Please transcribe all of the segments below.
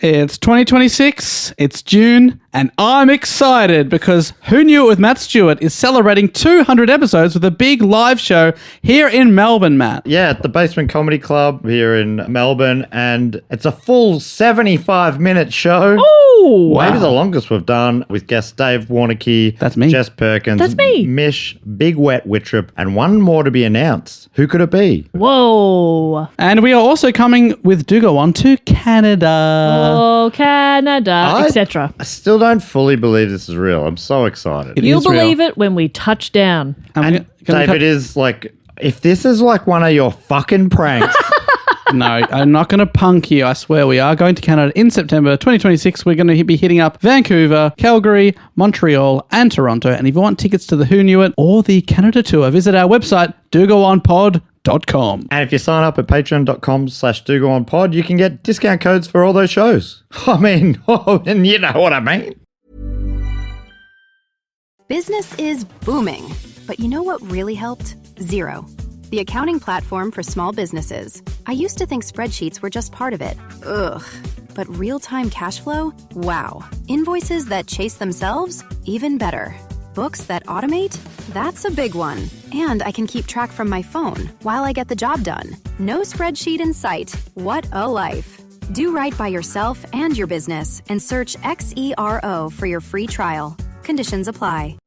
It's 2026, it's June, and I'm excited because Who Knew It with Matt Stewart is celebrating 200 episodes with a big live show here in Melbourne, Matt. Yeah, at the Basement Comedy Club here in Melbourne, and it's a full 75-minute show. Oh, wow. Maybe the longest we've done, with guests Dave Warnicky, That's me. Jess Perkins, That's me. Mish, Big Wet Wittrup, and one more to be announced. Who could it be? Whoa. And we are also coming with Do Go On to Canada. Oh, Canada, etc. I still don't fully believe this is real. I'm so excited. It You'll is real. believe it when we touch down. And David is like, if this is like one of your fucking pranks. No, I'm not going to punk you. I swear we are going to Canada in September 2026. We're going to be hitting up Vancouver, Calgary, Montreal, and Toronto. And if you want tickets to the Who Knew It or the Canada tour, visit our website, dogoonpod.com. And if you sign up at patreon.com/dogoonpod, you can get discount codes for all those shows. I mean, and you know what I mean. Business is booming, but you know what really helped? Xero, the accounting platform for small businesses. I used to think spreadsheets were just part of it. Ugh. But real-time cash flow? Wow. Invoices that chase themselves? Even better. Books that automate? That's a big one. And I can keep track from my phone while I get the job done. No spreadsheet in sight. What a life. Do right by yourself and your business and search XERO for your free trial. Conditions apply.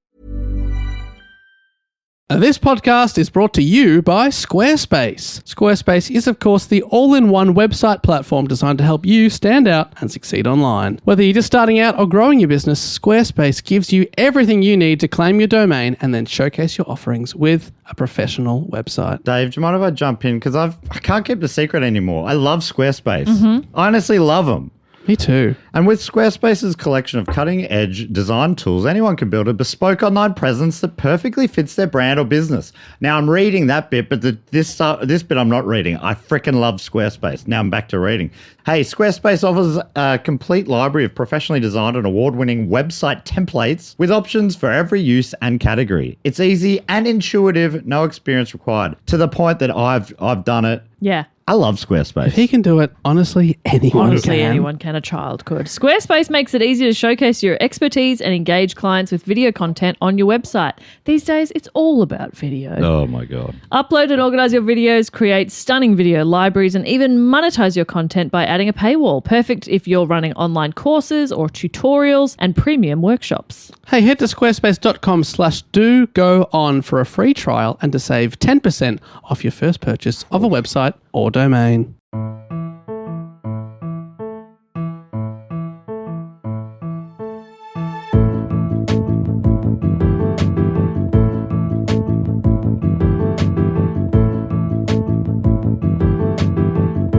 This podcast is brought to you by Squarespace. Squarespace is, of course, the all-in-one website platform designed to help you stand out and succeed online. Whether you're just starting out or growing your business, Squarespace gives you everything you need to claim your domain and then showcase your offerings with a professional website. Dave, do you mind if I jump in? Because I can't keep the secret anymore. I love Squarespace. I honestly love them. Me too. And with Squarespace's collection of cutting-edge design tools, anyone can build a bespoke online presence that perfectly fits their brand or business. Now, I'm reading that bit, but this bit I'm not reading. I freaking love Squarespace. Now I'm back to reading. Hey, Squarespace offers a complete library of professionally designed and award-winning website templates with options for every use and category. It's easy and intuitive, no experience required. To the point that I've done it. Yeah. I love Squarespace. If he can do it, honestly, anyone can. Anyone can. A child could. Squarespace makes it easy to showcase your expertise and engage clients with video content on your website. These days, it's all about video. Oh, my God. Upload and organize your videos, create stunning video libraries, and even monetize your content by adding a paywall. Perfect if you're running online courses or tutorials and premium workshops. Hey, head to squarespace.com/dogoon for a free trial and to save 10% off your first purchase of a website or domain.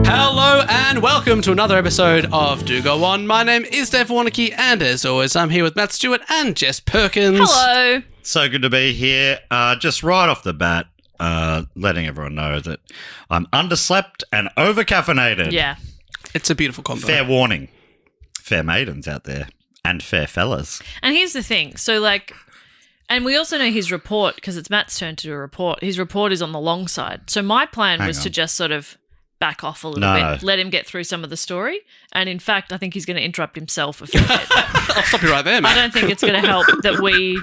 Hello and welcome to another episode of Do Go On. My name is Dave Warnicky and as always I'm here with Matt Stewart and Jess Perkins. Hello. So good to be here. Just right off the bat, letting everyone know that I'm underslept and overcaffeinated. Yeah. It's a beautiful combo. Fair warning. Fair maidens out there and fair fellas. And here's the thing. So, and we also know his report, because it's Matt's turn to do a report. His report is on the long side. So my plan was to just sort of back off a little bit, let him get through some of the story. And in fact, I think he's going to interrupt himself a fair bit. I'll stop you right there, Matt. I don't think it's going to help that we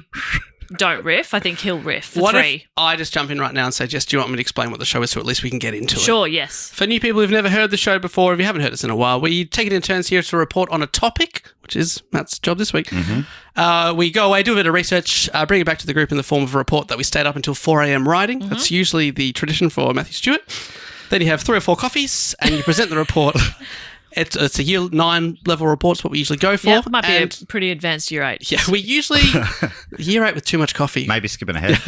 don't riff. I think he'll riff for what three. If I just jump in right now and say, Jess, do you want me to explain what the show is so at least we can get into it? Sure, yes. For new people who've never heard the show before, if you haven't heard us in a while, we take it in turns here to report on a topic, which is Matt's job this week. We go away, do a bit of research, bring it back to the group in the form of a report that we stayed up until 4 a.m. writing. That's usually the tradition for Matthew Stewart. Then you have 3 or 4 coffees and you present the report. It's a year 9 level report. It's what we usually go for. Yeah, might be a pretty advanced year 8. Yeah, we usually year 8 with too much coffee. Maybe skipping ahead.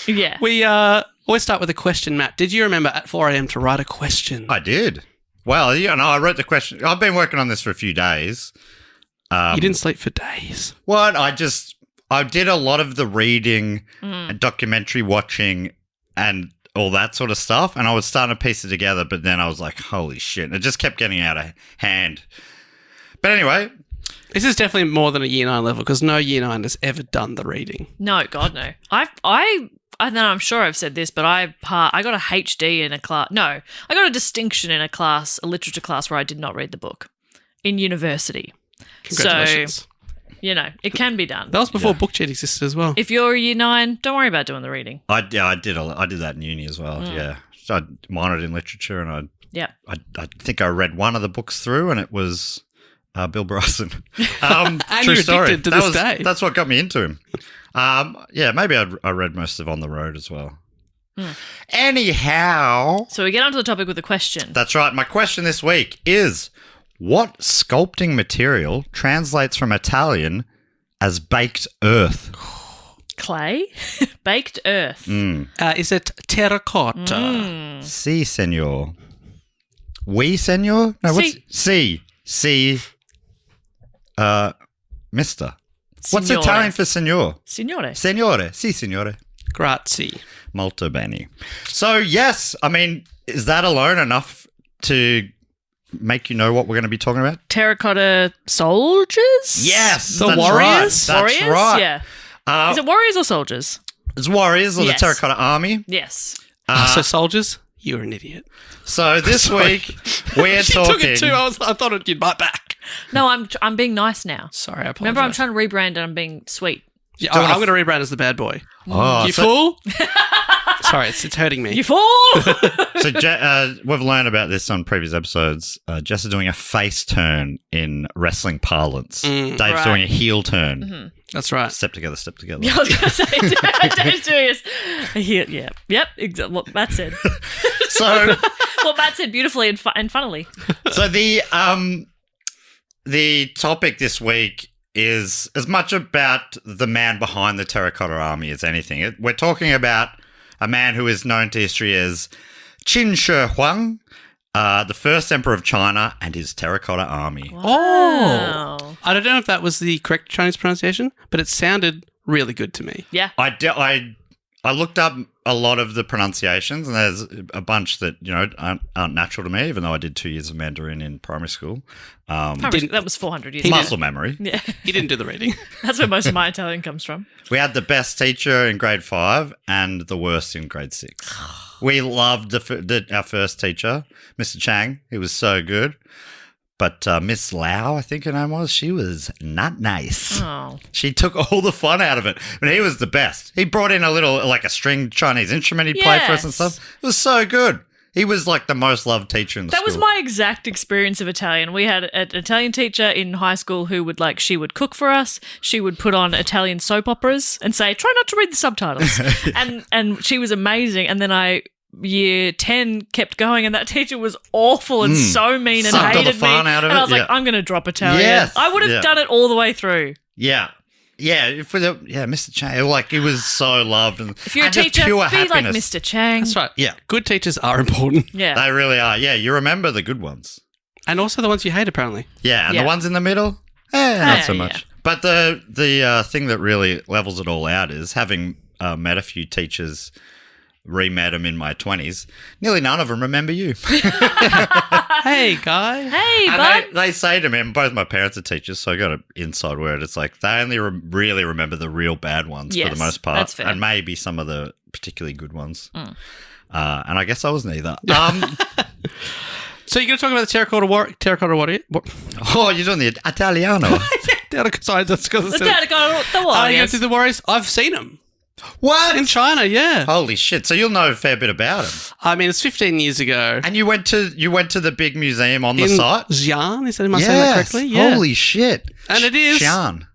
Yeah. We always start with a question, Matt. Did you remember at 4 a.m. to write a question? I did. Well, I wrote the question. I've been working on this for a few days. You didn't sleep for days. What? I did a lot of the reading and documentary watching and all that sort of stuff, and I was starting to piece it together, but then I was like, holy shit. And it just kept getting out of hand. But anyway. This is definitely more than a year 9 level because no year 9 has ever done the reading. No, God, no. I know I'm sure I've said this, but I got a HD in a class. No, I got a distinction in a literature class where I did not read the book. in university. Congratulations. So, it can be done. That was before BookJet existed as well. If you're a year 9, don't worry about doing the reading. I did that in uni as well. Yeah, so I minored in literature, and I think I read one of the books through, and it was Bill Bryson. And true you're story. addicted to this day. That's what got me into him. Maybe I read most of On the Road as well. Anyhow, So we get onto the topic with a question. that's right. My question this week is: what sculpting material translates from Italian as baked earth? Clay? Baked earth. Is it terracotta? Si, senor. Oui, senor? No, what's Si. Si. Mister. What's Signore. Italian for senor? Signore. Signore. Si, signore. Grazie. Molto bene. So, yes, I mean, is that alone enough to make you know what we're going to be talking about? Terracotta soldiers? Yes. The that's warriors? Right. That's Warriors? right. Yeah. Is it warriors or soldiers? It's warriors or Yes. the Terracotta Army. Yes. So soldiers, you're an idiot. So this week we're You talking. took it too. I thought you'd bite back. No, I'm being nice now. Sorry, I apologize. Remember, I'm trying to rebrand and I'm being sweet. Yeah, I'm going to rebrand as the bad boy. Oh, You so, fool! Sorry, it's hurting me. You fool! so we've learned about this on previous episodes. Jess is doing a face turn in wrestling parlance. Dave's right. doing a heel turn. That's right. Step together, step together. I was going to say, Dave's doing this. Yeah. Yep. Exactly what Matt said. So, What Matt said beautifully and funnily. so the topic this week is as much about the man behind the Terracotta Army as anything. We're talking about a man who is known to history as Qin Shi Huang, the first emperor of China, and his Terracotta Army. Oh. I don't know if that was the correct Chinese pronunciation, but it sounded really good to me. Yeah. I looked up a lot of the pronunciations, and there's a bunch that aren't natural to me, even though I did 2 years of Mandarin in primary school. That was 400 years Muscle ago. memory. Yeah. He didn't do the reading. That's where most of my Italian comes from. We had the best teacher in grade 5 and the worst in grade 6. We loved our first teacher, Mr. Chang. He was so good. But Miss Lau, I think her name was, she was not nice. Oh. She took all the fun out of it. But he was the best. He brought in a string Chinese instrument he'd play for us and Yes. stuff. It was so good. He was like the most loved teacher in the That school. was my exact experience of Italian. We had an Italian teacher in high school who would she would cook for us. She would put on Italian soap operas and say, try not to read the subtitles. and she was amazing. And then year 10 kept going, and that teacher was awful and so mean and Sucked all the hated me. fun out of and I it, was like, yeah. I'm going to drop Italian. Yes, I would have yeah. done it all the way through. Yeah. Yeah, Mr. Chang. He was so loved. And, If you're a and just teacher, be pure like happiness. Mr. Chang. That's right. Yeah. Good teachers are important. Yeah. They really are. Yeah, you remember the good ones. And also the ones you hate, apparently. Yeah, and Yeah. the ones in the middle, not so Yeah, much. yeah. But the thing that really levels it all out is having met a few teachers, re-met them in my 20s, nearly none of them remember you. Hey, guy. Hey, bud. And they say to me, and both my parents are teachers, so I got an inside word. It's like they only really remember the real bad ones for Yes, the most part. that's fair. And maybe some of the particularly good ones. And I guess I was neither. So you're going to talk about the Terracotta Warrior? Oh, you're doing the Italiano. Sorry, that's because The Terracotta I Warriors. go to the Warriors. I've seen them What? in China. Yeah. Holy shit! So you'll know a fair bit about him. I mean, it's 15 years ago. And you went to the big museum on the in site. Xi'an, is that am I saying that correctly? Yeah. Holy shit! And it is Xi'an.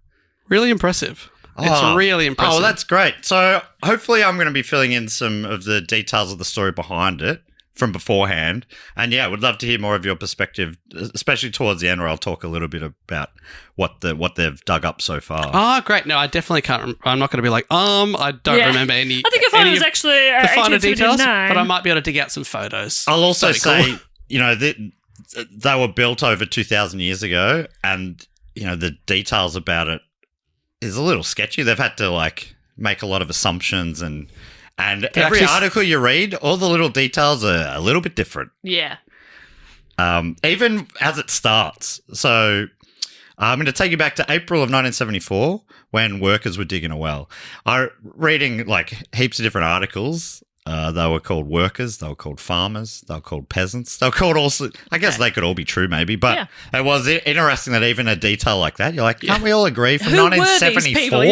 really impressive. Oh. It's really impressive. Oh, that's great. So hopefully I'm going to be filling in some of the details of the story behind it from beforehand. And yeah, I would love to hear more of your perspective, especially towards the end where I'll talk a little bit about what they've dug up so far. Oh, great. No, I definitely can't. I'm not going to be like, I don't Yeah. remember any. I think I thought any it was of actually the finer details, 1879. but I might be able to dig out some photos. I'll also That'd be say, cool. they were built over 2,000 years ago, and the details about it is a little sketchy. They've had to make a lot of assumptions, and every actually- article you read, all the little details are a little bit different. Yeah. Even as it starts. So I'm going to take you back to April of 1974 when workers were digging a well. I'm reading heaps of different articles They were called workers. They were called farmers. They were called peasants. They were called also. I guess they could all be true, maybe. But it was interesting that even a detail like that, you're like, can't we all agree from Who 1974? were these people?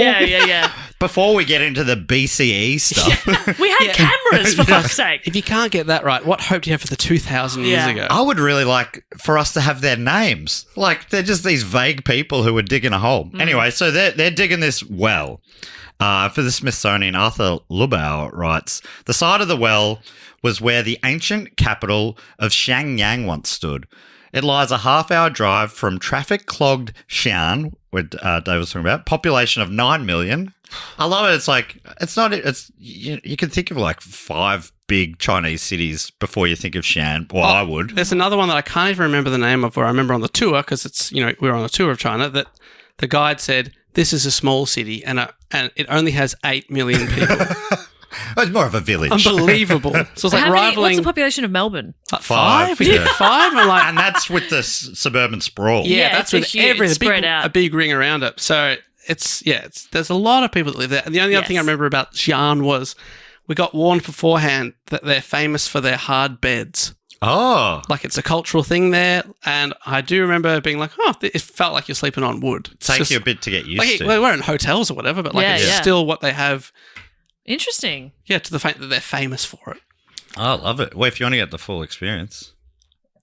Yeah. Before we get into the BCE stuff, We had cameras, for fuck's sake. If you can't get that right, what hope do you have for the 2,000 years ago? I would really like for us to have their names. Like they're just these vague people who were digging a hole. Anyway, so they're digging this well. For the Smithsonian, Arthur Lubau writes, the site of the well was where the ancient capital of Shenyang once stood. It lies a half-hour drive from traffic-clogged Xi'an, where Dave was talking about, population of 9 million. I love it. It's like, you can think of like 5 big Chinese cities before you think of Xi'an. Well, I would. There's another one that I can't even remember the name of, where I remember on the tour, because it's, we were on a tour of China, that the guide said, this is a small city and it only has 8 million people. It's more of a village. Unbelievable. So it's like rivaling. What's the population of Melbourne? 5. We did 5. I'm like, and that's with the suburban sprawl. yeah, that's with spread out. a big ring around it. So there's a lot of people that live there. And the only other thing I remember about Xi'an was we got warned beforehand that they're famous for their hard beds. Oh. Like it's a cultural thing there. And I do remember being like, it felt like you're sleeping on wood. It takes you a bit to get used to. Well, we're in hotels or whatever, but it's still what they have. Interesting. Yeah, to the fact that they're famous for it. I love it. Well, if you want to get the full experience,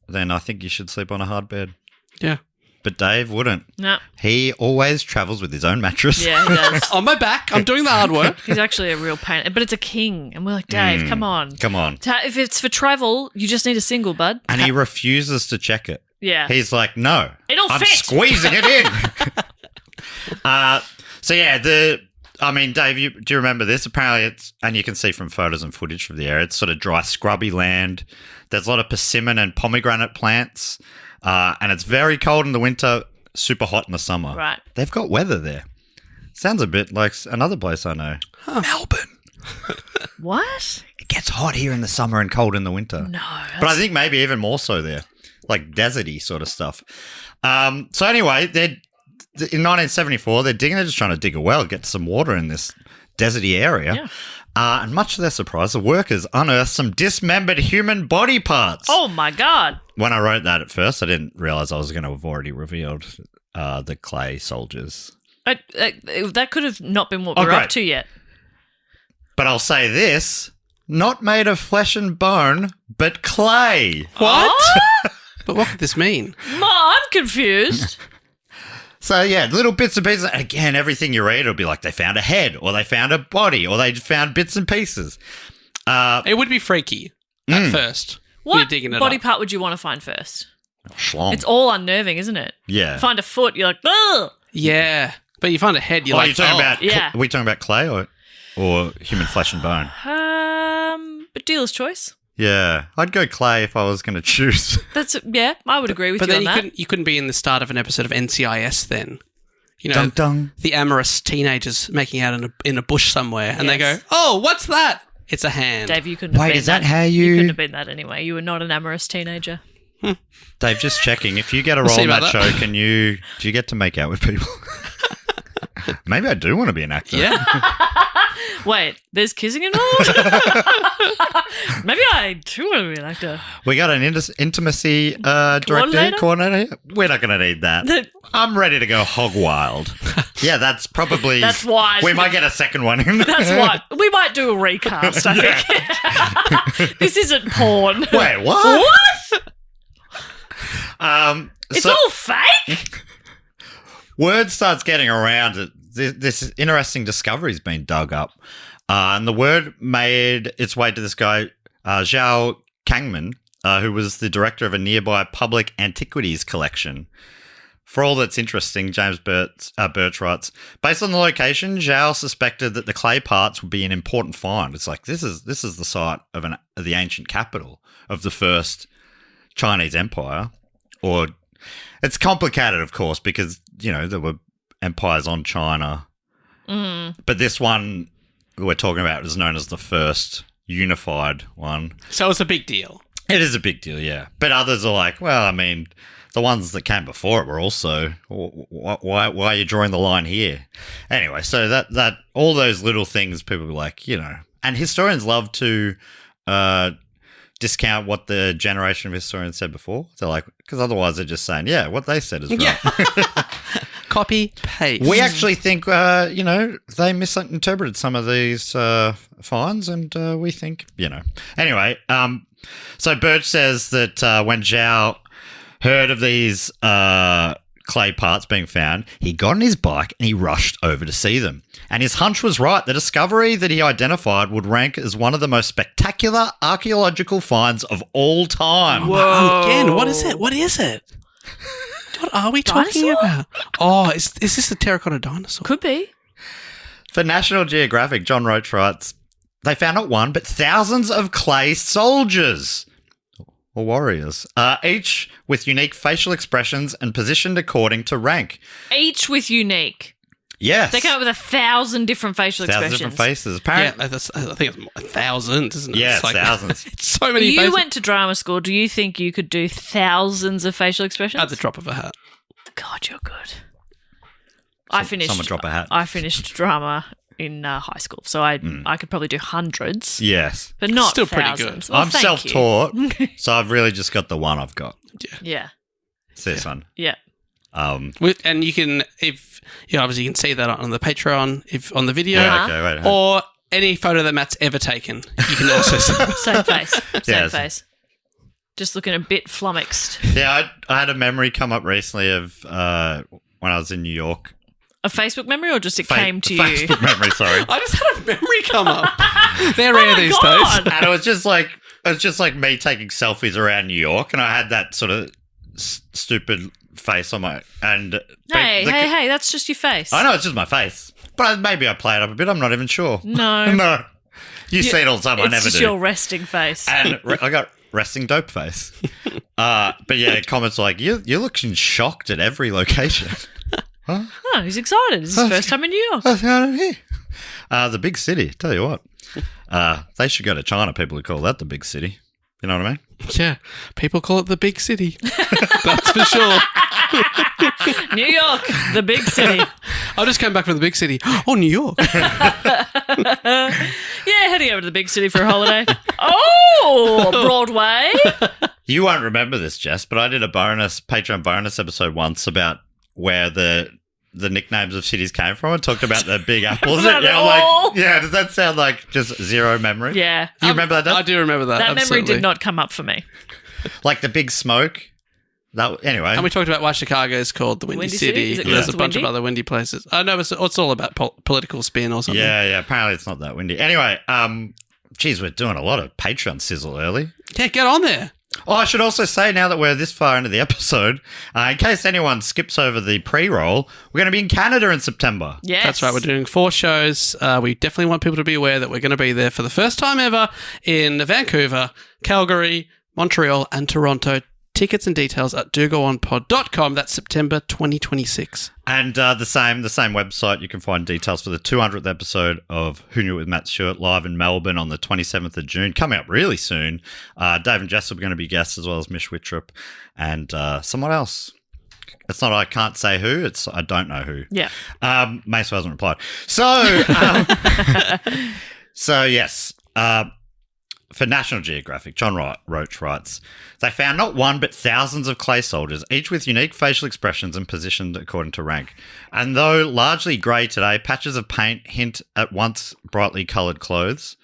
then I think you should sleep on a hard bed. Yeah. But Dave wouldn't. No. He always travels with his own mattress. Yeah, he does. On my back. I'm doing the hard work. He's actually a real pain. But it's a king. And we're like, Dave, come on. Come on. If it's for travel, you just need a single, bud. And he refuses to check it. Yeah. He's like, no. It'll I'm fit. squeezing it in. Dave, do you remember this? Apparently and you can see from photos and footage from the area, it's sort of dry, scrubby land. There's a lot of persimmon and pomegranate plants. And it's very cold in the winter, super hot in the summer. Right. They've got weather there. Sounds a bit like another place I know. Huh. Melbourne. What? It gets hot here in the summer and cold in the winter. No. But I think maybe even more so there. Like deserty sort of stuff. So anyway, in 1974, they're just trying to dig a well, get some water in this deserty area. Yeah. And much to their surprise, the workers unearthed some dismembered human body parts. Oh, my God. When I wrote that at first, I didn't realize I was going to have already revealed the clay soldiers. That could have not been what we're up to yet. But I'll say this, not made of flesh and bone, but clay. What? But what could this mean? I'm confused. So, yeah, little bits and pieces. Again, everything you read will be like they found a head or they found a body or they found bits and pieces. It would be freaky at first. What digging it body up. part would you want to find first? Schlong. It's all unnerving, isn't it? Yeah. Find a foot, you're like, ugh. Yeah. But you find a head, you're Are like, you talking about, yeah. Are we talking about clay or human flesh and bone? But dealer's choice. Yeah. I'd go clay if I was going to choose. I would agree with but you then on that. you couldn't be in the start of an episode of NCIS then. Dun, dun. The amorous teenagers making out in a bush somewhere, and they go, "Oh, what's that? It's a hand." Dave, you couldn't have been is that how You couldn't have been that anyway. You were not an amorous teenager. Dave, just checking. If you get a role in that show, do you get to make out with people? Maybe I do want to be an actor. Yeah. Wait, there's kissing involved? Maybe I do want to be an actor. We got an intimacy director, coordinator. We're not going to need that. I'm ready to go hog wild. Yeah, that's probably... That's why. We might get a second one in. That's why. We might do a recast, I think. This isn't porn. Wait, what? What? It's all fake? Word starts getting around that this interesting discovery's been dug up. And the word made its way to this guy, Zhao Kangman, who was the director of a nearby public antiquities collection. For all that's interesting, James Birch writes, based on the location, Zhao suspected that the clay parts would be an important find. It's like, this is the site of the ancient capital of the first Chinese empire. Or it's complicated, of course, because, there were empires on China. Mm. But this one we're talking about is known as the first unified one. So it's a big deal. It is a big deal, yeah. But others are like, well, I mean, the ones that came before it were also, why are you drawing the line here? Anyway, so that all those little things, people were like, And historians love to discount what the generation of historians said before. They're like, because otherwise they're just saying, yeah, what they said is right. Yeah. Copy, paste. We actually think, they misinterpreted some of these finds, and we think, Anyway, so Birch says that when Zhao heard of these clay parts being found, he got on his bike and he rushed over to see them. And his hunch was right. The discovery that he identified would rank as one of the most spectacular archaeological finds of all time. Whoa. Again, what is it? What is it? What are we talking about? Oh, is this the terracotta dinosaur? Could be. For National Geographic, John Roach writes, they found not one, but thousands of clay soldiers or warriors, each with unique facial expressions and positioned according to rank. Each with unique. Yes. They come up with 1,000 different facial expressions. 1,000 different faces. Apparently, I think it's 1,000, isn't it? Yeah, it's like, thousands. It's so many faces. You went to drama school. Do you think you could do thousands of facial expressions? At the drop of a hat. God, you're good. Someone drop a hat. I finished drama in high school, so I could probably do hundreds. Yes. But not Still thousands. pretty good. Well, I'm self-taught, so I've really just got the one I've got. Yeah. It's this one. Yeah. And you can, if you obviously can see that on the Patreon, if on the video, Yeah, okay, wait. or any photo that Matt's ever taken, you can also see. Same face. Same Yes. face. Just looking a bit flummoxed. Yeah, I had a memory come up recently of when I was in New York. A Facebook memory, or just it came to you? Facebook memory, sorry. I just had a memory come up. They're rare these God. days. And it was just like me taking selfies around New York, and I had that sort of stupid face on my and Hey, that's just your face. I know it's just my face, but maybe I play it up a bit. I'm not even sure. No. No, you see it all the time. I never It's just do. your resting face. And I got resting dope face. But yeah, comments like you're looking shocked at every location. Oh, he's excited. It's his first time in New York. What's going on here? The big city. Tell you what, they should go to China. People who call that the big city. You know what I mean? Yeah, people call it the big city. That's for sure. New York, the big city. I just came back from the big city. Oh, New York. Yeah, heading over to the big city for a holiday. Oh, Broadway. You won't remember this, Jess, but I did a Patreon bonus episode once about where the nicknames of cities came from. I talked about the big apples. Not at all. Does that sound like just zero memory? Yeah. You remember that? I do remember that. That absolutely. memory did not come up for me. Like the big smoke? Anyway. And we talked about why Chicago is called the Windy City. Is it There's just a bunch windy? of other windy places. I know it's all about political spin or something. Yeah. Apparently it's not that windy. Anyway, geez, we're doing a lot of Patreon sizzle early. Yeah, get on there. Oh, I should also say now that we're this far into the episode, in case anyone skips over the pre-roll, we're going to be in Canada in September. Yes. That's right. We're doing 4 shows. We definitely want people to be aware that we're going to be there for the first time ever in Vancouver, Calgary, Montreal, and Toronto. Tickets and details at dogoonpod.com. That's September 2026. And the same website, you can find details for the 200th episode of Who Knew It with Matt Stewart live in Melbourne on the 27th of June, coming up really soon. Dave and Jess are going to be guests, as well as Mish Wittrup and someone else. It's not I can't say who, it's I don't know who. Yeah. Maso hasn't replied. So, yes. For National Geographic, John Roach writes, they found not one but thousands of clay soldiers, each with unique facial expressions and positioned according to rank. And though largely grey today, patches of paint hint at once brightly coloured clothes,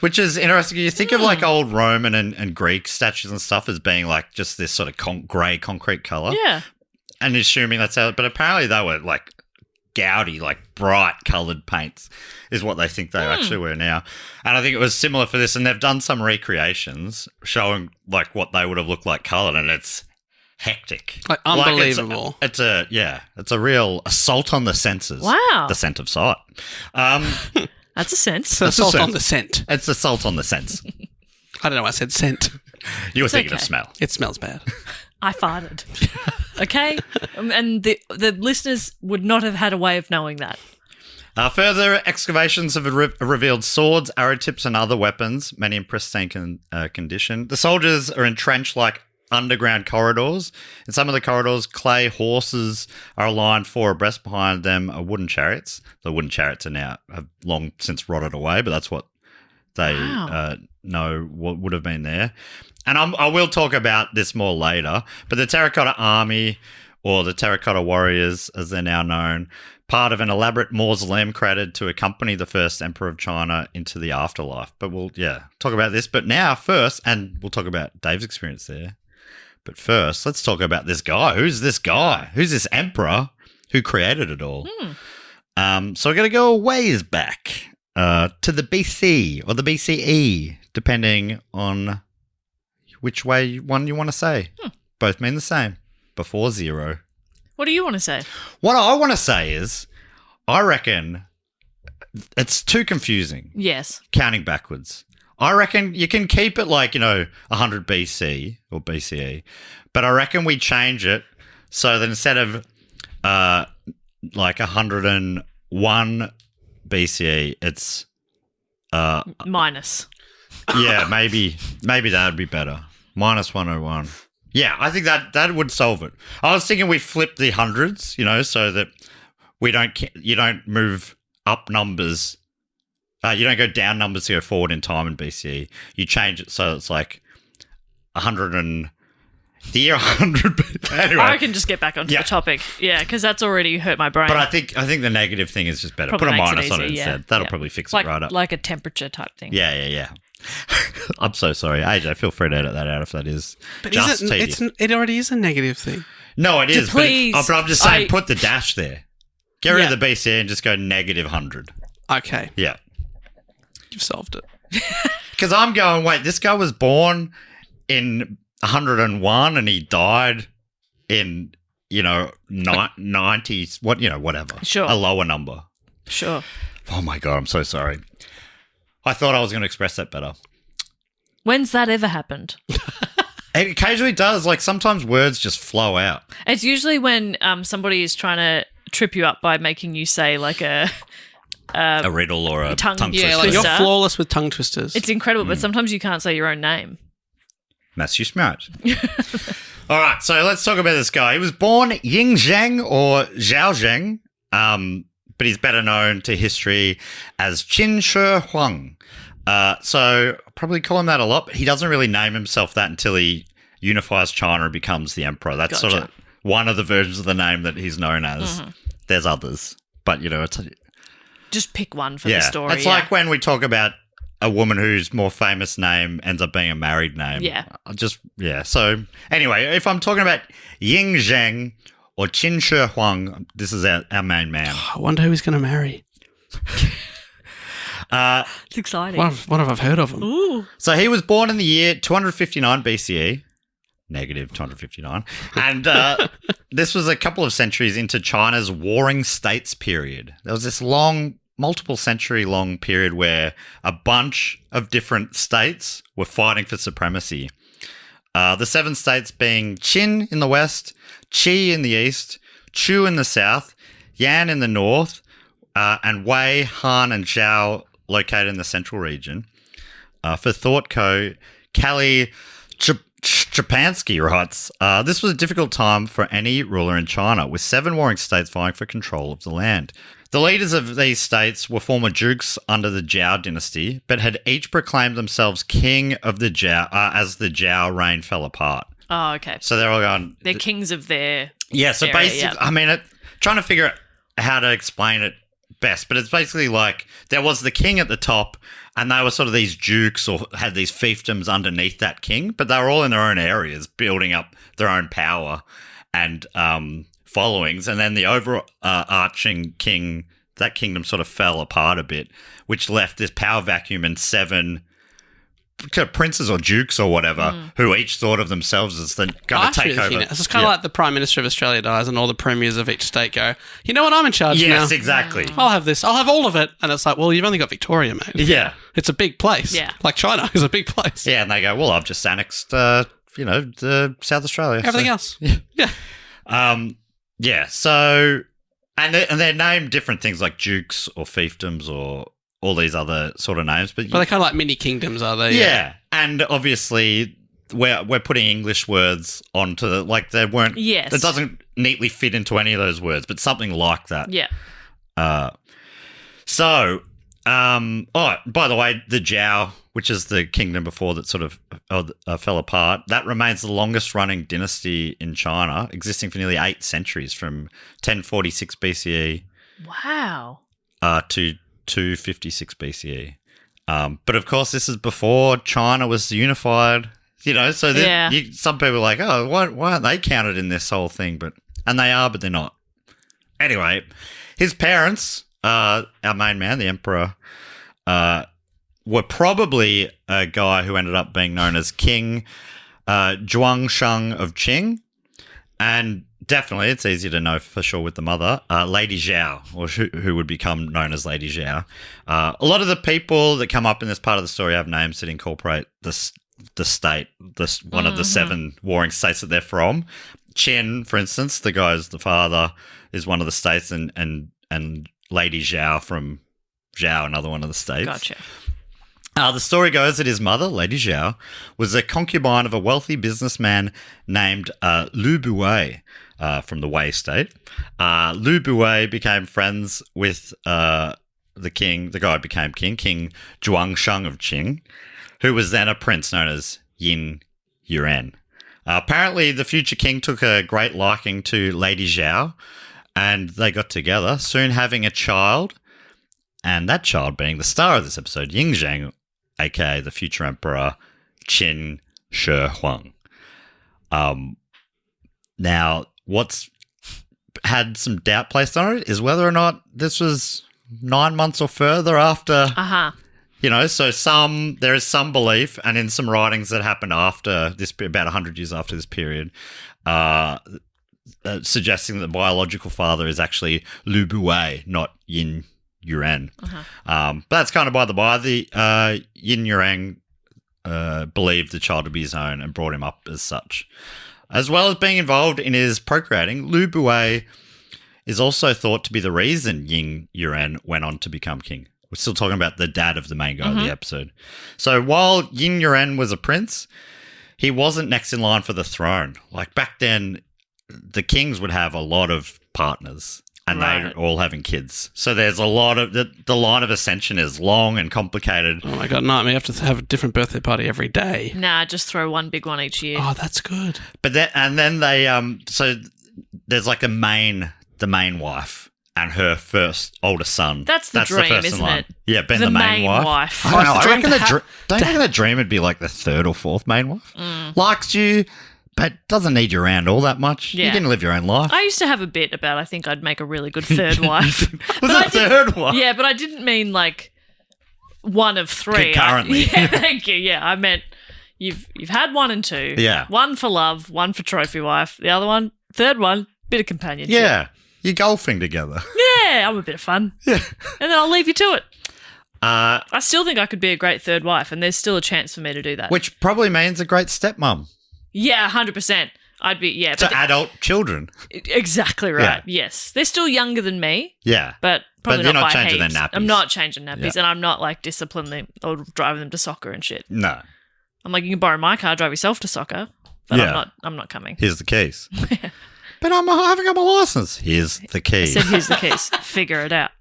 which is interesting. You think of like old Roman and Greek statues and stuff as being like just this sort of grey concrete colour. Yeah. And assuming that's how, but apparently they were like gaudy, like bright coloured paints is what they think they actually were now. And I think it was similar for this, and they've done some recreations showing like what they would have looked like coloured, and it's hectic. Like unbelievable. It's a real assault on the senses. Wow. The scent of sight. That's a sense. It's assault on the scent. It's assault on the sense. I don't know why I said scent. You were thinking of okay. smell. It smells bad. I farted. Okay? And the listeners would not have had a way of knowing that. Further excavations have revealed swords, arrow tips, and other weapons, many in pristine condition. The soldiers are entrenched like underground corridors. In some of the corridors, clay horses are aligned 4 abreast. Behind them are wooden chariots. The wooden chariots have long since rotted away, but that's what they know what would have been there. And I will talk about this more later, but the Terracotta Army, or the Terracotta Warriors, as they're now known, part of an elaborate mausoleum created to accompany the first emperor of China into the afterlife. But we'll, talk about this. But now first, and we'll talk about Dave's experience there. But first, let's talk about this guy. Who's this guy? Who's this emperor who created it all? So we're going to go a ways back to the BC or the BCE, depending on which one you want to say. Both mean the same. Before zero. What do you want to say? What I want to say is, I reckon it's too confusing. Yes. Counting backwards. I reckon you can keep it 100 BC or BCE, but I reckon we change it so that instead of 101 BCE, it's minus. Yeah, maybe that would be better. Minus 101. Yeah, I think that would solve it. I was thinking we flip the hundreds, so that you don't move up numbers. You don't go down numbers to go forward in time in BCE. You change it so it's like 100 and the year 100. Anyway, I can just get back onto the topic. Yeah, because that's already hurt my brain. But I think the negative thing is just better. Probably put a makes minus it on it easy, instead. That'll probably fix it right up. Like a temperature type thing. Yeah. I'm so sorry, AJ. Feel free to edit that out if that is. But just tedious. it already is a negative thing. No, it is. Please, but I'm just saying, put the dash there. Get rid of the BC and just go negative 100. Okay. Yeah. You've solved it. Because I'm going, wait, this guy was born in 101 and he died in, 90s, whatever. Sure. A lower number. Sure. Oh my God, I'm so sorry. I thought I was going to express that better. When's that ever happened? It occasionally does. Sometimes words just flow out. It's usually when somebody is trying to trip you up by making you say a riddle or a tongue twister. Yeah, you're flawless with tongue twisters. It's incredible, but sometimes you can't say your own name. Matthew Smart. All right, so let's talk about this guy. He was born Ying Zheng or Zhao Zheng, but he's better known to history as Qin Shi Huang. So I'll probably call him that a lot, but he doesn't really name himself that until he unifies China and becomes the emperor. That's sort of one of the versions of the name that he's known as. There's others, but it's just pick one for the story. It's like when we talk about a woman whose more famous name ends up being a married name. Yeah. So anyway, if I'm talking about Ying Zheng or Qin Shi Huang, this is our main man. I wonder who he's going to marry. It's exciting. What have I heard of him? Ooh. So he was born in the year 259 BCE. Negative 259. And this was a couple of centuries into China's warring states period. There was this multiple century long period where a bunch of different states were fighting for supremacy. The 7 states being Qin in the west, Qi in the east, Chu in the south, Yan in the north, and Wei, Han, and Zhao located in the central region. For Thought Co., Callie Japansky writes, this was a difficult time for any ruler in China, with 7 warring states vying for control of the land. The leaders of these states were former dukes under the Zhao dynasty, but had each proclaimed themselves king of the Zhao as the Zhao reign fell apart. Oh, okay. So they're all going... They're kings of their so area, basically, I mean, trying to figure out how to explain it best, but it's basically like there was the king at the top, and they were sort of these dukes or had these fiefdoms underneath that king, but they were all in their own areas, building up their own power and followings. And then the overarching king, that kingdom sort of fell apart a bit, which left this power vacuum and 7 princes or dukes or whatever who each thought of themselves as the going to take over. It's kind of like the Prime Minister of Australia dies and all the premiers of each state go, you know what, I'm in charge now. Yes, exactly. I'll have this. I'll have all of it. And it's like, well, you've only got Victoria, mate. Yeah. It's a big place. Yeah. Like China is a big place. Yeah, and they go, well, I've just annexed, South Australia. Everything else. Yeah. Yeah, so... And they're named different things like dukes or fiefdoms or all these other sort of names. But they're kind of like mini kingdoms, are they? Yeah. And obviously we're putting English words onto the... Like, they weren't... Yes. It doesn't neatly fit into any of those words, but something like that. Yeah. Oh, by the way, the Zhao, which is the kingdom before that sort of fell apart, that remains the longest-running dynasty in China, existing for nearly 8 centuries, from 1046 BCE Wow. to 256 BCE. But, of course, this is before China was unified, so some people are like, oh, why aren't they counted in this whole thing? And they are, but they're not. Anyway, his parents, our main man, the emperor, were probably a guy who ended up being known as King Zhuangsheng of Qing. And definitely, it's easy to know for sure with the mother, Lady Zhao, or who would become known as Lady Zhao. A lot of the people that come up in this part of the story have names that incorporate the state, one of the 7 warring states that they're from. Qin, for instance, the guy's the father, is one of the states, and Lady Zhao from Zhao, another one of the states. Gotcha. The story goes that his mother, Lady Zhao, was a concubine of a wealthy businessman named Lu Buwei from the Wei state. Lu Buwei became friends with the king, the guy who became king, King Zhuangsheng of Qing, who was then a prince known as Yin Yuan. Apparently, the future king took a great liking to Lady Zhao, and they got together, soon having a child, and that child being the star of this episode, Yingzheng, aka the future emperor Qin Shi Huang. Now, what's had some doubt placed on it is whether or not this was 9 months or further after. So there is some belief, and in some writings that happened after this, about 100 years after this period, suggesting that the biological father is actually Lu Buwei, not Yin Yuan. But that's kind of by the by. The Yin Yuan believed the child to be his own and brought him up as such. As well as being involved in his procreating, Lu Buwei is also thought to be the reason Yin Yuan went on to become king. We're still talking about the dad of the main guy of the episode. So while Yin Yuan was a prince, he wasn't next in line for the throne. Like back then, the kings would have a lot of partners, and they're all having kids. So there's a lot of the line of ascension is long and complicated. Oh my God, nightmare! You have to have a different birthday party every day. Nah, just throw one big one each year. Oh, that's good. But then they so there's like the main wife and her first oldest son. That's the dream, first isn't line. it? Yeah, Ben the main wife. I don't know. I reckon don't you reckon the dream would be like the 3rd or 4th main wife? Likes you, but doesn't need you around all that much. Yeah. You can live your own life. I used to have a bit about I think I'd make a really good 3rd wife. Was it 3rd wife? Yeah, but I didn't mean like one of 3. Concurrently. Thank you. Yeah, I meant you've had 1 and 2. Yeah. 1 for love, 1 for trophy wife. The other one, 3rd one, bit of companionship. Yeah. You're golfing together. Yeah, I'm a bit of fun. Yeah. And then I'll leave you to it. I still think I could be a great 3rd wife, and there's still a chance for me to do that. Which probably means a great stepmom. Yeah, 100%. I'd be, yeah. To adult children. Exactly right. Yeah. Yes. They're still younger than me. Yeah. But probably you're not not by changing heaps. their nappies. I'm not changing nappies, Yeah. and I'm not like disciplining them or driving them to soccer and shit. No. I'm like, you can borrow my car, drive yourself to soccer, but Yeah. I'm not coming. Here's the keys. But I haven't got my license. Here's the key. I said, here's the keys. Figure it out.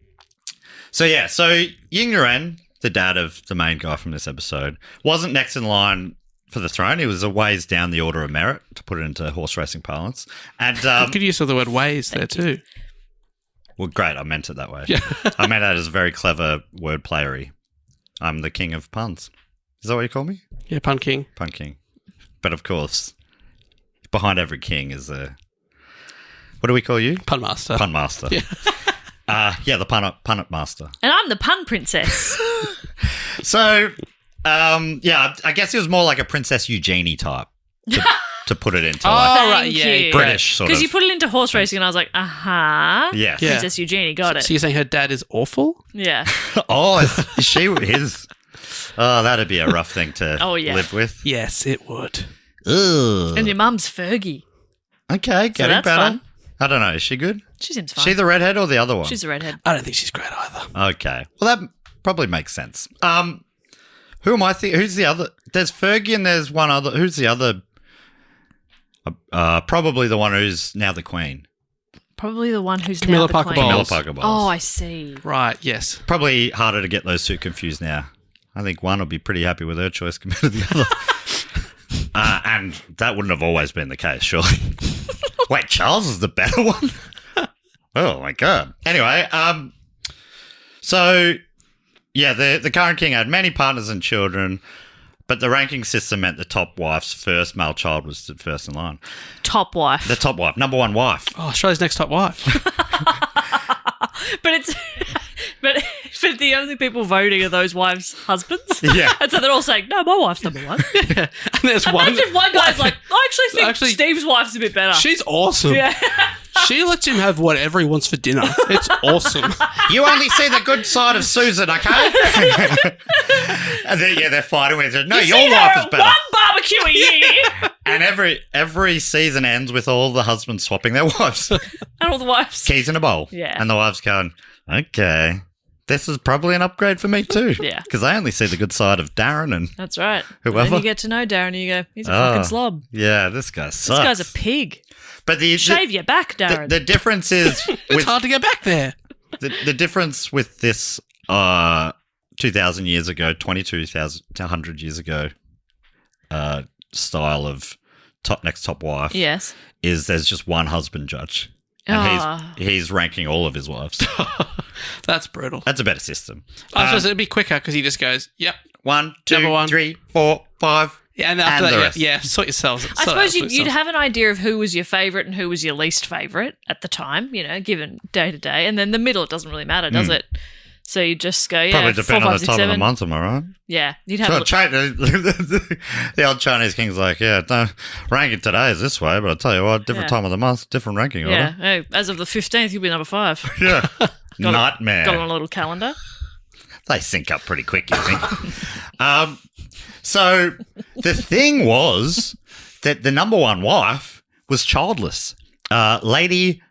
So Yin Yuan, the dad of the main guy from this episode, wasn't next in line for the throne. He was a ways down the order of merit, to put it into horse racing parlance. And Good use of the word ways there too. Well, great. I meant it that way. Yeah. I meant that as very clever word playery. I'm the king of puns. Is that what you call me? Yeah, pun king. Pun king. But of course, behind every king is a... What do we call you? Pun master. Pun master. Yeah, the pun master. And I'm the pun princess. So, I guess he was more like a Princess Eugenie type, to put it into like right, yeah, you. British sort of. Because you put it into horse racing, and I was like, Yes. Yeah. Princess Eugenie, got it. So you're saying her dad is awful? Yeah. Oh, is she his? Oh, that'd be a rough thing to live with. Yes, it would. Ugh. And your mum's Fergie. Okay, getting that's better. fun. I don't know. Is she good? She seems fine. She the redhead or the other one? She's a redhead. I don't think she's great either. Okay. Well, that probably makes sense. Who am I thinking? Who's the other? There's Fergie and there's one other. Who's the other? Probably the one who's now the queen. Probably the one who's Camilla now the Parker queen. Bowles. Camilla Parker Bowles. Oh, I see. Right, yes. Probably harder to get those two confused now. I think one will be pretty happy with her choice compared to the other. And that wouldn't have always been the case, surely. Wait, Charles is the better one? Oh, my God. Anyway, so, yeah, the current king had many partners and children, but the ranking system meant the top wife's first male child was the first in line. Top wife. The top wife, number one wife. Oh, Australia's next top wife. But it's but the only people voting are those wives' husbands. Yeah. And so they're all saying, no, my wife's number one. And there's one. Imagine if one guy's like, I actually think Steve's wife's a bit better. She's awesome. Yeah. She lets him have whatever he wants for dinner. It's awesome. You only see the good side of Susan, okay? And they're fighting with her. No, your See wife her is at better. one barbecue a year. And every season ends with all the husbands swapping their wives. And all the wives. Keys in a bowl. Yeah. And the wives going, okay, this is probably an upgrade for me too. Yeah. Because I only see the good side of Darren and That's right. Whoever. And then you get to know Darren and you go, he's a fucking slob. yeah, this guy sucks. This guy's a pig. But Shave your back, Darren. the difference is It's hard to get back there. the difference with this 2,000 years ago, 22,100 years ago style of next top wife Yes. is there's just one husband judge. And he's ranking all of his wives. That's brutal. That's a better system. I suppose it'd be quicker because he just goes, yep. 1, 2, Number 1. 3, 4, 5. Yeah, and after the that, rest. yeah, sort yourselves. I suppose you'd have an idea of who was your favourite and who was your least favourite at the time, given day to day. And then the middle, it doesn't really matter, does it? So you just go, Probably 4, depend 5, on the 6, time 7. of the month, am I right? Yeah. You'd have So a the old Chinese king's like, yeah, don't rank it today is this way, but I'll tell you what, different Yeah. time of the month, different ranking yeah. order. Hey, as of the 15th, you'll be number 5. Yeah. Nightmare. Got on a little calendar. They sync up pretty quick, you think. So the thing was that the number one wife was childless. Lady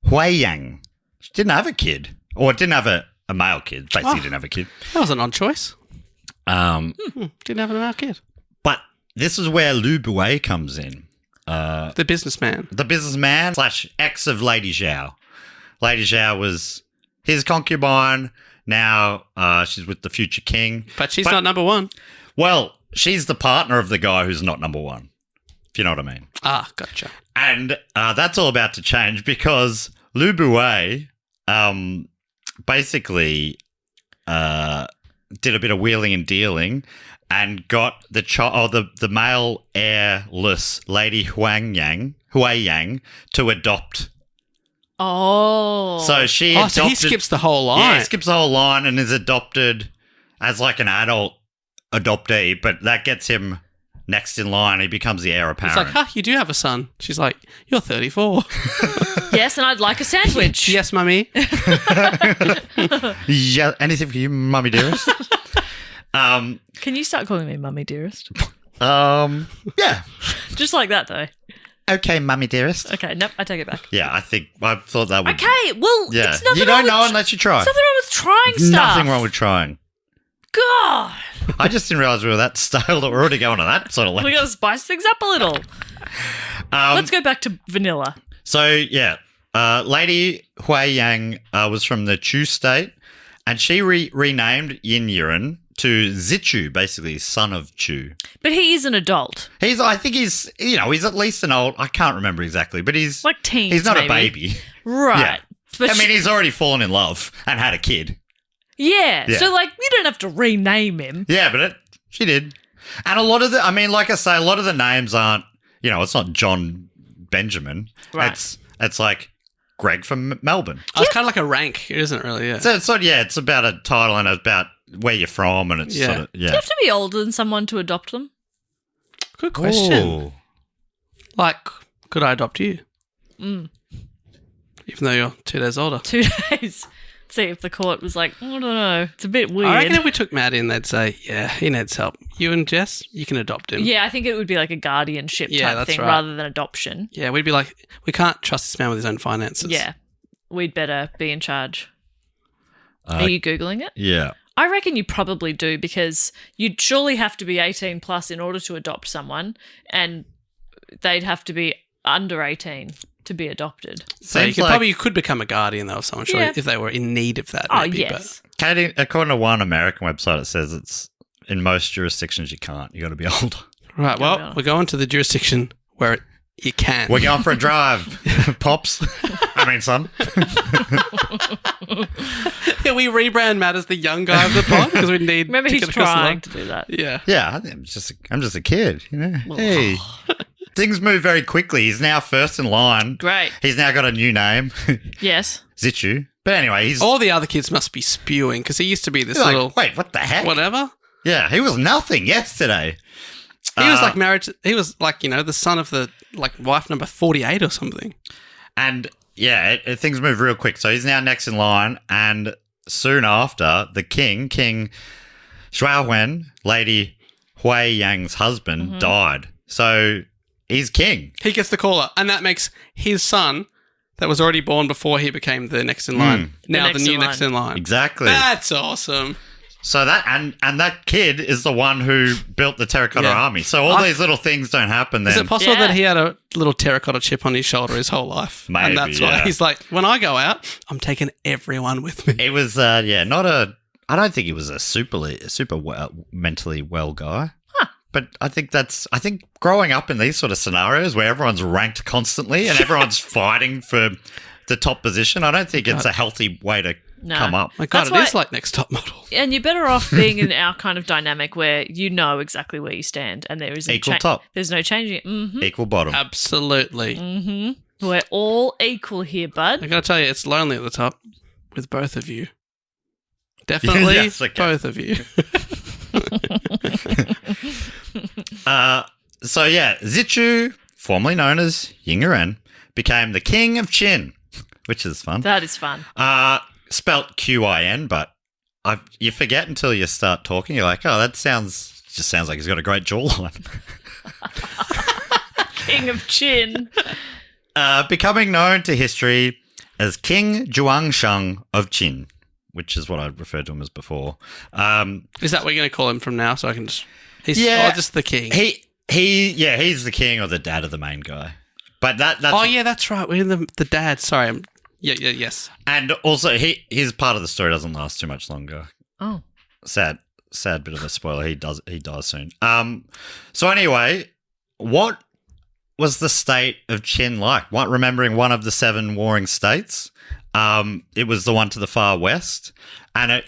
Huang. She didn't have a kid. Or didn't have a male kid. Basically didn't have a kid. That was an odd choice. Didn't have an male kid. But this is where Lu Buwei comes in. The businessman. The businessman / ex of Lady Zhao. Lady Zhao was his concubine. Now she's with the future king. But she's not number one. Well, she's the partner of the guy who's not number one, if you know what I mean. Ah, gotcha. And that's all about to change because Lu Buwei basically did a bit of wheeling and dealing and got the male heirless Lady Huang Yang to adopt. Oh. So she adopted. So he skips the whole line. Yeah, he skips the whole line and is adopted as like an adult adoptee, but that gets him next in line. He becomes the heir apparent. It's like, you do have a son. She's like, you're 34. Yes, and I'd like a sandwich. Yes, mummy. Yeah, anything for you, mummy dearest? Can you start calling me mummy dearest? Yeah. Just like that, though. Okay, mummy dearest. Okay, nope, I take it back. Yeah, I thought that would. Okay, well, Yeah, it's nothing you wrong don't with know unless you try. There's nothing wrong with trying stuff. Nothing wrong with trying. God. I just didn't realize we were that stale that we're already going to that sort of level. We got to spice things up a little. Let's go back to vanilla. So, yeah, Lady Huang was from the Chu state, and she renamed Yin Yuan to Zichu, basically son of Chu. But he is an adult. I think he's at least an old, I can't remember exactly, but he's Like teens, He's not maybe. a baby. Right. Yeah. But I mean, he's already fallen in love and had a kid. Yeah. Yeah. So, you don't have to rename him. Yeah, but she did. And a lot of like I say, a lot of the names aren't, it's not John Benjamin. Right. It's like Greg from Melbourne. It's kind of like a rank, isn't it really? Yeah. So it's about a title and about where you're from and it's sort of, Do you have to be older than someone to adopt them? Good question. Ooh. Like, could I adopt you? Even though you're 2 days older. 2 days. See if the court was like, I don't know. It's a bit weird. I reckon if we took Matt in, they'd say, yeah, he needs help. You and Jess, you can adopt him. Yeah, I think it would be like a guardianship Yeah, type that's thing right. rather than adoption. Yeah, we'd be like, we can't trust this man with his own finances. Yeah. We'd better be in charge. Are you Googling it? Yeah. I reckon you probably do because you'd surely have to be 18 plus in order to adopt someone and they'd have to be under 18. to be adopted. So you Seems could like- you could become a guardian though of someone, sure, Yeah. if they were in need of that. Oh, maybe, yes. Katie, according to one American website, it says it's in most jurisdictions you can't. You got to be older. But, right. Well, Yeah. we're going to the jurisdiction where you can. We're going for a drive, pops. I mean, son. Yeah, we rebrand Matt as the young guy of the pod because we need. Remember, to he's get across the trying line. to do that. Yeah. Yeah, I'm just a kid, you know. Hey, things move very quickly. He's now first in line. Great. He's now got a new name, Yes. Zichu. But anyway, he's All the other kids must be spewing because he used to be this like, little wait, what the heck? whatever. Yeah, he was nothing yesterday. He was like married. He was like the son of the wife number 48 or something. And yeah, things move real quick. So he's now next in line, and soon after, the King Shuawen, Lady Huang's husband, died. So he's king. He gets the caller, and that makes his son, that was already born before he became the next in line, now the next new in next line. in line. Exactly. That's awesome. So that and that kid is the one who built the Terracotta Yeah. Army. So all these little things don't happen then. Is it possible Yeah. that he had a little terracotta chip on his shoulder his whole life? Maybe, and that's why yeah. he's like, when I go out, I'm taking everyone with me. It was not a. I don't think he was a super mentally well guy. But I think growing up in these sort of scenarios where everyone's ranked constantly and everyone's fighting for the top position, I don't think it's a healthy way to No. come up. My God, That's it why- is like Next Top Model. And you're better off being in our kind of dynamic where you know exactly where you stand and there is Equal top. There's no changing it. Mm-hmm. Equal bottom. Absolutely. We're all equal here, bud. I gotta tell you, it's lonely at the top with both of you. Definitely Yes, okay. both of you. So yeah, Zichu, formerly known as Yingeren, became the king of Qin, which is fun. That is fun. Spelt Qin, but you forget until you start talking. You're like, oh, that sounds like he's got a great jawline. King of Chin. Becoming known to history as King Zhuangshang of Qin, which is what I referred to him as before. Is that what you're going to call him from now? So I can just... He's just the king. He's the king or the dad of the main guy. But that's... Oh, yeah, that's right. We're in the dad. Sorry. Yes. And also, his part of the story doesn't last too much longer. Oh. Sad bit of a spoiler. He dies soon. So anyway, what was the state of Qin like? Remembering one of the 7 warring states? It was the one to the far west, and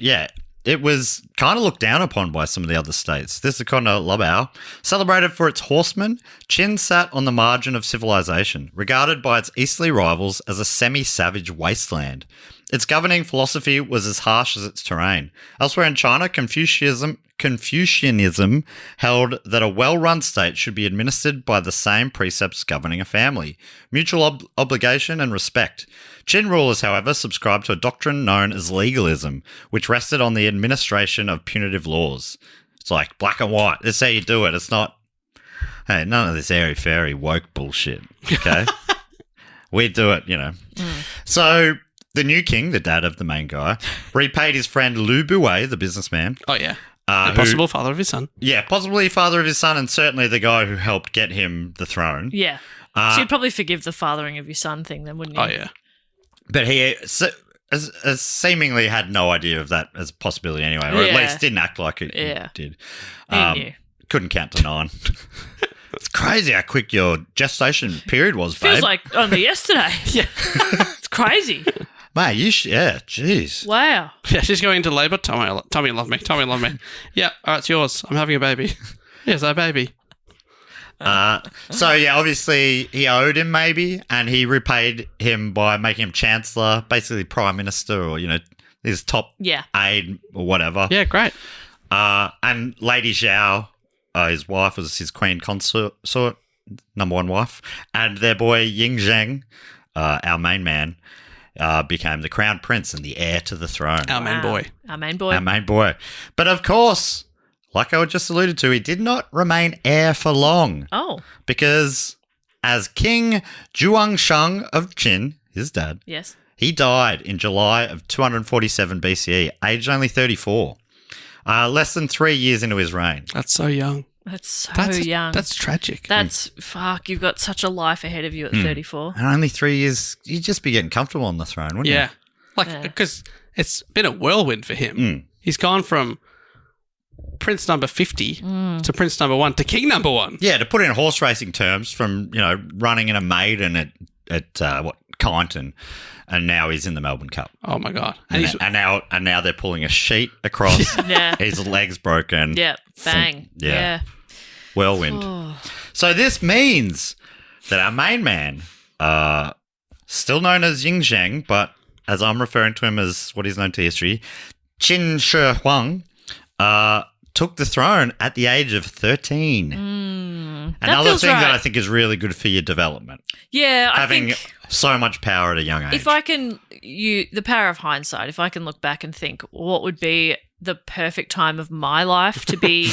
it was kind of looked down upon by some of the other states. This is according to Labao. Celebrated for its horsemen, Qin sat on the margin of civilization, regarded by its easterly rivals as a semi-savage wasteland. Its governing philosophy was as harsh as its terrain. Elsewhere in China, Confucianism held that a well-run state should be administered by the same precepts governing a family: mutual obligation and respect. Qin rulers, however, subscribed to a doctrine known as legalism, which rested on the administration of punitive laws. It's like black and white. This is how you do it. It's not, hey, none of this airy-fairy woke bullshit, okay? We do it, So the new king, the dad of the main guy, repaid his friend Lu Buwei, the businessman. Oh, yeah. The possible father of his son. Yeah, possibly father of his son, and certainly the guy who helped get him the throne. Yeah. So you'd probably forgive the fathering of your son thing then, wouldn't you? Oh, yeah. But he seemingly had no idea of that as a possibility anyway, or at least didn't act like it did. He knew. Couldn't count to 9. It's crazy how quick your gestation period was, babe. Feels like only yesterday. Yeah. It's crazy. Mate, jeez. Wow. Yeah, she's going into labour. Tell me you love me. Tell me you love me. Yeah, all right, it's yours. I'm having a baby. Yes, our baby. So, yeah, obviously he owed him maybe, and he repaid him by making him chancellor, basically prime minister or, his top aide or whatever. Yeah, great. And Lady Zhao, his wife, was his queen consort, number 1 wife, and their boy Ying Zheng, our main man, became the crown prince and the heir to the throne. Our main boy. Our main boy. Our main boy. But of course, like I just alluded to, he did not remain heir for long. Oh. Because as King Zhuangshang of Qin, his dad, Yes. he died in July of 247 BCE, aged only 34. Less than 3 years into his reign. That's so young. That's so young. That's tragic. That's fuck. You've got such a life ahead of you at 34. And only 3 years, you'd just be getting comfortable on the throne, wouldn't yeah. Because it's been a whirlwind for him. He's gone from Prince number 50 to Prince number 1 to King number 1. Yeah, to put it in horse racing terms, from, running in a maiden at Kyneton, and now he's in the Melbourne Cup. Oh my God. And now they're pulling a sheet across. Yeah. His leg's broken. Yep. Bang. Yeah. Whirlwind. Oh. So this means that our main man, still known as Ying Zheng, but as I'm referring to him as what is known to history, Qin Shi Huang, took the throne at the age of 13. Another thing that I think is really good for your development. Yeah, I having think so much power at a young age. if I can, the power of hindsight, if I can look back and think what would be the perfect time of my life to be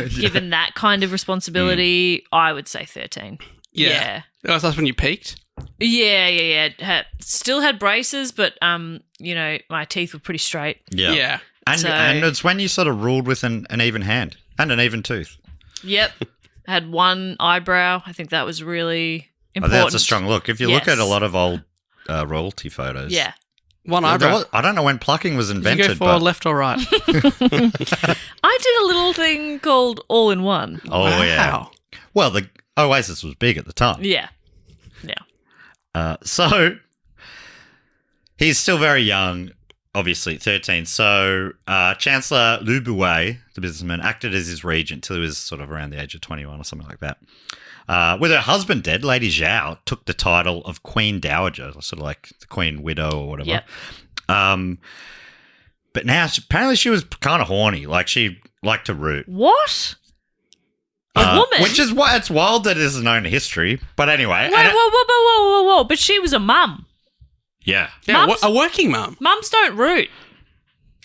given that kind of responsibility, I would say 13. Yeah. Oh, that's when you peaked? Yeah. Still had braces, but, my teeth were pretty straight. Yeah. And it's when you sort of ruled with an even hand and an even tooth. Yep. I had one eyebrow. I think that was really important. That's a strong look. If you look at a lot of old royalty photos. Yeah. One eyebrow. I don't know when plucking was invented. Did you go for left or right? I did a little thing called all-in-one. Oh, wow. yeah. Well, the Oasis was big at the time. Yeah. So he's still very young, obviously, 13. So Chancellor Lu Buwei, the businessman, acted as his regent till he was sort of around the age of 21 or something like that. With her husband dead, Lady Zhao took the title of Queen Dowager, sort of like the Queen Widow or whatever. Yep. But now, apparently she was kind of horny. Like, she liked to root. What? A woman? Which is why it's wild that it is known history. But anyway. Whoa. But she was a mum. Yeah. Yeah, a working mum. Mums don't root.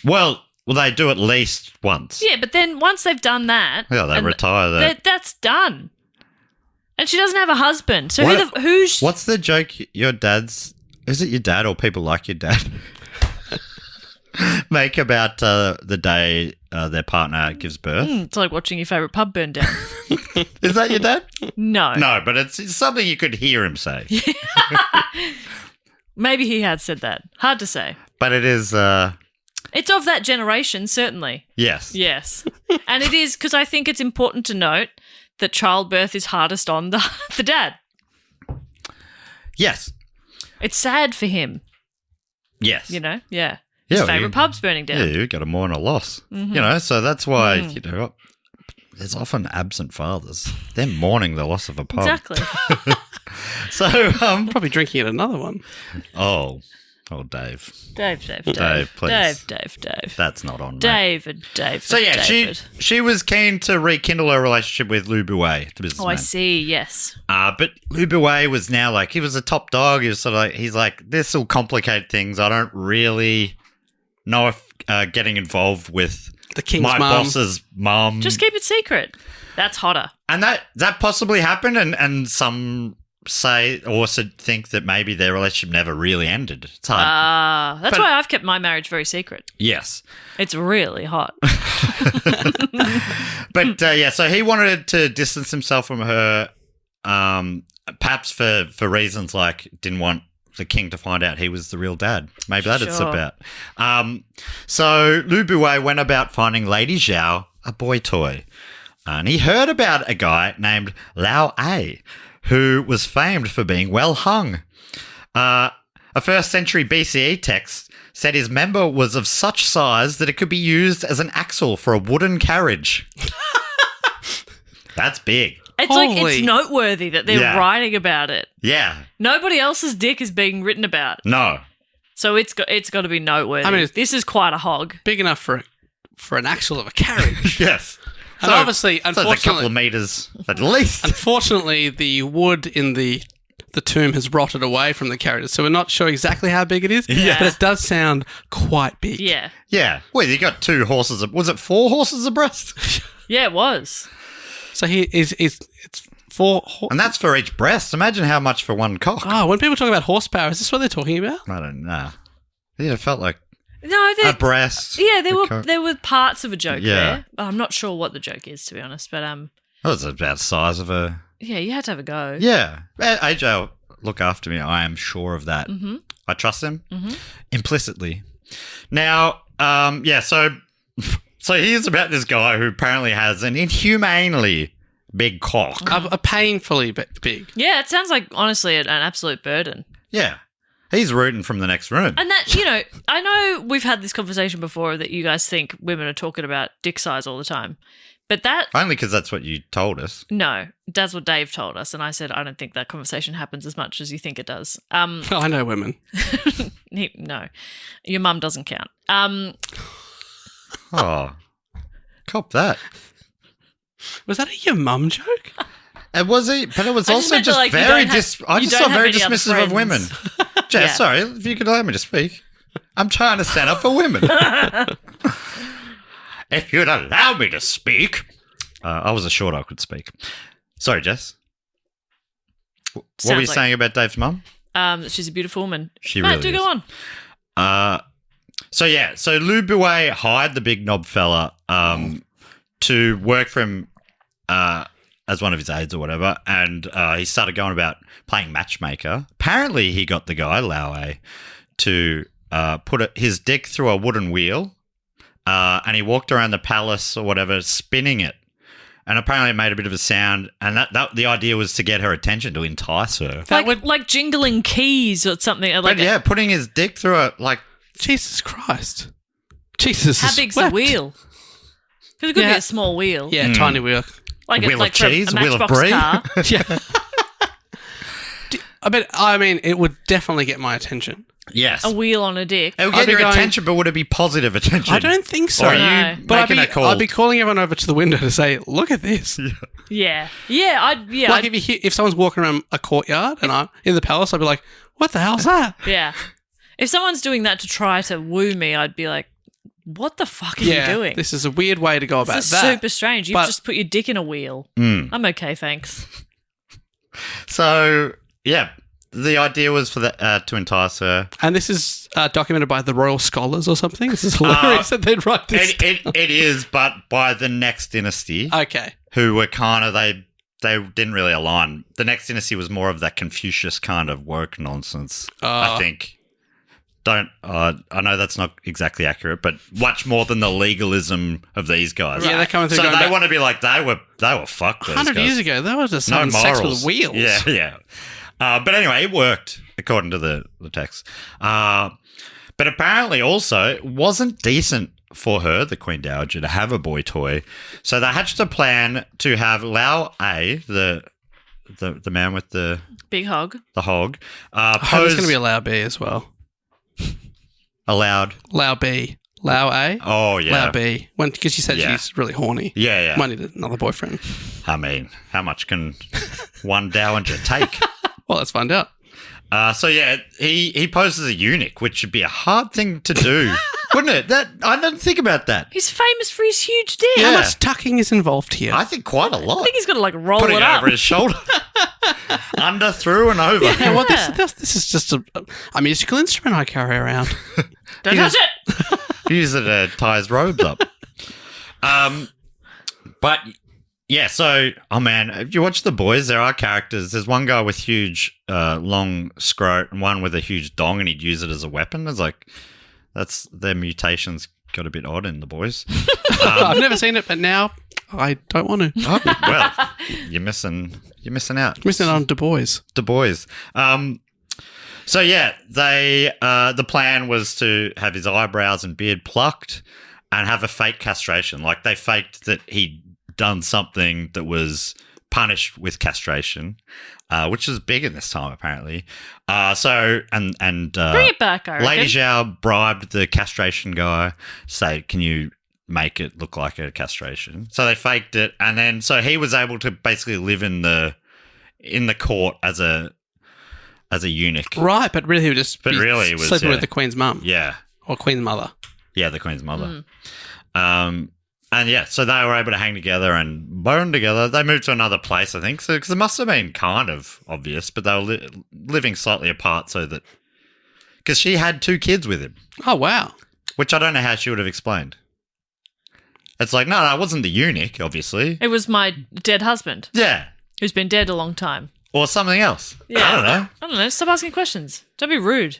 Well, they do at least once. Yeah, but then once they've done that... Yeah, they retire. That's done. And she doesn't have a husband. So who's... What's the joke your dad's... Is it your dad or people like your dad make about the day their partner gives birth? It's like watching your favourite pub burn down. Is that your dad? No. No, but it's something you could hear him say. Maybe he had said that. Hard to say. But it is... It's of that generation, certainly. Yes. Yes. And it is, because I think it's important to note that childbirth is hardest on the dad. Yes. It's sad for him. Yes. Yeah. His favourite pub's burning down. Yeah, you got to mourn a loss. So that's why, there's often absent fathers. They're mourning the loss of a pub. Exactly. So, Probably drinking at another one. Oh, Dave. Dave, please. Dave. That's not on, mate. David. So, yeah, she was keen to rekindle her relationship with Lu Buwei, the businessman. Oh, I see, yes. But Lu Buwei was now like, he was a top dog. He was sort of like, he's like, this will complicate things. I don't really know if getting involved with the king's my mum. boss's mum. Just keep it secret. That's hotter. And that possibly happened, and some say also think that maybe their relationship never really ended. It's hard. That's why I've kept my marriage very secret. Yes. It's really hot. But so he wanted to distance himself from her, perhaps for reasons like didn't want the king to find out he was the real dad. Maybe that'd slip out. So Lu Buwei went about finding Lady Zhao a boy toy. And he heard about a guy named Lao A, who was famed for being well hung. A 1st century BCE text said his member was of such size that it could be used as an axle for a wooden carriage. That's big. It's it's noteworthy that they're writing about it. Yeah. Nobody else's dick is being written about. No. So it's got to be noteworthy. I mean, this is quite a hog. Big enough for an axle of a carriage. Yes. And obviously, unfortunately, it's a couple of meters at least. Unfortunately, the wood in the tomb has rotted away from the carriage, so we're not sure exactly how big it is. Yeah. But it does sound quite big. Yeah. Yeah. Well, you got 2 horses. Was it 4 horses abreast? Yeah, it was. So it's 4. And that's for each breast. Imagine how much for one cock. Oh, when people talk about horsepower, is this what they're talking about? I don't know. Yeah, it felt like no, a breast. Yeah, there were parts of a joke there. I'm not sure what the joke is, to be honest, but That was about the size of a... Yeah, you had to have a go. Yeah. AJ will look after me. I am sure of that. Mm-hmm. I trust him implicitly. Now, so here's about this guy who apparently has an inhumanely big cock. A painfully big. Yeah, it sounds like, honestly, an absolute burden. Yeah. He's rooting from the next room. And that, I know we've had this conversation before that you guys think women are talking about dick size all the time. But that... Only because that's what you told us. No, that's what Dave told us. And I said, I don't think that conversation happens as much as you think it does. I know women. No, your mum doesn't count. Oh, cop that. Was that a your mum joke? It was, but it was I also just meant just that, very I you just don't saw have very any other dismissive of women. friends. Jess, Yeah. sorry, if you could allow me to speak. I'm trying to stand up for women. If you'd allow me to speak. I was assured I could speak. Sorry, Jess. What were you saying about Dave's mum? She's a beautiful woman. She Matt, really do is. go on. So Lou Buet hired the big knob fella to work for him as one of his aides or whatever, and he started going about playing matchmaker. Apparently, he got the guy, Lau to put his dick through a wooden wheel, and he walked around the palace or whatever, spinning it. And apparently it made a bit of a sound, and that the idea was to get her attention, to entice her. Like jingling keys or something. Like Putting his dick through it, like... Jesus Christ. Jesus. How big's the wheel? Because it could be a small wheel. Yeah, tiny wheel. Like a wheel of cheese, a a wheel of Matchbox brie. car. Yeah. I mean, it would definitely get my attention. Yes. A wheel on a dick. It would get your attention, but would it be positive attention? I don't think so. Or are No. you But making a call? I'd be calling everyone over to the window to say, "Look at this." Yeah. Like if someone's walking around a courtyard and I'm in the palace, I'd be like, "What the hell's that?" Yeah. If someone's doing that to try to woo me, I'd be like, what the fuck are you doing? This is a weird way to go about This is that. super strange. You've But- just put your dick in a wheel. I'm okay, thanks. So, yeah, the idea was for to entice her. And this is documented by the Royal Scholars or something. This is hilarious that they'd write this. It is, but by the next dynasty, Okay. who were kind of, they didn't really align. The next dynasty was more of that Confucius kind of woke nonsense, I think. I know that's not exactly accurate, but much more than the legalism of these guys. Yeah, they're coming through. So going they back want to be like they were fucked. 100 years ago. They were just No having sex morals. with wheels. Yeah. But anyway, it worked according to the text. But apparently, also, it wasn't decent for her, the Queen Dowager, to have a boy toy. So they hatched a plan to have Lau A, the man with the Big hog. hog, There's pose going to be a Lao B as well. allowed. Lao B. Lao A. Oh yeah, Lao B. Because she said Yeah. she's really horny. yeah. Might need another boyfriend. I mean, how much can one dowager take? Well, let's find out. So yeah, he poses as a eunuch, which would be a hard thing to do, wouldn't it? I didn't think about that. He's famous for his huge dick. Yeah. How much tucking is involved here? I think quite a lot. I think he's got to roll Putting it it up. over his shoulder, under, through, and over. Yeah, well, this is just a musical instrument I carry around. Don't touch it. Use it to tie his robes up. But yeah, so man, if you watch The Boys, there are characters. There's one guy with huge, long scrot, and one with a huge dong, and he'd use it as a weapon. It's like their mutations got a bit odd in The Boys. I've never seen it, but now I don't want to. Oh, well, you're missing out. Missing on Du Bois. Du Bois. So yeah, the plan was to have his eyebrows and beard plucked and have a fake castration. Like they faked that he'd done something that was punished with castration, which was big in this time apparently. Bring it back, I reckon. Lady Zhao bribed the castration guy, say, "Can you make it look like a castration?" So they faked it, and then so he was able to basically live in the court as a eunuch. Right, but really he would just But be really it was, sleeping yeah. with the Queen's mum. Yeah. Or Queen's mother. Yeah, the Queen's mother. And yeah, so they were able to hang together and bone together. They moved to another place, I think, because it must have been kind of obvious, but they were living slightly apart so that... Because she had 2 kids with him, Oh, wow. which I don't know how she would have explained. It's like, no, it wasn't the eunuch, obviously. It was my dead husband. Yeah. Who's been dead a long time. Or something else. Yeah. I don't know. Stop asking questions. Don't be rude.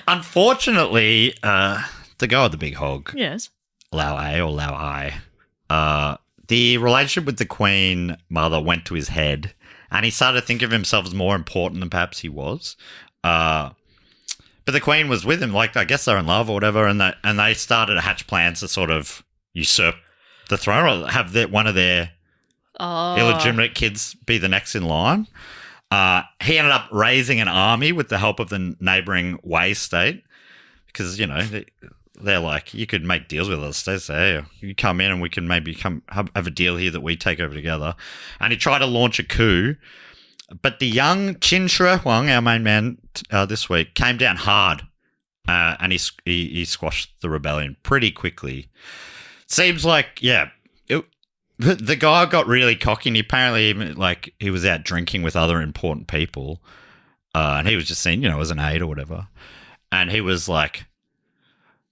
Unfortunately, the guy with the big hog, Yes. Lao A or Lao I, the relationship with the Queen Mother went to his head, and he started to think of himself as more important than perhaps he was. But the Queen was with him, like I guess they're in love or whatever, and they started to hatch plans to sort of usurp the throne or have one of their illegitimate kids be the next in line. He ended up raising an army with the help of the neighbouring Wei state because, you know, they're like, you could make deals with other states. Hey, you come in and we can maybe have a deal here that we take over together. And he tried to launch a coup, but the young Qin Shi Huang, our main man this week, came down hard and he squashed the rebellion pretty quickly. Seems like, yeah, the guy got really cocky and apparently even, like, he was out drinking with other important people and he was just seen, you know, as an aide or whatever. And he was like,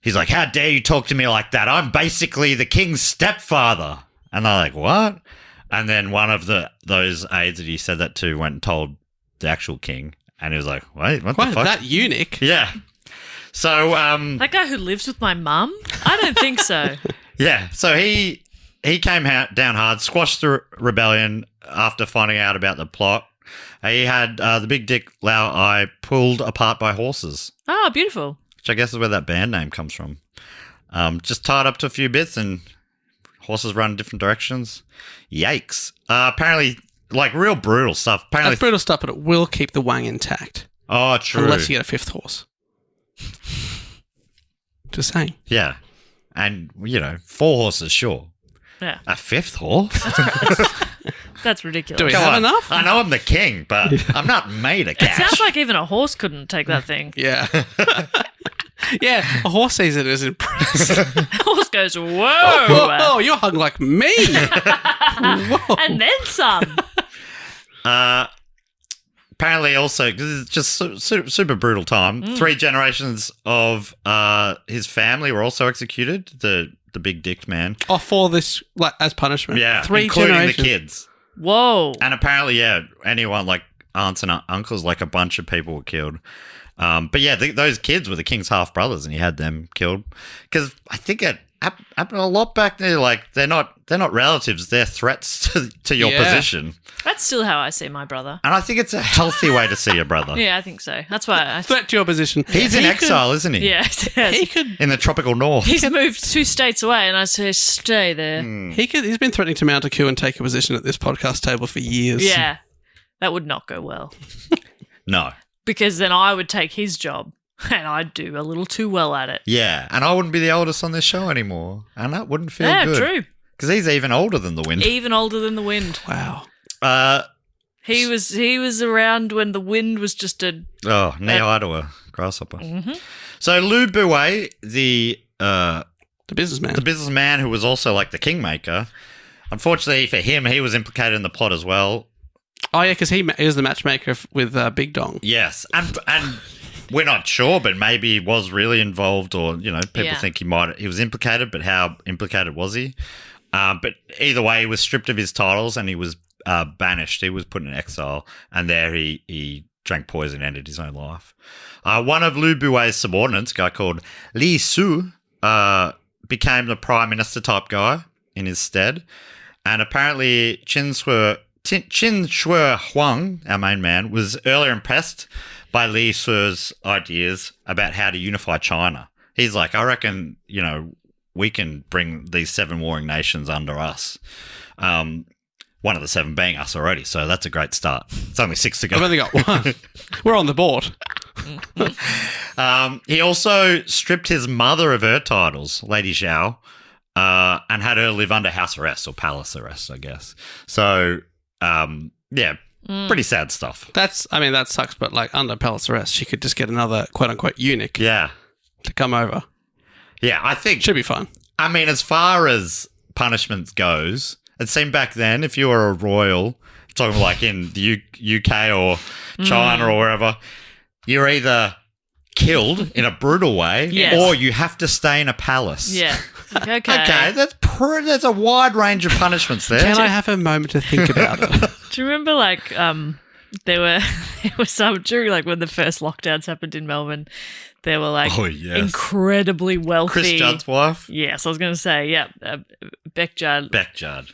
he's like, how dare you talk to me like that? I'm basically the king's stepfather. And they're like, what? And then one of those aides that he said that to went and told the actual king. And he was like, wait, what the fuck? That eunuch? Yeah. So, that guy who lives with my mum? I don't think so. Yeah. So he came down hard, squashed the rebellion after finding out about the plot. He had the big dick Lao Ai pulled apart by horses. Oh, beautiful. Which I guess is where that band name comes from. Just tied up to a few bits and horses run in different directions. Yikes. Apparently, like, real brutal stuff. Apparently, That's brutal stuff, but it will keep the Wang intact. Oh, true. Unless you get a fifth horse. Just saying. Yeah. And, you know, 4 horses, sure. Yeah. A 5th horse? That's ridiculous. Do we have enough? I know I'm the king, but I'm not made of cash. It sounds like even a horse couldn't take that thing. Yeah. Yeah, a horse sees it as impressed. The horse goes, whoa. Whoa, you're hung like me. Whoa. And then some. Apparently also, because it's just super brutal time, 3 generations of his family were also executed, the big-dicked man. Oh, for this, like, as punishment. Yeah, 3 including generations. the kids. Whoa. And apparently, yeah, anyone, like aunts and uncles, like a bunch of people were killed. But yeah, those kids were the king's half-brothers, and he had them killed. Because I think it happened a lot back there. Like, they're not relatives, they're threats to your position. That's still how I see my brother. And I think it's a healthy way to see your brother. Yeah, I think so. That's why Threat to your position. He's in exile, isn't he? Yeah, He could. In the tropical north. He's moved 2 states away, and I say, stay there. He's been threatening to mount a coup and take a position at this podcast table for years. Yeah, that would not go well. No. Because then I would take his job, and I'd do a little too well at it. Yeah, and I wouldn't be the oldest on this show anymore, and that wouldn't feel good. Yeah, true. Because he's even older than the wind. Even older than the wind. Wow. He was around when the wind was just a... Oh, knee high to a grasshopper. Mm-hmm. So Lu Buwei, the businessman who was also like the kingmaker, unfortunately for him, he was implicated in the plot as well. Oh, yeah, because he was the matchmaker with Big Dong. Yes, and we're not sure, but maybe he was really involved, or, you know, people think he was implicated, but how implicated was he? But either way, he was stripped of his titles and he was banished. He was put in exile, and there he drank poison and ended his own life. One of Lu Buwei's subordinates, a guy called Li Su, became the prime minister type guy in his stead, and apparently Qin Shi Huang, our main man, was earlier impressed by Li Su's ideas about how to unify China. He's like, I reckon, you know, we can bring these 7 warring nations under us. One of the 7 being us already, so that's a great start. It's only 6 to go. I've only got 1. We're on the board. He also stripped his mother of her titles, Lady Zhao, and had her live under house arrest or palace arrest, I guess. So, yeah, pretty sad stuff. That sucks, but like under palace arrest, she could just get another quote-unquote eunuch to come over. Yeah, I think... Should be fine. I mean, as far as punishment goes, it seemed back then, if you were a royal, talking like in the UK or China or wherever, you're either killed in a brutal way, Yes. or you have to stay in a palace. Yeah. Okay. Okay, there's a wide range of punishments there. Can I have a moment to think about it? Do you remember there were some during when the first lockdowns happened in Melbourne, there were incredibly wealthy. Chris Judd's wife? Yes, I was going to say, yeah, Beck Judd. Beck Judd.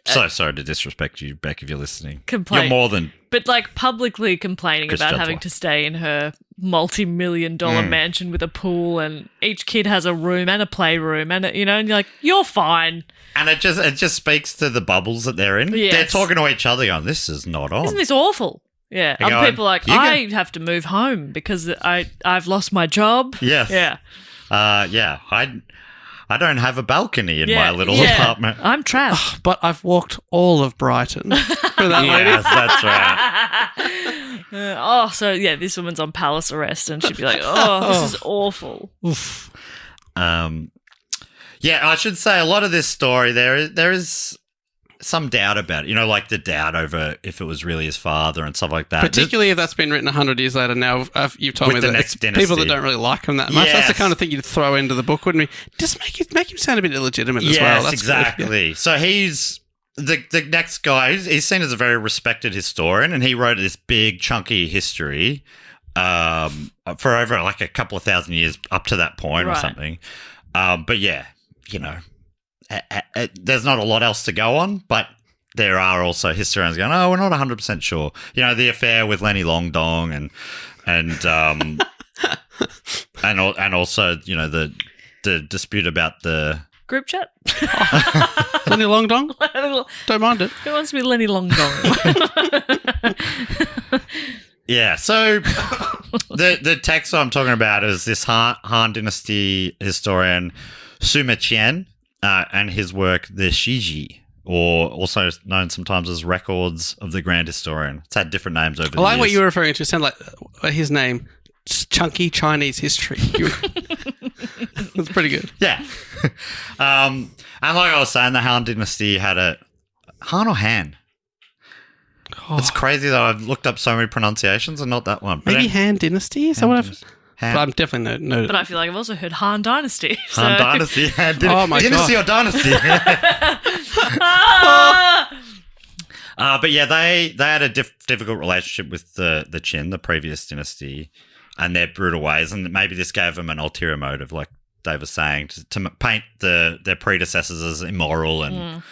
So sorry to disrespect you, Beck, if you're listening. Complain. You're more than... But publicly complaining Chris about Judd's having wife. to stay in her multi-million-dollar mansion with a pool, and each kid has a room and a playroom, and and you're like, you're fine. And it just speaks to the bubbles that they're in. Yes. They're talking to each other going, this is not on. Isn't this awful? Yeah. They're Other going, people are like, I have to move home because I've lost my job. Yes. Yeah. I don't have a balcony in my little apartment. I'm trapped. But I've walked all of Brighton. For that lady. Yes, that's right. So this woman's on palace arrest, and she'd be like, this is awful. Oof. I should say a lot of this story, there is some doubt about it. The doubt over if it was really his father and stuff like that. Particularly if that's been written 100 years later. Now, you've told me With the that next it's people that dynasty. don't really like him that much. Yes. That's the kind of thing you'd throw into the book, wouldn't we? Just make him sound a bit illegitimate as well. Yes, That's exactly. Good. So he's the next guy. He's seen as a very respected historian, and he wrote this big, chunky history for over a couple of thousand years up to that point or something. But there's not a lot else to go on, but there are also historians going, we're not 100% sure. The affair with Lenny Longdong and and also, the dispute about the Group chat? Lenny Longdong? Don't mind it. Who wants to be Lenny Longdong? Yeah, so the text I'm talking about is this Han Dynasty historian Suma Qian and his work, The Shiji, or also known sometimes as Records of the Grand Historian. It's had different names over the years. I like what you were referring to. Sound like his name, Chunky Chinese History. That's pretty good. Yeah. And like I was saying, the Han Dynasty had a... Han or Han? It's crazy that I've looked up so many pronunciations and not that one. Maybe Han Dynasty? Is that what I've... Han. But I'm definitely no. But I feel like I've also heard Han Dynasty. Han Dynasty. Han Oh my Dynasty God. or Dynasty? But yeah, they had a difficult relationship with the Qin, the previous dynasty, and their brutal ways. And maybe this gave them an ulterior motive, like Dave was saying, to paint their predecessors as immoral and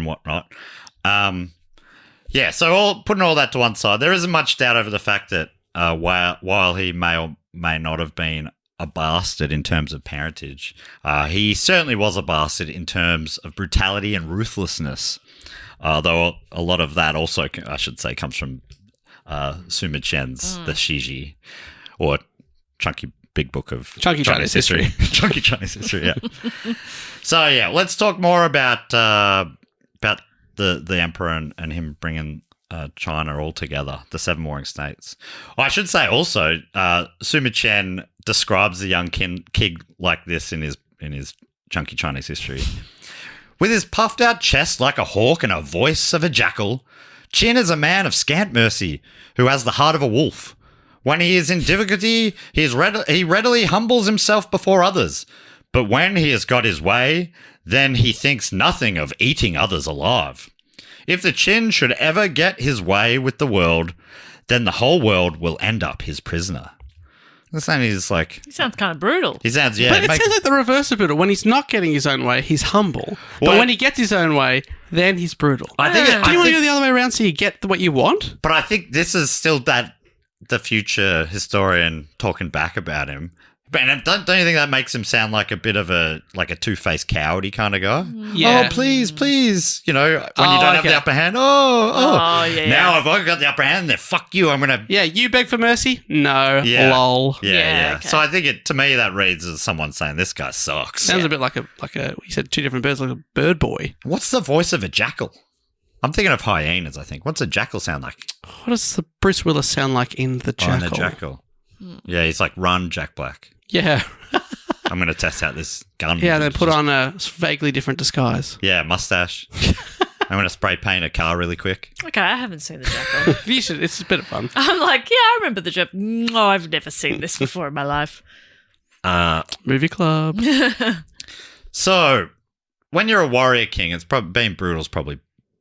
whatnot. So putting all that to one side, there isn't much doubt over the fact that while he may or may not have been a bastard in terms of parentage, he certainly was a bastard in terms of brutality and ruthlessness. Though a lot of that also, I should say, comes from Suma Qian's The Shiji, or Chunky Big Book of Chunky Chinese History. Chunky Chinese History, yeah. So yeah, let's talk more about the emperor and him bringing China all together, the Seven Warring States. I should say also, Suma Qian describes the young kid like this in his Chunky Chinese History. With his puffed out chest like a hawk and a voice of a jackal, Qin is a man of scant mercy who has the heart of a wolf. When he is in difficulty, he readily humbles himself before others. But when he has got his way, then he thinks nothing of eating others alive. If the Qin should ever get his way with the world, then the whole world will end up his prisoner. This is like... He sounds kind of brutal. He sounds, But it sounds like the reverse of brutal. When he's not getting his own way, he's humble. Well, but when he gets his own way, then he's brutal. I think Do you want to go the other way around so you get what you want? But I think this is still the future historian talking back about him. But don't you think that makes him sound like a bit of a two-faced cowardy kind of guy? Yeah. Oh, please, when you don't have the upper hand. yeah. Now if I've got the upper hand, then fuck you. I'm gonna. Yeah, you beg for mercy? No. Yeah. Lol. Yeah. Okay. So I think to me that reads as someone saying this guy sucks. Sounds a bit like a you said two different birds, like a bird boy. What's the voice of a jackal? I'm thinking of hyenas. I think. What's a jackal sound like? What does the Bruce Willis sound like in The Jackal? Oh, in the jackal. Yeah, he's like Run, Jack Black. Yeah. I'm going to test out this gun. Yeah, then put on a vaguely different disguise. Yeah, mustache. I'm going to spray paint a car really quick. Okay, I haven't seen the jackal. You should. It's a bit of fun. I'm like, yeah, I remember the jackal. No, I've never seen this before in my life. Movie club. So, when you're a warrior king, it's being brutal is probably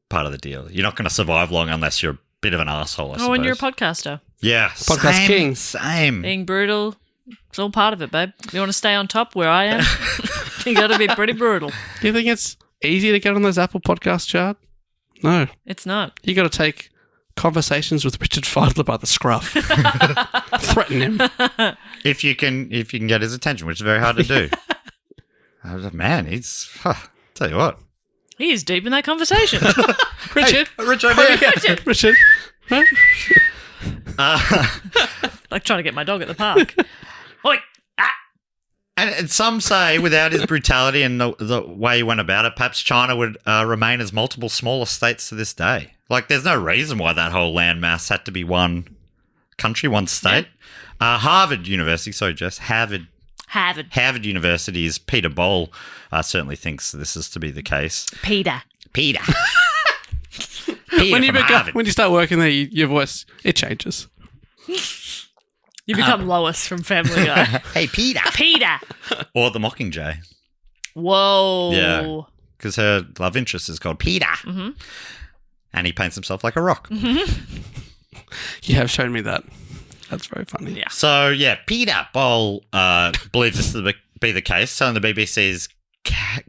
part of the deal. You're not going to survive long unless you're a bit of an asshole, I suppose. When you're a podcaster. Yeah. Podcast king. Same. Being brutal, it's all part of it, babe. You want to stay on top where I am? You got to be pretty brutal. Do you think it's easy to get on those Apple Podcast chart? No. It's not. You got to take conversations with Richard Fidler by the scruff. Threaten him. If you can get his attention, which is very hard to do. Man, tell you what. He is deep in that conversation. Richard. Hey, Rich over here. Richard. Huh? Like trying to get my dog at the park. Oi! Ah! And some say, without his brutality and the way he went about it, perhaps China would remain as multiple smaller states to this day. Like, there's no reason why that whole landmass had to be one country, one state. Yeah. Harvard University's Peter Boll from this is to be the case. Peter. When you start working there, your voice, it changes. You become Lois from Family Guy. Hey, Peter. Or the Mockingjay. Whoa. Yeah. Because her love interest is called Peter. Mm-hmm. And he paints himself like a rock. Mm-hmm. You have shown me that. That's very funny. Yeah. So, Peter Boll believes this to be the case, telling the BBC's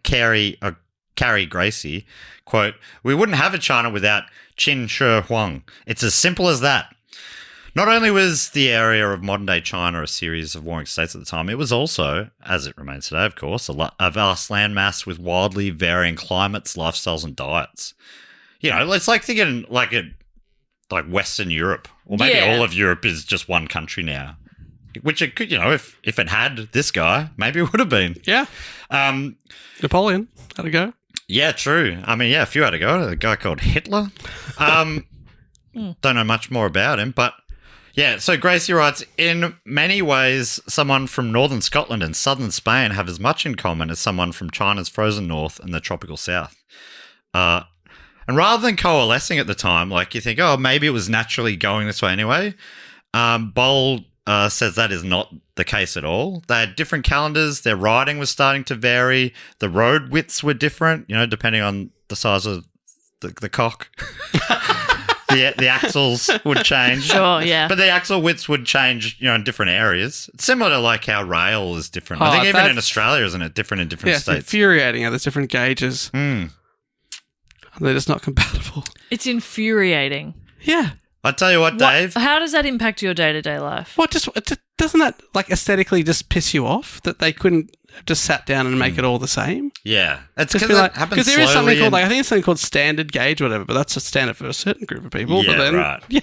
Carrie Gracie, quote, "We wouldn't have a China without Qin Shi Huang. It's as simple as that." Not only was the area of modern-day China a series of warring states at the time, it was also, as it remains today, of course, a vast landmass with wildly varying climates, lifestyles, and diets. You know, it's like thinking like Western Europe, or maybe all of Europe is just one country now. Which it could, if it had this guy, maybe it would have been. Yeah. Napoleon had a go. Yeah, true. I mean, a few had a go. A guy called Hitler. Don't know much more about him, but so Gracie writes, in many ways, someone from northern Scotland and southern Spain have as much in common as someone from China's frozen north and the tropical south. And rather than coalescing at the time, like you think, oh, maybe it was naturally going this way anyway, Boll says that is not the case at all. They had different calendars. Their riding was starting to vary. The road widths were different, depending on the size of the cock. The axles would change. Sure, yeah. But the axle widths would change, in different areas. It's similar to like how rail is different. I think even in Australia, isn't it? Different in different states. It's infuriating how there's different gauges. Mm. They're just not compatible. It's infuriating. Yeah. I tell you what, Dave. How does that impact your day-to-day life? Doesn't that aesthetically just piss you off that they couldn't have just sat down and make it all the same? Yeah, it's because that happens there is something called I think it's something called standard gauge or whatever, but that's a standard for a certain group of people. Yeah, but then, right. Yeah.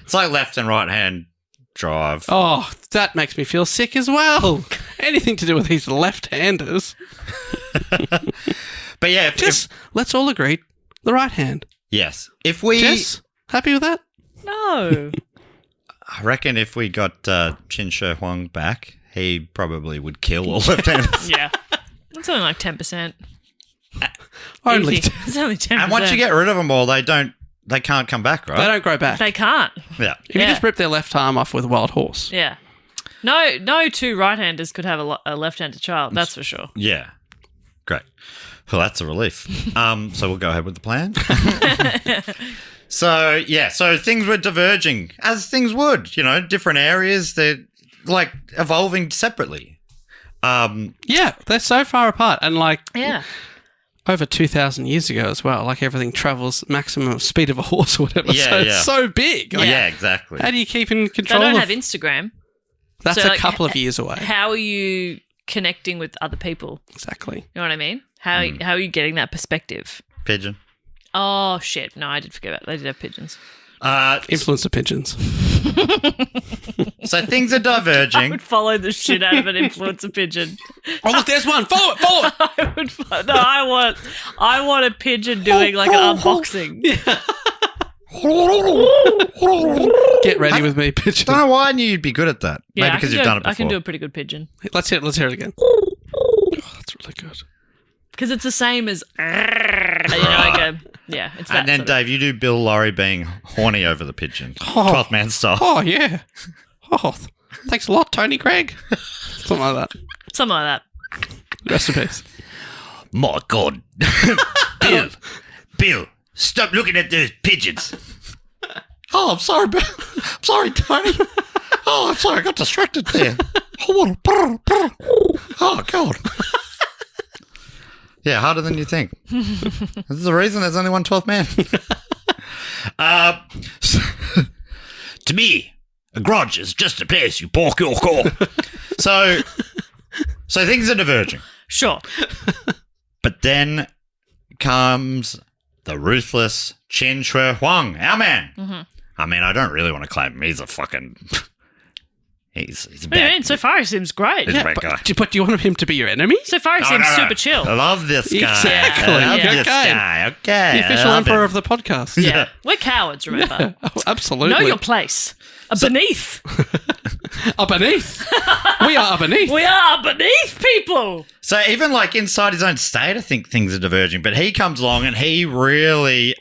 It's like left and right hand drive. Oh, that makes me feel sick as well. Anything to do with these left-handers. But yeah, let's all agree the right hand. Yes, if we happy with that? No. I reckon if we got Qin Shi Huang back, he probably would kill all left-handers. Yeah. It's only like 10%. Only It's only 10%. And once you get rid of them all, they can't come back, right? They don't grow back. They can't. Yeah. If you just rip their left arm off with a wild horse. Yeah. No two right-handers could have a left-handed child, that's for sure. Yeah. Great. Well, that's a relief. So we'll go ahead with the plan. So things were diverging, as things would, different areas, they're like evolving separately. They're so far apart and over 2,000 years ago as well, like everything travels maximum speed of a horse or whatever. It's so big. Exactly. How do you keep in control? They don't have Instagram. That's a couple of years away. How are you connecting with other people? Exactly. You know what I mean? How are you getting that perspective? Pigeon. Oh, shit. No, I did forget about that. They did have pigeons. Influencer pigeons. So things are I diverging. would follow the shit out of an influencer pigeon. Oh, look, there's one. Follow it. I want a pigeon doing like an unboxing. Get ready with me, pigeon. Don't know why I knew you'd be good at that. Yeah, maybe because you've done it before. I can do a pretty good pigeon. Let's hear it again. Oh, that's really good. Because it's the same as... it's that. And then, sort of- Dave, you do Bill Lorry being horny over the pigeon. 12th man style. Oh, yeah. Oh, thanks a lot, Tony Craig. Something like that. Something like that. Rest in peace. My God. Bill, stop looking at those pigeons. Oh, I'm sorry, Bill. I'm sorry, Tony. Oh, I'm sorry. I got distracted there. Oh, God. Yeah, harder than you think. There's a reason there's only one 12th man. To me, a grudge is just a place you park your car. So things are diverging. Sure. But then comes the ruthless Qin Shi Huang, our man. Mm-hmm. I mean, I don't really want to claim him. He's a fucking... He's a What do you bad... mean? So far, he seems great. He's a bad guy. But do you want him to be your enemy? So far, he seems super chill. I love this guy. Exactly. I love Yeah. this Okay. guy. Okay. The official emperor of the podcast. Yeah. We're cowards, remember? Oh, absolutely. Know your place. Beneath. Beneath. We are beneath. We are beneath people. So even like inside his own state, I think things are diverging. But he comes along and he really,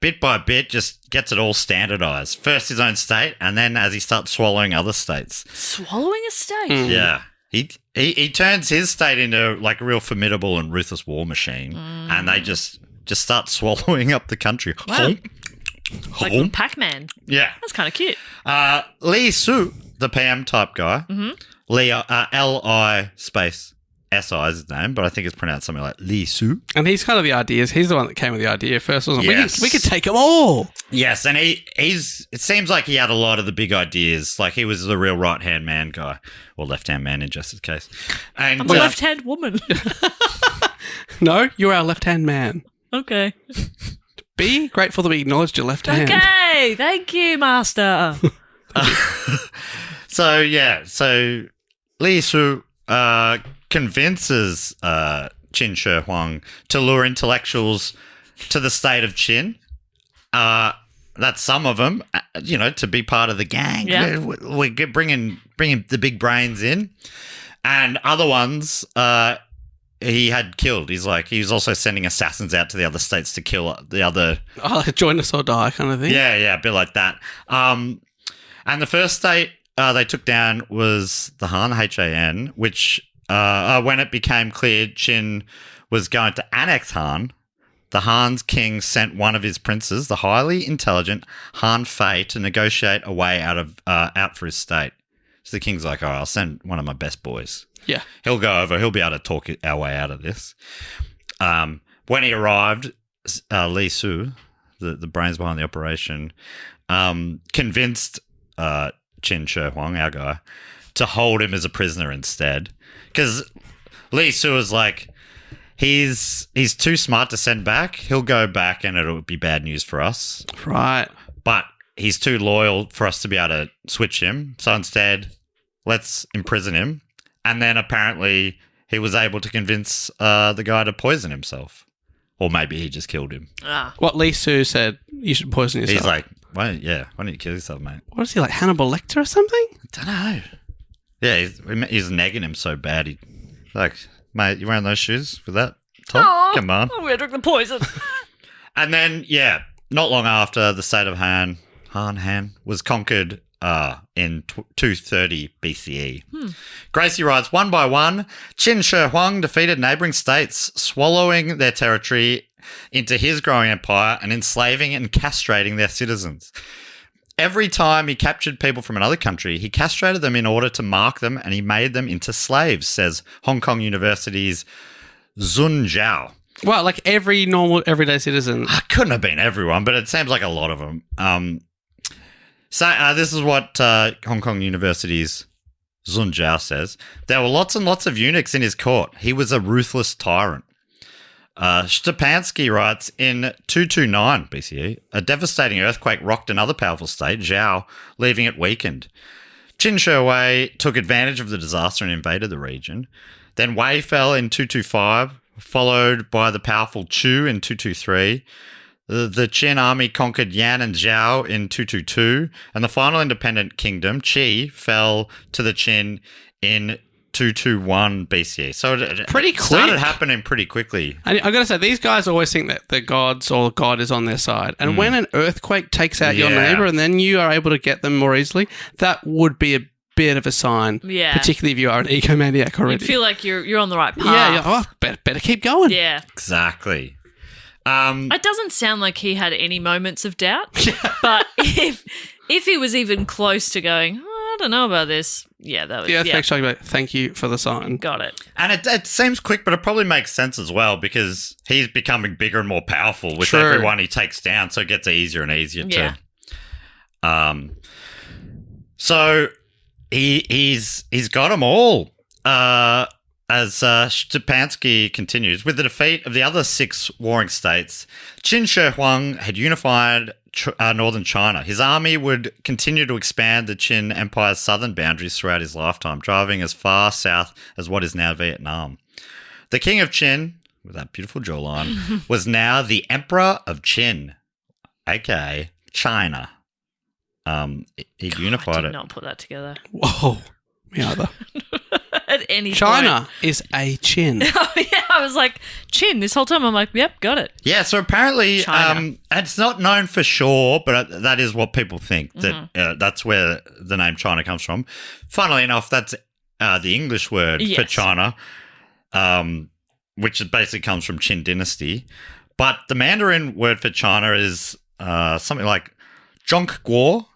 bit by bit, just gets it all standardized. First his own state, and then as he starts swallowing other states. Swallowing a steak. Yeah. He turns his state into like a real formidable and ruthless war machine, and they just start swallowing up the country. Wow. Like Home. Pac-Man. Yeah. That's kind of cute. Li Su, the PM type guy, Li space S-I is his name, but I think it's pronounced something like Li Su. And he's kind of the ideas. He's the one that came with the idea first, wasn't he? Yes. We could take them all. Yes, and he's. It seems like he had a lot of the big ideas. Like he was the real right-hand man guy, or left-hand man in Justice's case. And I'm a left-hand woman. No, you're our left-hand man. Okay. Be grateful that we acknowledged your left hand. Okay. Thank you, master. So Li Su convinces Qin Shi Huang to lure intellectuals to the state of Qin. That's some of them, to be part of the gang. Yeah. We're bringing the big brains in, and other ones he had killed. He was also sending assassins out to the other states to kill the other. Oh, join us or die kind of thing. Yeah, a bit like that. And the first state they took down was the Han, Han, which when it became clear Qin was going to annex Han, the Han's king sent one of his princes, the highly intelligent Han Fei, to negotiate a way out for his state. So the king's like, all right, I'll send one of my best boys. Yeah. He'll go over. He'll be able to talk our way out of this. When he arrived, Li Su, the brains behind the operation, convinced Qin Shi Huang, our guy, to hold him as a prisoner instead. Because Li Su is like, he's too smart to send back. He'll go back and it'll be bad news for us. Right. But he's too loyal for us to be able to switch him. So instead, let's imprison him. And then apparently he was able to convince the guy to poison himself. Or maybe he just killed him. What Li Su said, you should poison yourself. He's like, why don't you kill yourself, mate? What is he, like Hannibal Lecter or something? I don't know. Yeah, he's negging him so bad. He like, mate, you wearing those shoes with that top? Oh, Come on. I'm going to drink the poison. And then, not long after, the state of Han was conquered in 230 BCE. Gracie writes, one by one, Qin Shi Huang defeated neighbouring states, swallowing their territory into his growing empire and enslaving and castrating their citizens. Every time he captured people from another country, he castrated them in order to mark them, and he made them into slaves, says Hong Kong University's Zun Zhao. Well, like every normal, everyday citizen. Couldn't have been everyone, but it seems like a lot of them. So this is what Hong Kong University's Zun Zhao says. There were lots and lots of eunuchs in his court. He was a ruthless tyrant. Stepansky writes, in 229 BCE, a devastating earthquake rocked another powerful state, Zhao, leaving it weakened. Qin Shi Wei took advantage of the disaster and invaded the region. Then Wei fell in 225, followed by the powerful Chu in 223. The Qin army conquered Yan and Zhao in 222, and the final independent kingdom, Qi, fell to the Qin in 221 BCE. So Pretty it started quick. happening pretty quickly. And I got to say, these guys always think that the gods or God is on their side. And when an earthquake takes out your neighbor and then you are able to get them more easily, that would be a bit of a sign. Yeah. Particularly if you are an egomaniac already. You feel like you're on the right path. Yeah. Better keep going. Yeah. Exactly. It doesn't sound like he had any moments of doubt. But if he was even close to going, I don't know about this. Yeah, that was The earthquake's talking about, thank you for the sign. Got it. And it seems quick, but it probably makes sense as well because he's becoming bigger and more powerful with True. everyone he takes down. So it gets easier and easier to. So he's got them all. As Stepansky continues, with the defeat of the other 6 warring states, Qin Shi Huang had unified northern China. His army would continue to expand the Qin Empire's southern boundaries throughout his lifetime, driving as far south as what is now Vietnam. The king of Qin, with that beautiful jawline, was now the Emperor of Qin, aka China. He unified I did it. not put that together. Whoa. Me either. At any China point. is a chin. Oh, yeah. I was like, Chin. This whole time I'm like, yep, got it. Yeah, so apparently, China. it's not known for sure, but that is what people think, that that's where the name China comes from. Funnily enough, that's the English word for China, which basically comes from Qin dynasty. But the Mandarin word for China is something like Zhongguo,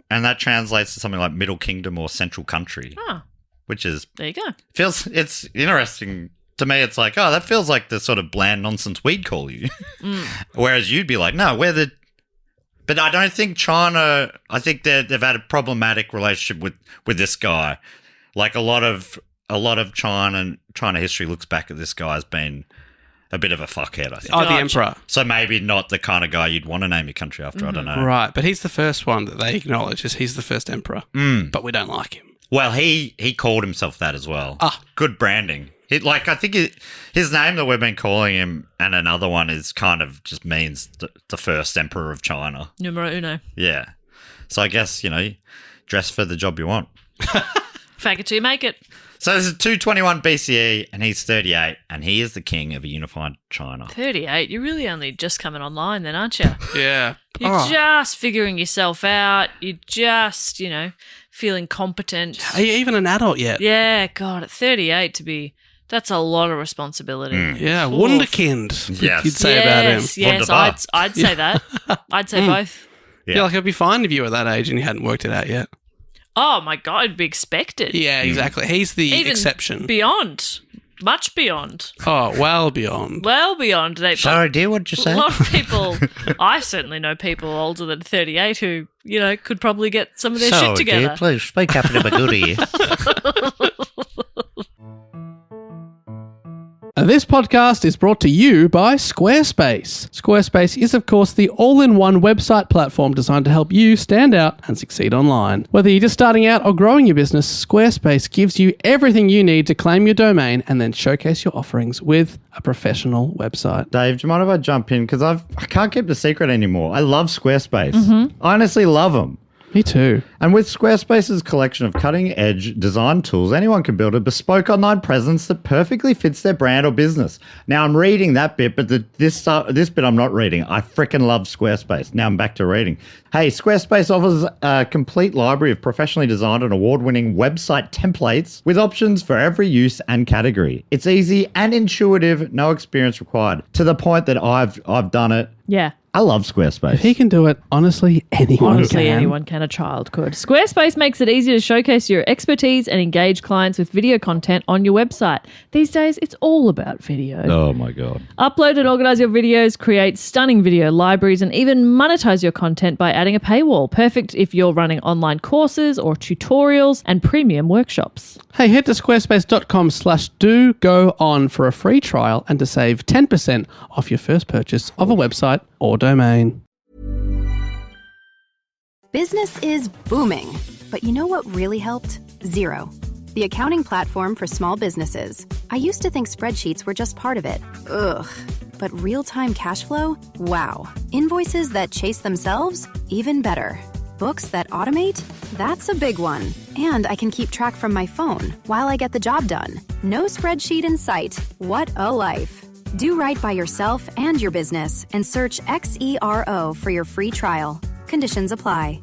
and that translates to something like Middle Kingdom or Central Country. Oh, Which is there you go. it's interesting to me. It's like, oh, that feels like the sort of bland nonsense we'd call you, whereas you'd be like, no, we're the. But I don't think China. I think they've had a problematic relationship with this guy. Like a lot of China history looks back at this guy as being a bit of a fuckhead, I think. Oh, the emperor. So maybe not the kind of guy you'd want to name your country after. I don't know. Right, but he's the first one that they acknowledge as he's the first emperor. But we don't like him. Well, he called himself that as well. Ah. Good branding. I think his name that we've been calling him and another one is kind of just means the first emperor of China. Numero uno. Yeah. So I guess, dress for the job you want. Fake it till you make it. So this is 221 BCE and he's 38 and he is the king of a unified China. 38. You're really only just coming online then, aren't you? Yeah. You're just figuring yourself out. You're just, feeling competent. Are you even an adult yet? Yeah, God, at 38 that's a lot of responsibility. Yeah, Oof. Wunderkind, Yes. you'd say about him. Yes, Wunderbar. I'd say that. I'd say both. Yeah, like it'd be fine if you were that age and you hadn't worked it out yet. Oh, my God, it'd be expected. Yeah, exactly. He's the Even exception. Beyond. Much beyond. Oh, well beyond. Well beyond. Sorry, dear, what'd you A say? lot of people, I certainly know people older than 38 who, could probably get some of their shit together. Dear, please speak up in a good ear. This podcast is brought to you by Squarespace. Squarespace is, of course, the all-in-one website platform designed to help you stand out and succeed online. Whether you're just starting out or growing your business, Squarespace gives you everything you need to claim your domain and then showcase your offerings with a professional website. Dave, do you mind if I jump in? Because I can't keep the secret anymore. I love Squarespace. I honestly love them. Me too. And with Squarespace's collection of cutting-edge design tools, anyone can build a bespoke online presence that perfectly fits their brand or business. Now, I'm reading that bit, but this bit I'm not reading. I freaking love Squarespace. Now I'm back to reading. Hey, Squarespace offers a complete library of professionally designed and award-winning website templates with options for every use and category. It's easy and intuitive, no experience required. To the point that I've done it. Yeah. I love Squarespace. If he can do it, honestly, anyone can. Anyone can. A child could. Squarespace makes it easy to showcase your expertise and engage clients with video content on your website. These days, it's all about video. Oh, my God. Upload and organize your videos, create stunning video libraries, and even monetize your content by adding a paywall. Perfect if you're running online courses or tutorials and premium workshops. Hey, head to squarespace.com/do-go-on for a free trial and to save 10% off your first purchase of a website or domain. Business is booming. But you know what really helped? Xero, the accounting platform for small businesses. I used to think spreadsheets were just part of it. Ugh. But real-time cash flow? Wow. Invoices that chase themselves? Even better. Books that automate? That's a big one. And I can keep track from my phone while I get the job done. No spreadsheet in sight. What a life. Do right by yourself and your business and search XERO for your free trial. Conditions apply.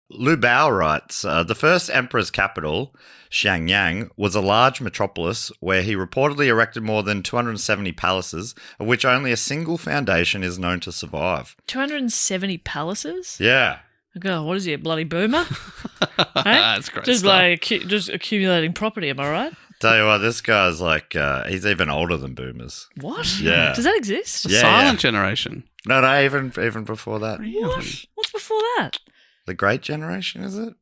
Lu Bao writes, the first emperor's capital, Xiangyang, was a large metropolis where he reportedly erected more than 270 palaces, of which only a single foundation is known to survive. 270 palaces? Yeah. God, what is he, a bloody boomer? Hey? That's great Just stuff. just accumulating property, am I right? Tell you what, this guy's like, he's even older than boomers. What? Yeah. Does that exist? Yeah, Silent generation. No, even before that. What? What's before that? The Great Generation, is it?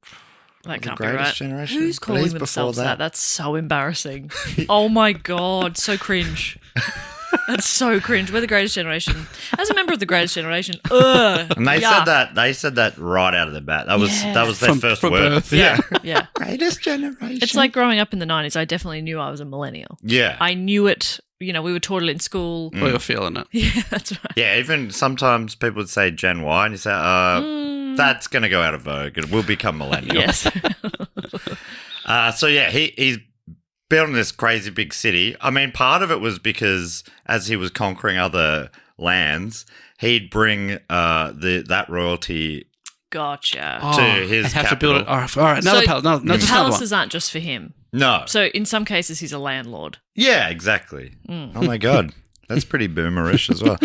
That The can't be Greatest right. Generation? Who's But calling he's before themselves that. that? That's so embarrassing. Oh my God, so cringe. That's so cringe. We're the Greatest Generation. As a member of the Greatest Generation, ugh. And they yuck. said that. They said that right out of the bat. That was their From- first from word. birth. Yeah, yeah. Greatest Generation. It's like growing up in the 90s. I definitely knew I was a millennial. yeah, I knew it. You know, we were taught it in school. We were feeling it. Yeah, that's right. yeah. Even sometimes people would say Gen Y, and you say, that's going to go out of vogue. It will become millennial. Yes. So yeah, he's building this crazy big city. I mean, part of it was because as he was conquering other lands, he'd bring that royalty Gotcha. Oh, to his have to build it. capital. All right, another So palace. No, the just another one. palaces aren't just for him. No. So in some cases, he's a landlord. Yeah, exactly. Oh my God. That's pretty boomerish as well.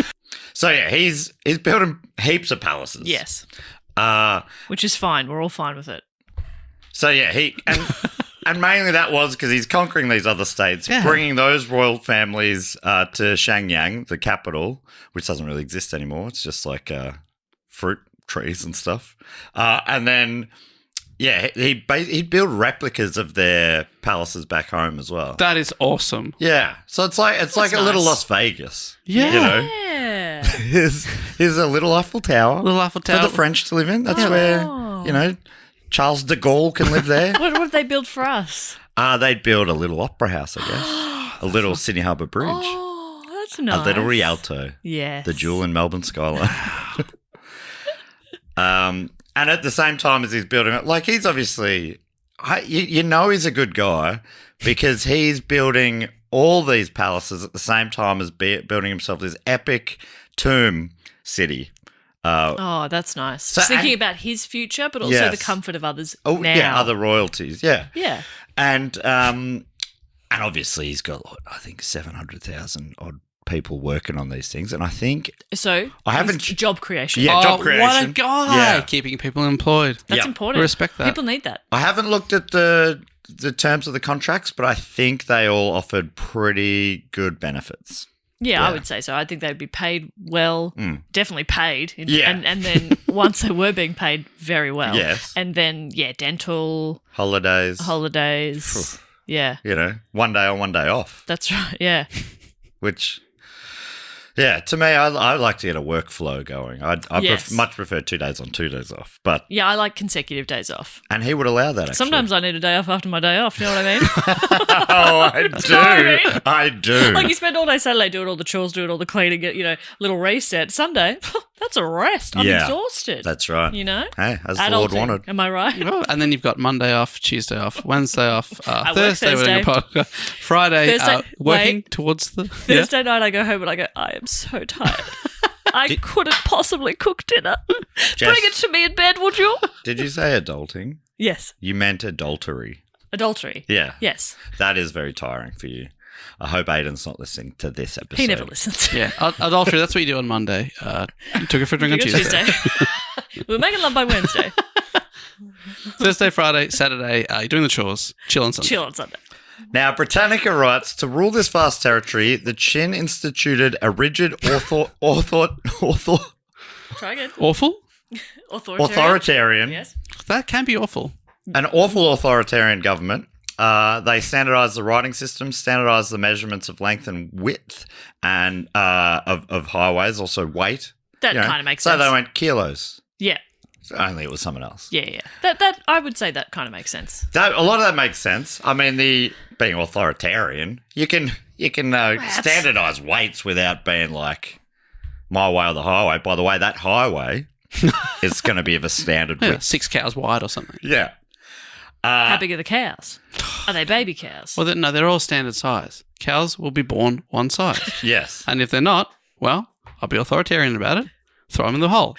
So yeah, he's building heaps of palaces. Yes. Uh Which is fine. We're all fine with it. so yeah, and mainly that was because he's conquering these other states, Yeah. bringing those royal families to Shenyang, the capital, which doesn't really exist anymore. It's just like fruit trees and stuff. And then yeah, he'd build replicas of their palaces back home as well. That is awesome. Yeah, so it's like a little nice. Las Vegas. Yeah. You know, Yeah. here's a little Eiffel Tower. Little Eiffel Tower. for the French to live in. That's where Charles de Gaulle can live there. What did they build for us? They'd build a little opera house, I guess. A little Sydney Harbour Bridge. Oh, that's nice. A little Rialto. Yes. The jewel in Melbourne skyline. And at the same time as he's building it, like he's obviously, you know he's a good guy because he's building all these palaces at the same time as building himself this epic tomb city. Oh, that's nice. So- Just thinking and- about his future, but also Yes. the comfort of others Oh, now. yeah, other royalties, yeah. Yeah. And obviously he's got, I think, 700,000 odd people working on these things. And I think, So I haven't- it's job creation. Yeah, job What creation. a guy. Yeah. Keeping people employed. That's Yeah. important. Respect that. People need that. I haven't looked at the terms of the contracts, but I think they all offered pretty good benefits. Yeah, Yeah. I would say so. I think they'd be paid well, definitely paid. Yeah. And then once they were being paid very well. Yes. And then, dental, Holidays, holidays. Yeah, you know, 1 day on, 1 day off, that's right. Yeah. which, yeah, to me, I like to get a workflow going. I Yes. much prefer 2 days on, 2 days off. But Yeah, I like consecutive days off. and he would allow that, actually. Sometimes I need a day off after my day off. You know what I mean? Oh, I do. what I mean? I do. Like you spend all day Saturday doing all the chores, doing all the cleaning, little reset. Sunday, that's a rest. I'm Yeah. exhausted. That's right. You know? Hey, as the Lord Adulting. wanted. Am I right? Oh, and then you've got Monday off, Tuesday off, Wednesday off, work Thursday we're doing a podcast, Friday Thursday- working wait. towards the Thursday night, I go home and I go, I am so tired. I couldn't possibly cook dinner. Bring it to me in bed, would you? Did you say adulting? Yes. You meant adultery. Adultery. Yeah. Yes. That is very tiring for you. I hope Aiden's not listening to this episode. He never listens. Yeah, adultery. That's what you do on Monday. You took it for a drink on Drink on Tuesday. we were making love by Wednesday. Thursday, Friday, Saturday. You're doing the chores. Chill on Sunday. Chill on Sunday. Now, Britannica writes, to rule this vast territory, the Qin instituted a rigid Try again. Awful. authoritarian, Yes. That can be awful. an awful authoritarian government. They standardized the writing system, standardized the measurements of length and width and of highways, also weight. That You know, kind of makes so sense. they went kilos. Yeah. Only it was someone else. Yeah. That I would say that kind of makes sense. A lot of that makes sense. I mean, being authoritarian, you can standardize weights without being like, my way or the highway. By the way, that highway is going to be of a standard width. 6 cows wide or something. Yeah. How big are the cows? Are they baby cows? Well, no, they're all standard size. Cows will be born one size. Yes. And if they're not, well, I'll be authoritarian about it. Throw them in the hole.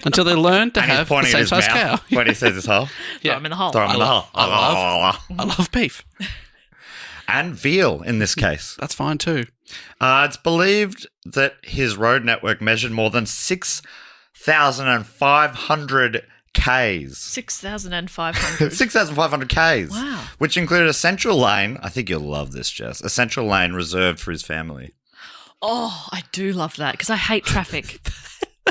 Until they learn to have the same size cow. When he says his hole. Throw them in the hole. Throw him in the hole. I love beef. And veal in this case. That's fine too. It's believed that his road network measured more than 6,500 Ks. 6,500. 6,500 Ks. Wow. Which included a central lane. I think you'll love this, Jess. A central lane reserved for his family. Oh, I do love that because I hate traffic.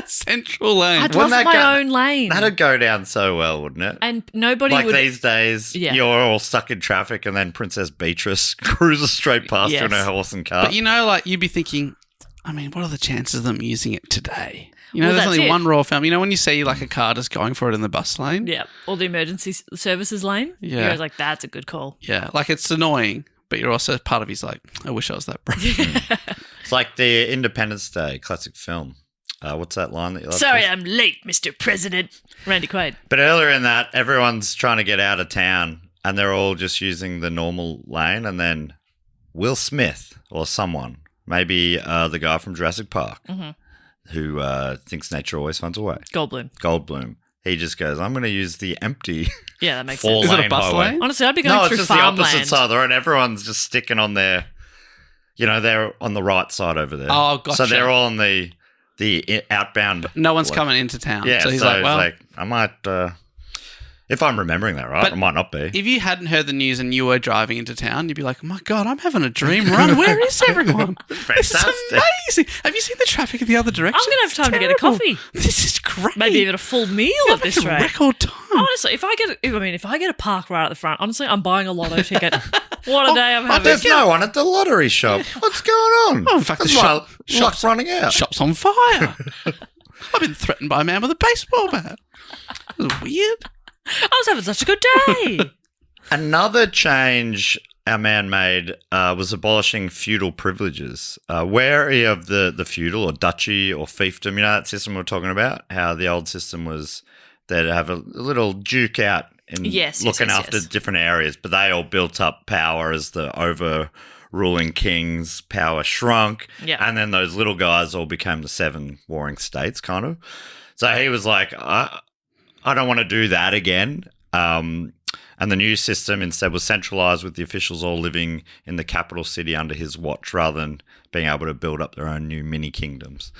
Central lane. I'd love my own lane. That'd go down so well, wouldn't it? And nobody would... Like these days, you're all stuck in traffic and then Princess Beatrice cruises straight past you in her horse and cart. But you'd be thinking, I mean, what are the chances of them using it today? There's that's only it. one raw film. When you see like a car just going for it in the bus lane. Yeah. Or the emergency services lane. Yeah. You're like, that's a good call. Yeah. Like it's annoying, but you're also part of you's like, I wish I was that brave. It's like the Independence Day classic film. What's that line that you love? Sorry, I'm late, Mr. President. Randy Quaid. But earlier in that, everyone's trying to get out of town and they're all just using the normal lane. And then Will Smith or someone, maybe the guy from Jurassic Park, who thinks nature always finds a way. Goldblum. He just goes, I'm going to use the empty that makes sense. Is it a bus lane? Honestly, I'd be going through it's just farmland. the opposite side of the road. Everyone's just sticking on their, they're on the right side over there. Oh, gotcha. So they're all on the outbound. No one's coming into town. Yeah, so he's like, well, I might, if I'm remembering that right, but I might not be. If you hadn't heard the news and you were driving into town, you'd be like, oh my God, I'm having a dream run. Where is everyone? Fantastic. This is amazing. Have you seen the traffic in the other direction? I'm going to have time to get a coffee. This is great. Maybe even a full meal at this rate. Record time. Honestly, if I get a park right at the front, honestly, I'm buying a lotto ticket. What a day I'm having. There's no one at the lottery shop. What's going on? Oh, in fact, shop's running out. Shop's on fire. I've been threatened by a man with a baseball bat. That was weird. I was having such a good day. Another change our man made was abolishing feudal privileges. Wary of the feudal or duchy or fiefdom, that system we were talking about, how the old system was they'd have a little duke out in looking after different areas, but they all built up power as the overruling king's power shrunk. Yeah. And then those little guys all became the 7 warring states, kind of. So he was like, I don't want to do that again. And the new system instead was centralised with the officials all living in the capital city under his watch rather than being able to build up their own new mini kingdoms.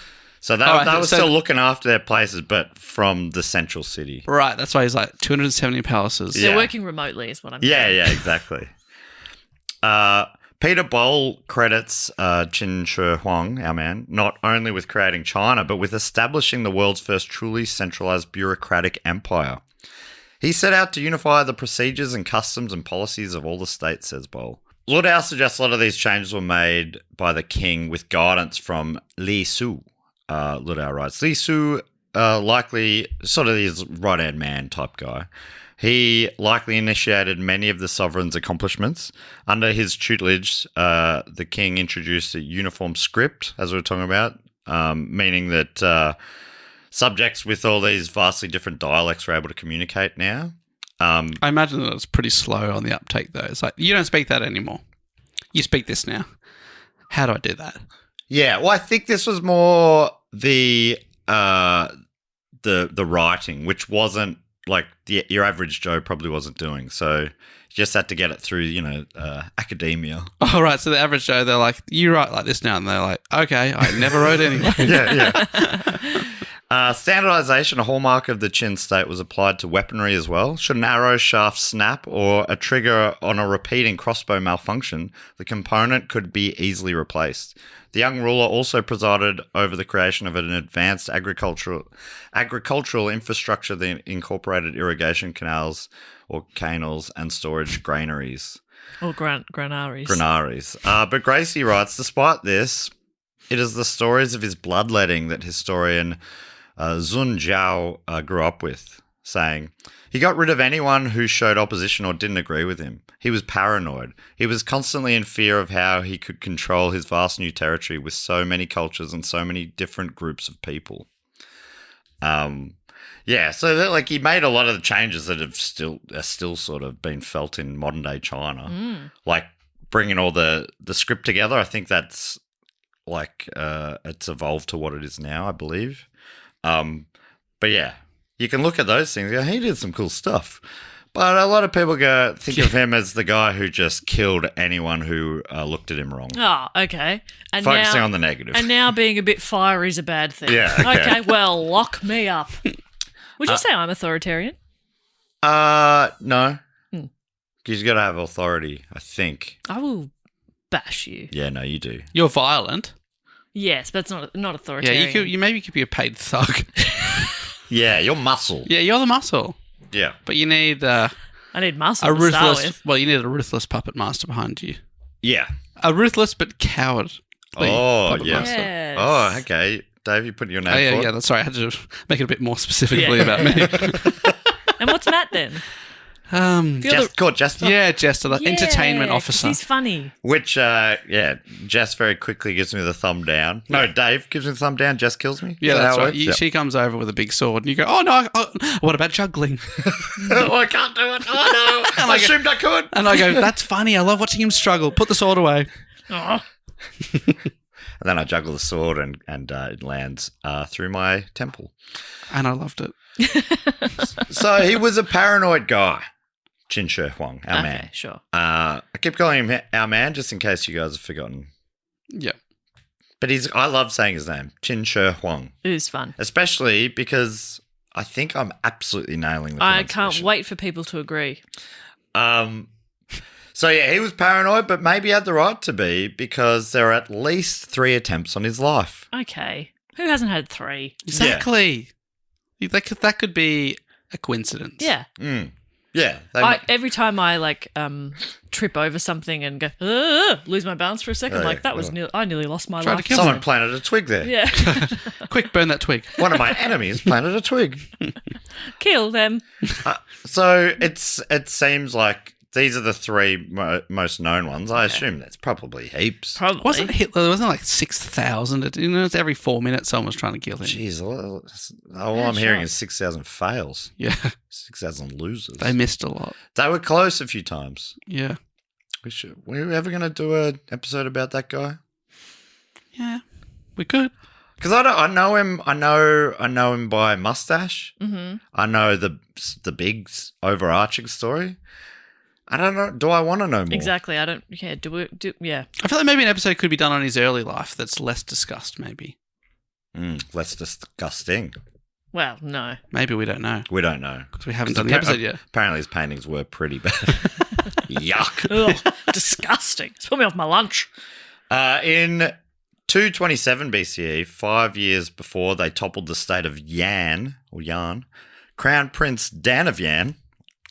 So they were still looking after their places, but from the central city. Right, that's why he's like 270 palaces. They're working remotely is what I'm saying. Yeah, exactly. Peter Boll credits Qin Shi Huang, our man, not only with creating China, but with establishing the world's first truly centralised bureaucratic empire. He set out to unify the procedures and customs and policies of all the states, says Boll. Lord Howe suggests a lot of these changes were made by the king with guidance from Li Su. Lord Howe writes, Li Su likely sort of his right-hand man type guy. He likely initiated many of the sovereign's accomplishments. Under his tutelage, the king introduced a uniform script, as we were talking about, meaning that subjects with all these vastly different dialects were able to communicate now. I imagine that it's pretty slow on the uptake, though. It's like, you don't speak that anymore. You speak this now. How do I do that? Yeah, well, I think this was more the writing, which wasn't like your average Joe probably wasn't doing. So you just had to get it through, academia. Oh, right. So the average Joe, they're like, you write like this now. And they're like, okay, I never wrote anyway. Yeah. Standardization, a hallmark of the Qin state, was applied to weaponry as well. Should an arrow shaft snap or a trigger on a repeating crossbow malfunction, the component could be easily replaced. The young ruler also presided over the creation of an advanced agricultural infrastructure that incorporated irrigation canals or canals and storage granaries. Or granaries. Granaries. But Gracie writes, despite this, it is the stories of his bloodletting that historian Zun Zhao grew up with. saying, he got rid of anyone who showed opposition or didn't agree with him. He was paranoid. He was constantly in fear of how he could control his vast new territory with so many cultures and so many different groups of people. Yeah, so that, like, he made a lot of the changes that are still sort of been felt in modern day China, like bringing all the script together. I think that's like it's evolved to what it is now, I believe. But yeah, you can look at those things and go, he did some cool stuff. But a lot of people think of him as the guy who just killed anyone who looked at him wrong. Oh, okay. And focusing on the negative. And now being a bit fiery is a bad thing. Yeah, okay. Well, lock me up. Would you say I'm authoritarian? No. Because you got to have authority, I think. I will bash you. Yeah, no, you do. You're violent. Yes, but it's not authoritarian. Yeah, you could be a paid thug. Yeah, you're muscle. Yeah, you're the muscle. Yeah. But you need I need muscle to start with. Well, you need a ruthless puppet master behind you. Yeah. A ruthless but coward. Oh, yeah. Yes. Oh, okay. Dave, you put your name for it? Yeah, that's right. I had to make it a bit more specifically about me. And what's Matt then? Called Jester? Yeah, Jester, the entertainment Yeah, officer. He's funny. Which, Jess very quickly gives me the thumb down. No, Dave gives me the thumb down, Jess kills me. Yeah, that's right. Yeah. She comes over with a big sword and you go, oh, no, what about juggling? Oh, I can't do it. Oh, no. I assumed I could. And I go, that's funny. I love watching him struggle. Put the sword away. Oh. And then I juggle the sword and it lands through my temple. And I loved it. So he was a paranoid guy. Qin Shi Huang, our man. Okay, sure. I keep calling him our man just in case you guys have forgotten. Yeah. But I love saying his name, Qin Shi Huang. It is fun. Especially because I think I'm absolutely nailing the I pronunciation. can't wait for people to agree. So, yeah, he was paranoid, but maybe had the right to be because there are at least 3 attempts on his life. Okay. Who hasn't had 3? Exactly. Yeah. That could be a coincidence. Yeah. Yeah. Every time I trip over something and go, lose my balance for a second, I nearly lost my life. Someone planted a twig there. Yeah. Quick, burn that twig. One of my enemies planted a twig. Kill them. So it seems like these are the 3 most known ones. I assume that's probably heaps. Probably. Wasn't Hitler? Wasn't like 6,000? It's every 4 minutes someone was trying to kill him. Jeez, all I'm hearing is 6,000 fails. Yeah. 6,000 losers. They missed a lot. They were close a few times. Yeah. Were we ever going to do an episode about that guy? Yeah, we could. Because I know him. I know him by mustache. Mm-hmm. I know the big overarching story. I don't know. Do I want to know more? Exactly. I don't. Yeah. Yeah. I feel like maybe an episode could be done on his early life that's less discussed. Maybe. Less disgusting. Well, no. Maybe we don't know. We don't know because we haven't done the episode yet. Apparently, his paintings were pretty bad. Yuck. Ugh, disgusting. It's put me off my lunch. In 227 BCE, 5 years before they toppled the state of Yan, Crown Prince Dan of Yan,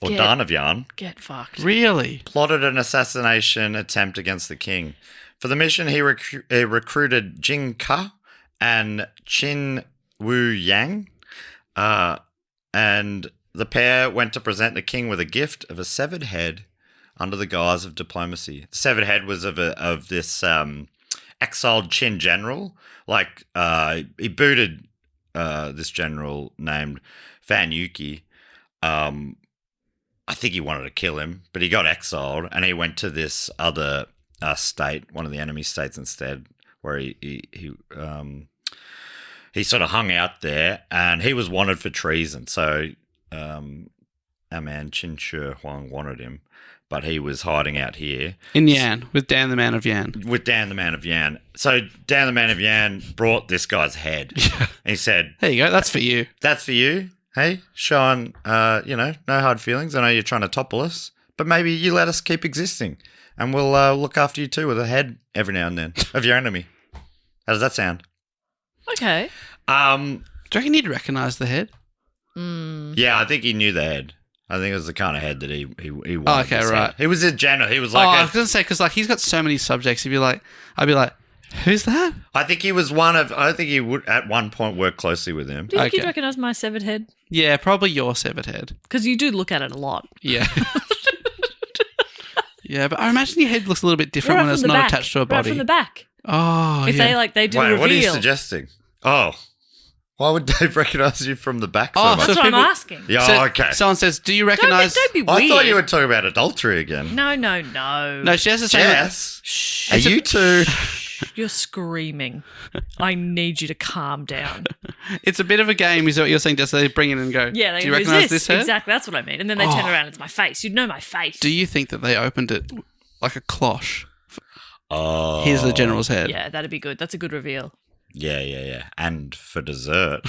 or Dan of Yan, get fucked. Really? Plotted an assassination attempt against the king. For the mission, he recruited Jing Ka and Qin Wu Yang, and the pair went to present the king with a gift of a severed head under the guise of diplomacy. The severed head was of this exiled Qin general. He booted this general named Fan Yuki. I think he wanted to kill him, but he got exiled and he went to this other state, one of the enemy states instead, where he sort of hung out there and he was wanted for treason. So our man Qin Shi Huang wanted him, but he was hiding out here. In Yan, with Dan the Man of Yan. With Dan the Man of Yan. So Dan the Man of Yan brought this guy's head. And he said, there you go, that's for you. That's for you. Hey, Sean, no hard feelings. I know you're trying to topple us, but maybe you let us keep existing and we'll look after you too with a head every now and then of your enemy. How does that sound? Okay. Do you reckon he'd recognise the head? Yeah, I think he knew the head. I think it was the kind of head that he wanted. Oh, okay, right. Head. He was a general. He was like I was going to say, because he's got so many subjects. I'd be like, Who's that? I think he was one of. I think he would at one point work closely with him. Do you think Okay. you'd recognise my severed head? Yeah, probably your severed head. Because you do look at it a lot. Yeah. Yeah, but I imagine your head looks a little bit different Right when from it's the not back. attached to a Right body. from the back. Oh, If yeah. they do Wait, reveal. what are you suggesting? Oh, why would Dave recognise you from the back so Oh, much? That's so what people- I'm asking. Yeah, So- okay. Someone says, "Do you Don't recognise?" be weird. I thought you were talking about adultery again. No. No, she has to say. Jess, Shh. are you two? You're screaming. I need you to calm down. It's a bit of a game, is what you're saying. Just they bring it and go. Yeah, they Do you recognise resist. this head? Exactly, that's what I mean. And then they turn around, it's my face. You'd know my face. Do you think that they opened it like a cloche? Oh, Here's the general's head. Yeah, that'd be good. That's a good reveal. yeah. And for dessert.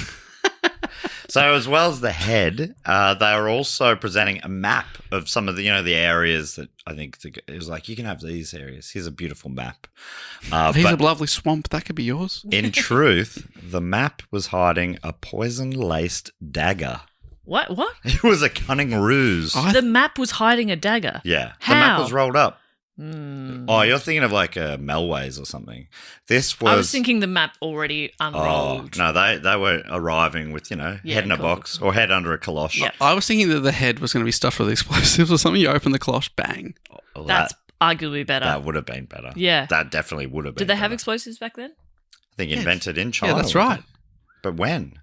So as well as the head, they are also presenting a map of some of the the areas that I think it was like you can have these areas. Here's a beautiful map. Here's But a lovely swamp. That could be yours. in truth, the map was hiding a poison-laced dagger. What? It was a cunning ruse. Oh, The map was hiding a dagger. Yeah, the map How? was rolled up. Oh, you're thinking of like a Melways or something. This was. I was thinking the map already Oh unrolled. no, they were arriving with head in a cool. box or head under a colosh. Yeah. I was thinking that the head was going to be stuffed with explosives or something. You open the cloche, bang. Well, That's arguably better. that would have been better. Yeah. that definitely would have been. Did they have better. explosives back then? I think invented in China. Yeah, that's wasn't right. it? But when?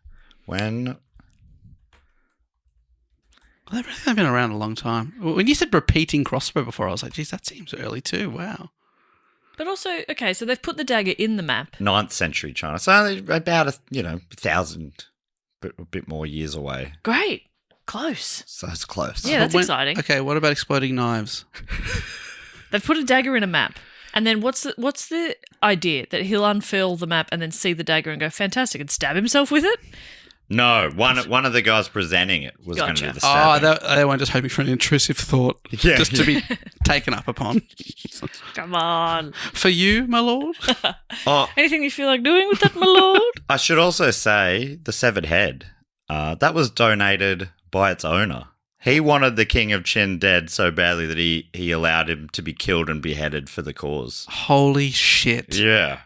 Well, they've been around a long time. When you said repeating crossbow before, I was like, geez, that seems early too. Wow. But also, okay, so they've put the dagger in the map. 9th century China. So only about 1,000, but a bit more years away. Great. Close. So it's close. Yeah, that's exciting. Okay, what about exploding knives? They've put a dagger in a map. And then what's the idea? That he'll unfurl the map and then see the dagger and go, fantastic, and stab himself with it? No, one of the guys presenting it was going to do Gotcha. the stabbing. They weren't just hoping for an intrusive thought Yeah. just to be taken up upon. Come on. For you, my lord? Oh, Anything you feel like doing with that, my lord? I should also say the severed head. That was donated by its owner. He wanted the King of Qin dead so badly that he allowed him to be killed and beheaded for the cause. Holy shit. Yeah.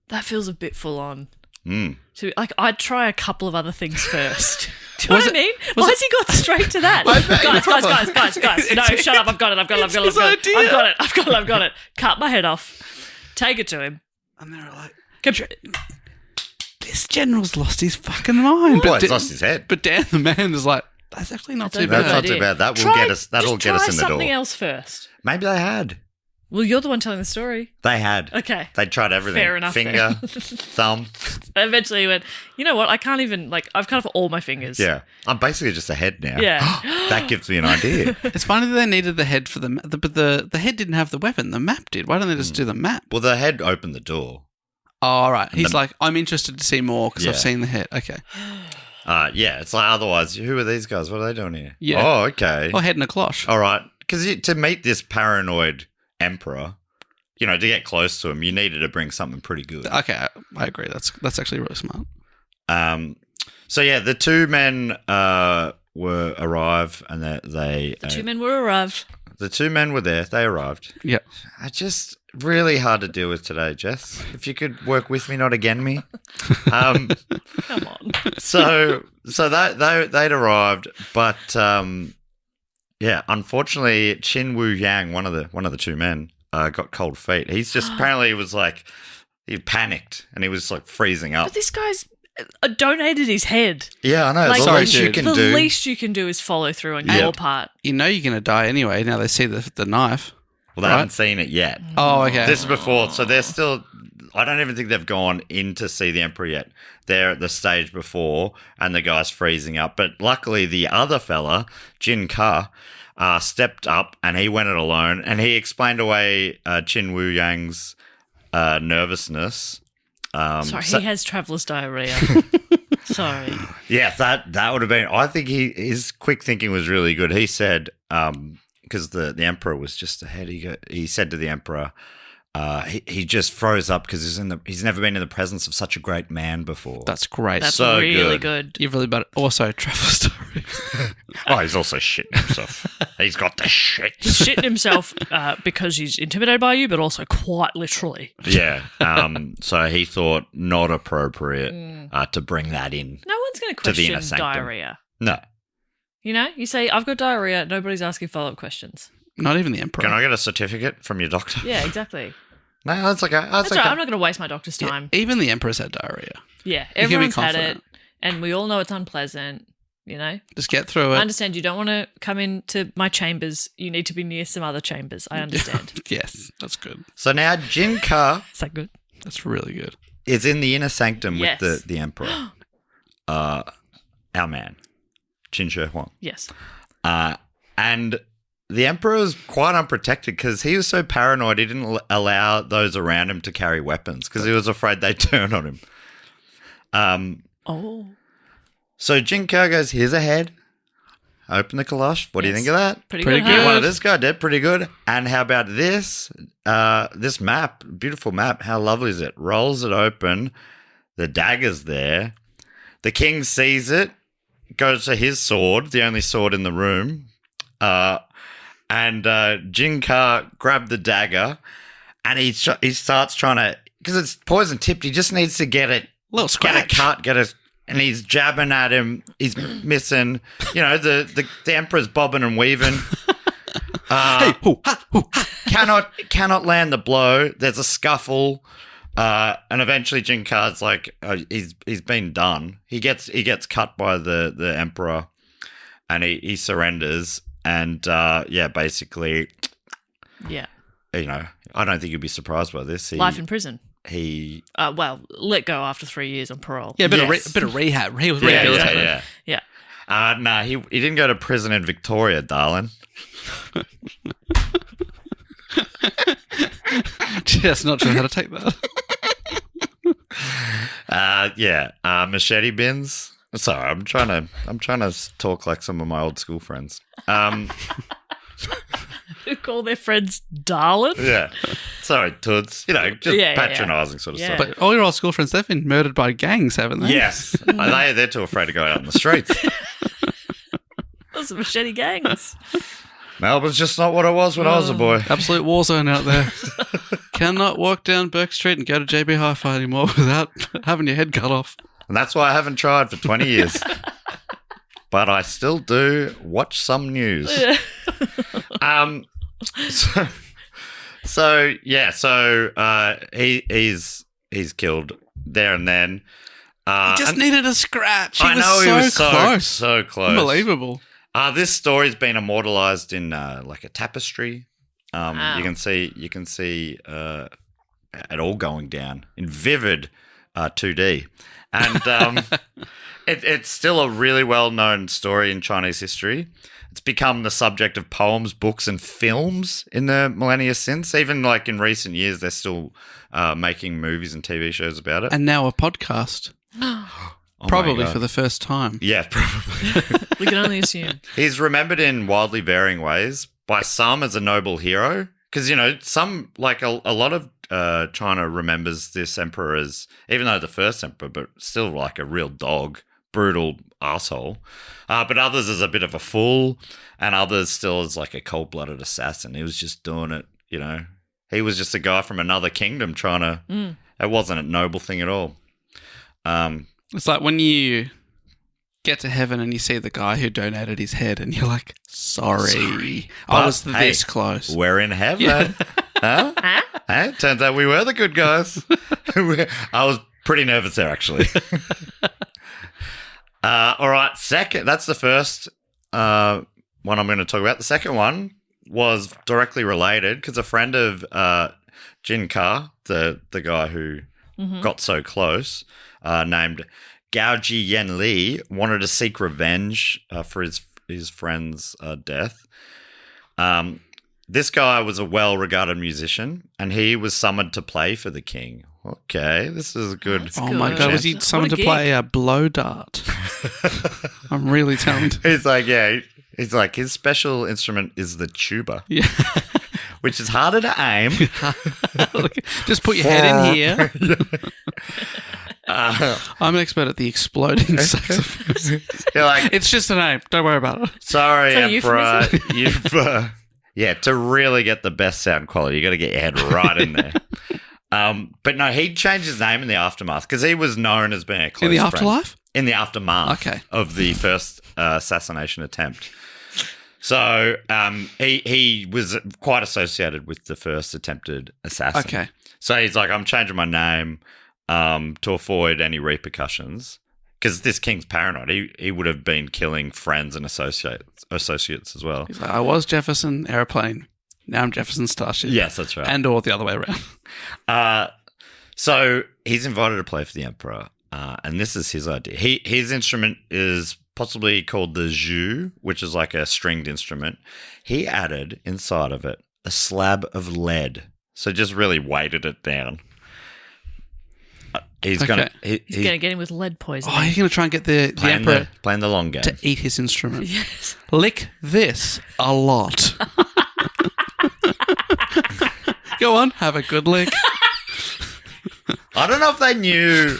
That feels a bit full on. Mm. So, I'd try a couple of other things first. Do you know Was what I it- mean? Why has he got straight to that? Guys. No, shut up. I've got it. It's his idea. I've got it. Cut my head off. Take it to him. And they were like, this general's lost his fucking mind. Well, he's lost his head. Oh, But Dan the man is like, that's actually not too That's That's bad. not too bad. That'll get us in the Try door. something else first. Maybe they had. Well, you're the one telling the story. They had. Okay. They tried everything. Fair enough Finger, thumb. Eventually he went, you know what? I can't even, I've cut off all my fingers. Yeah. I'm basically just a head now. Yeah. That gives me an idea. It's funny that they needed the head for but the head didn't have the weapon. The map did. Why don't they just do the map? Well, the head opened the door. Oh, all right. He's like, I'm interested to see more because I've Yeah. seen the head. Okay. Yeah, it's like otherwise, who are these guys? What are they doing here? Yeah. Oh, okay. Or head in a cloche. All right. Because to meet this paranoid emperor, to get close to him, you needed to bring something pretty good. Okay, I agree. That's actually really smart. So yeah, the two men arrive, and they The two men were arrived. the two men were there. They arrived. Yeah. Just really hard to deal with today, Jess. If you could work with me, not again me. Come on. So they'd arrived, but unfortunately, Qin Wu Yang, one of the two men, got cold feet. He's just apparently was like he panicked and he was like freezing up. But this guy's donated his head. Yeah, I know. Like, The Sorry, least you dude. can The do. least you can do is follow through on Yeah. your part. You know you're going to die anyway. Now they see the knife. Well, they right? haven't seen it yet. Oh, okay. This is before, so they're still. I don't even think they've gone in to see the emperor yet. They're at the stage before, and the guy's freezing up. But luckily, the other fella, Jin Ka, stepped up, and he went it alone, and he explained away Qin Wu Yang's nervousness. Sorry, so- he has traveller's diarrhea. Sorry. Yeah, that would have been. I think his quick thinking was really good. He said, because the emperor was just ahead. He said to the emperor, he just froze up because he's never been in the presence of such a great man before. That's great. That's so really good. You've really but also travel story. Oh, he's also shitting himself. He's got the shit. He's shitting himself because he's intimidated by you, but also quite literally. Yeah. So he thought not appropriate to bring that in. No one's going to To the inner question sanctum. diarrhea. No. You know, you say, I've got diarrhea, nobody's asking follow-up questions. Not even the emperor. Can I get a certificate from your doctor? Yeah, exactly. No, that's okay. That's right. I'm not going to waste my doctor's Yeah, time. even the emperor's had diarrhea. Yeah, You can be everyone's had it, confident. and we all know it's unpleasant, you know? Just get through I it. understand you don't want to come into my chambers. You need to be near some other chambers. I understand. Yes, that's good. So now Jin Ka Is that good? That's really good. is in the inner sanctum Yes. with the emperor. Our man, Qin Shi Huang. Yes. And the emperor was quite unprotected because he was so paranoid he didn't allow those around him to carry weapons because he was afraid they'd turn on him. Oh. So Jin Ka goes, here's a head. Open the caloche. What do you Yes. think of that? Pretty Pretty good. good. huh? Well, this guy did pretty good. And how about this? This map, beautiful map. How lovely is it? Rolls it open. The dagger's there. The king sees it, goes to his sword, the only sword in the room. And Jin Ka grabbed the dagger and he starts trying to, because it's poison tipped, he just needs to get it. Little scratch. And he's jabbing at him. He's missing. You know, the emperor's bobbing and weaving. Hey, hoo, ha, hoo, ha. Cannot land the blow. There's a scuffle, and eventually Jin Ka's like, he's been done. He gets cut by the emperor, and he surrenders. And basically, Yeah. you know, I don't think you'd be surprised by this. Life in prison. He Well, let go after 3 years on parole. Yeah, a bit Yes. of rehab. He was yeah, rehabilitated. Yeah. Nah, he didn't go to prison in Victoria, darling. Just not sure how to take that. Machete bins. Sorry, I'm trying to talk like some of my old school friends. Who call their friends darling? Yeah. Sorry, Toods. You know, just Yeah, yeah, patronising sort of Yeah. stuff. But all your old school friends, they've been murdered by gangs, haven't they? Yes. They're too afraid to go out in the streets. Those are machete gangs. Melbourne's just not what it was when I was a boy. Absolute war zone out there. Cannot walk down Burke Street and go to JB Hi-Fi anymore without having your head cut off. And that's why I haven't tried for 20 years. But I still do watch some news. He's killed there and then. He just needed a scratch. He was so close. so close. Unbelievable. This story's been immortalized in like a tapestry. Wow. You can see it all going down in vivid 2D, and it's still a really well-known story in Chinese history. It's become the subject of poems, books, and films in the millennia since. Even like in recent years, they're still making movies and TV shows about it. And now a podcast. Oh Probably my God. for the first time. Yeah, probably. We can only assume. He's remembered in wildly varying ways. By some as a noble hero. Because, you know, some, like a lot of China remembers this emperor as, even though the first emperor, but still like a real dog, brutal asshole. But others as a bit of a fool, and others still as like a cold-blooded assassin. He was just doing it, you know. He was just a guy from another kingdom trying to, it wasn't a noble thing at all. It's like when you get to heaven and you see the guy who donated his head and you're like, sorry. I was But, hey, this close. We're in heaven. Huh? Hey, turns out we were the good guys. I was pretty nervous there, actually. All right, that's the first one I'm going to talk about. The second one was directly related because a friend of Jin Ka, the guy who got so close, named Gao Ji Yen Li, wanted to seek revenge for his friend's death. This guy was a well-regarded musician, and he was summoned to play for the king. Okay, this is good. That's Oh my good. God, was he What summoned a to play a blow dart? I'm really talented. He's like, yeah. He's like, his special instrument is the tuba, Yeah. which is harder to aim. Just put your head in here. I'm an expert at the exploding saxophone. You're like, It's just a name. Don't worry about it. sorry, Is that a Emperor. You've to really get the best sound quality, you got to get your head right in there. But no, he changed his name in the aftermath because he was known as being a close In the friend. afterlife? In the aftermath of the first assassination attempt. So he was quite associated with the first attempted assassin. Okay. So he's like, I'm changing my name to avoid any repercussions because this king's paranoid. He would have been killing friends and associates as well. He's like, I was Jefferson Airplane. Now I'm Jefferson Starship. Yes, that's right. And or the other way around. So he's invited to play for the Emperor, and this is his idea. His instrument is possibly called the jus, which is like a stringed instrument. He added inside of it a slab of lead, so just really weighted it down. He's gonna get him with lead poisoning. Oh, he's going to try and get the Emperor playing the long game to eat his instrument. Yes. Lick this a lot. Go on, have a good lick. I don't know if they knew.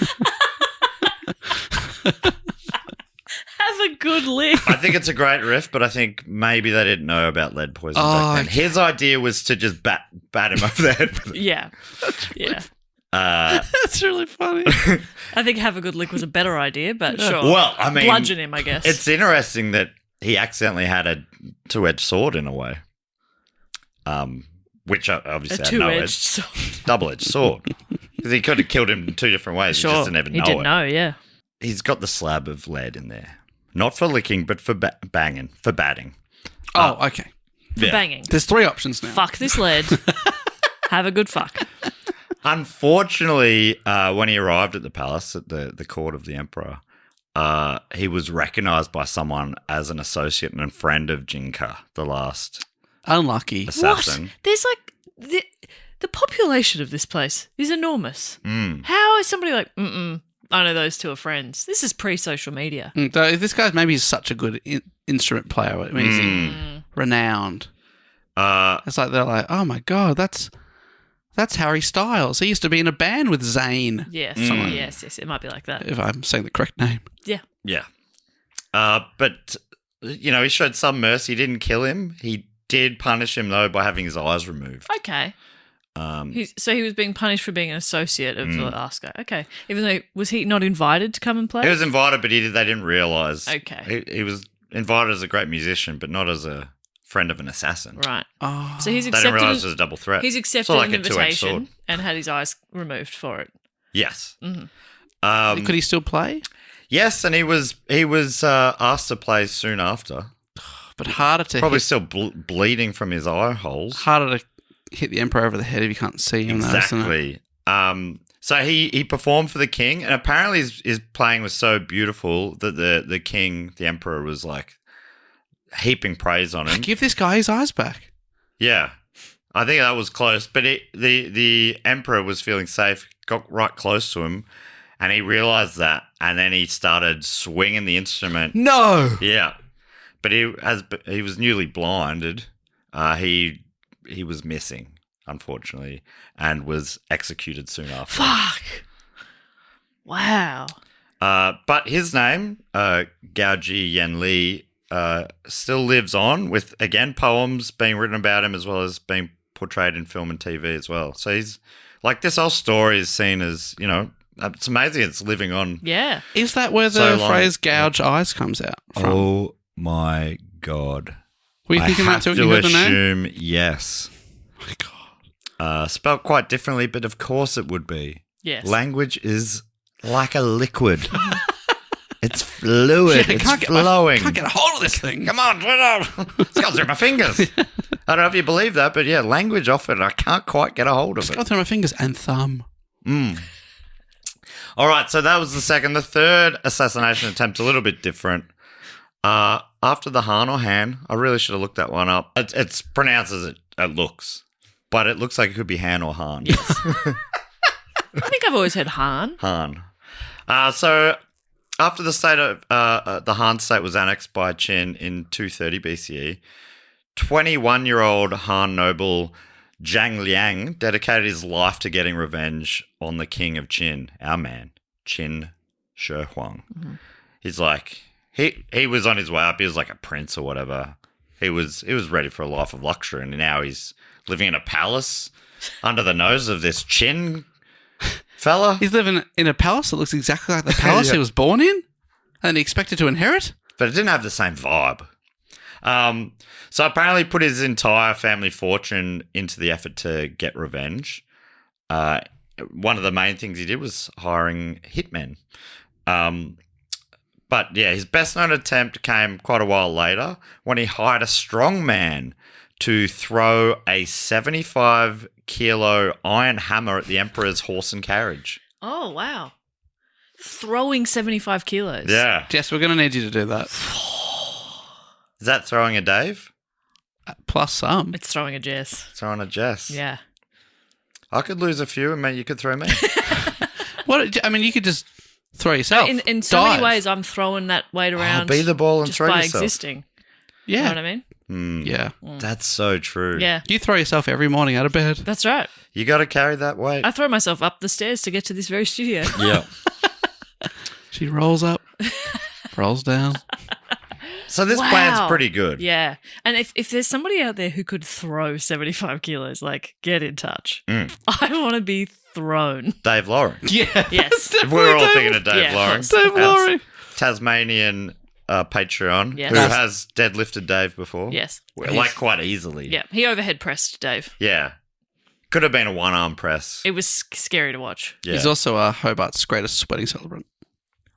Have a good lick. I think it's a great riff, but I think maybe they didn't know about lead poison back then. Okay. His idea was to just bat him over the head with it. Yeah. Yeah. That's really funny. I think have a good lick was a better idea, but sure. Well, I mean, bludgeon him, I guess. It's interesting that he accidentally had a two-edged sword in a way, which obviously a had no two-edged edge, sword. double-edged sword, because he could have killed him in two different ways. Sure. He just didn't even know He didn't it. know, yeah. He's got the slab of lead in there, not for licking, but for banging, for batting. Oh, okay. For Yeah. banging. There's 3 options now. Fuck this lead. Have a good fuck. Unfortunately, when he arrived at the palace, at the court of the emperor, he was recognized by someone as an associate and friend of Jinka, the last Unlucky. assassin. What? There's like the population of this place is enormous. Mm. How is somebody like, I know those two are friends. This is pre-social media. Though this guy maybe is such a good instrument player. I mean, he's renowned. It's like they're like, oh my god, that's Harry Styles. He used to be in a band with Zayn. Yes, yes. It might be like that. If I'm saying the correct name. Yeah. Yeah. But, he showed some mercy. He didn't kill him. He did punish him, though, by having his eyes removed. Okay. So he was being punished for being an associate of the last guy. Okay. Even though, was he not invited to come and play? He was invited, but they didn't realise. Okay. He was invited as a great musician, but not as a friend of an assassin. Right. Oh. So he's They accepted. didn't realise it was a double threat. He's accepted Sort of an like a two-edged sword. invitation and had his eyes removed for it. Yes. Mm-hmm. Could he still play? Yes, and he was asked to play soon after. But harder to Probably hit, still bleeding from his eye holes. harder to hit the Emperor over the head if you can't see him. Though, isn't it? Exactly. So he performed for the king, and apparently his playing was so beautiful that the king, the emperor, was like heaping praise on him. Give this guy his eyes back. Yeah, I think that was close. But the emperor was feeling safe, got right close to him, and he realized that, and then he started swinging the instrument. No. Yeah, but he was newly blinded. He was missing, unfortunately, and was executed soon after. Fuck. Wow. But his name, Gaoji Yanli, still lives on with, again, poems being written about him as well as being portrayed in film and TV as well. So he's like, this whole story is seen as, it's amazing it's living on. Yeah. Is that where So the long. phrase "gouge eyes" comes out from? Oh my God. Were you thinking that too when you heard the name? assume yes. Oh my God. Spelled quite differently, but of course it would be. Yes. Language is like a liquid. It's fluid. I It's flowing. can't get a hold of this thing. Come on, it's going through my fingers. I don't know if you believe that, but yeah, language often I can't quite get a hold of It's it. gone through my fingers and thumb. All right, so that was the second. The third assassination attempt, a little bit different. After the Han or Han, I really should have looked that one up. It's pronounced as it looks, but it looks like it could be Han or Han. Yes. I think I've always heard Han. Han. So after the state of the Han state was annexed by Qin in 230 BCE, 21-year-old Han noble Zhang Liang dedicated his life to getting revenge on the king of Qin, our man, Qin Shi Huang. Mm-hmm. He's like, he was on his way up. He was like a prince or whatever. He was ready for a life of luxury, and now he's living in a palace under the nose of this Qin fella. He's living in a palace that looks exactly like the palace he was born in and he expected to inherit. But it didn't have the same vibe. So apparently put his entire family fortune into the effort to get revenge. One of the main things he did was hiring hitmen. But yeah, his best known attempt came quite a while later when he hired a strong man to throw a 75-kilo iron hammer at the emperor's horse and carriage. Oh, wow. Throwing 75 kilos. Yeah. Jess, we're going to need you to do that. Is that throwing a Dave? Plus some. It's throwing a Jess. Throwing a Jess. Yeah. I could lose a few and maybe you could throw me. You could just throw yourself. In so many ways, I'm throwing that weight around. Be the ball and just throw by yourself. existing. Yeah. You know what I mean? Yeah. That's so true. Yeah. You throw yourself every morning out of bed. That's right. You got to carry that weight. I throw myself up the stairs to get to this very studio. Yeah. She rolls up, rolls down. So this plan's pretty good. Yeah. And if there's somebody out there who could throw 75 kilos, like, get in touch. I want to be thrown. Dave Lawrence. Yeah. Yes. If we're all thinking of Dave Yeah, Lawrence. Dave Lawrence. Tasmanian Patreon, Yes. who has deadlifted Dave before. Yes. Like quite easily. Yeah. He overhead pressed Dave. Yeah. Could have been a one-arm press. It was scary to watch. Yeah. He's also Hobart's greatest sweating celebrant.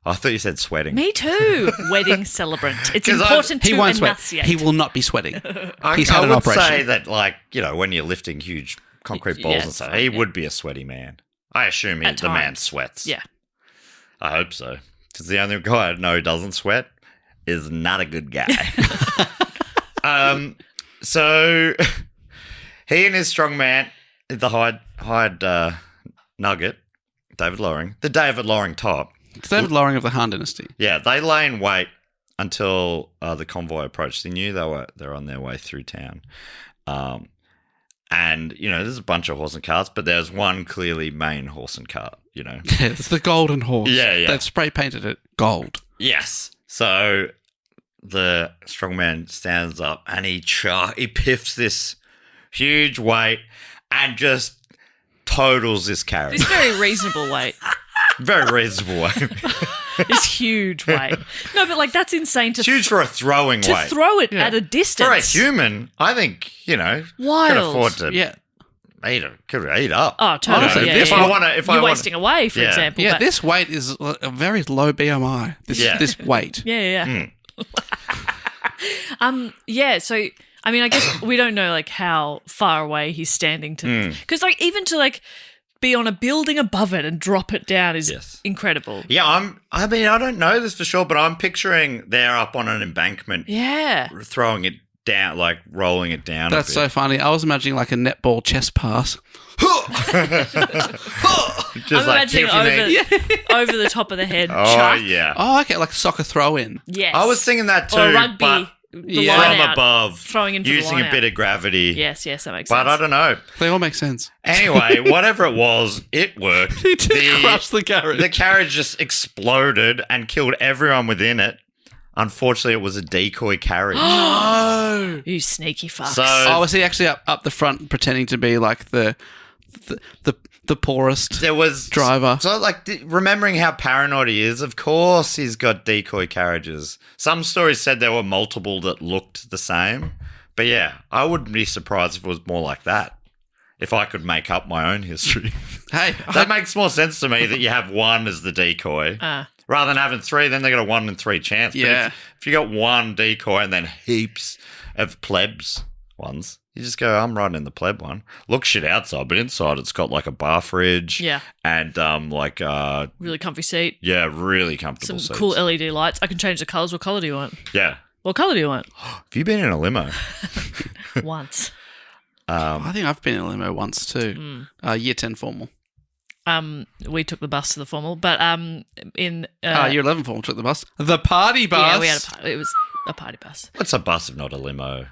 I thought you said sweating. Me too. Wedding celebrant. It's 'Cause important He to won't sweat. enunciate. He will not be sweating. I He's had an would operation. say that, like, when you're lifting huge concrete balls Yeah, and stuff, fine, he yeah. would be a sweaty man. I assume At the man times. sweats. Yeah. I hope so. Because the only guy I know who doesn't sweat is not a good guy. So he and his strong man, the hired nugget, David Loring, the David Loring top. It's David Loring of the Han Dynasty. Yeah, they lay in wait until the convoy approached. They knew they were on their way through town. And, there's a bunch of horse and carts, but there's one clearly main horse and cart, Yeah, it's the golden horse. Yeah. They've spray painted it gold. Yes. So the strongman stands up and he piffs this huge weight and just totals this carriage. This very reasonable weight. Very reasonable weight. This huge weight. No, but like that's insane to It's huge for a throwing to weight. throw it at a distance. For a human, I think, Wild. could afford to Yeah. eat up. Oh, totally. Yeah, if yeah. I want to, You're wasting away, for Yeah. example. Yeah, but- this weight is a very low BMI. This weight. Yeah. So I mean, I guess we don't know like how far away he's standing to, because like even to like be on a building above it and drop it down is incredible. Yeah, I don't know this for sure, but I'm picturing they're up on an embankment, Yeah. throwing it down, like rolling it down. That's so funny. I was imagining like a netball chest pass. Just I'm like imagining Tiffany. over the top of the head. Oh chuck. yeah. Oh, okay, like a soccer throw-in. Yes. I was thinking that too, or rugby. but The Yeah. line from out, above, throwing into the using line a bit out. of gravity. Yes, that makes But sense. I don't know. They all make sense. Anyway, whatever it was, it worked. He did crush the carriage. The carriage just exploded and killed everyone within it. Unfortunately, it was a decoy carriage. Oh. You sneaky fucks. So Oh, was he actually up the front pretending to be like the poorest there was driver? So, like, remembering how paranoid he is, of course he's got decoy carriages. Some stories said there were multiple that looked the same. But yeah, I wouldn't be surprised if it was more like that. If I could make up my own history. Hey, That makes more sense to me that you have one as the decoy. Rather than having three, then they got a 1 in 3 chance. But Yeah. if you got one decoy and then heaps of plebs ones, you just go, I'm riding in the pleb one. Looks shit outside, but inside it's got like a bar fridge. Yeah. And Really comfy seat. really comfortable Some seats. cool LED lights. I can change the colours. What colour do you want? Yeah. What colour do you want? Have you been in a limo? Once. I think I've been in a limo once too. Year 10 formal. We took the bus to the formal, but in Year 11 formal took the bus. The party bus. yeah, we had it was a party bus. What's a bus if not a limo?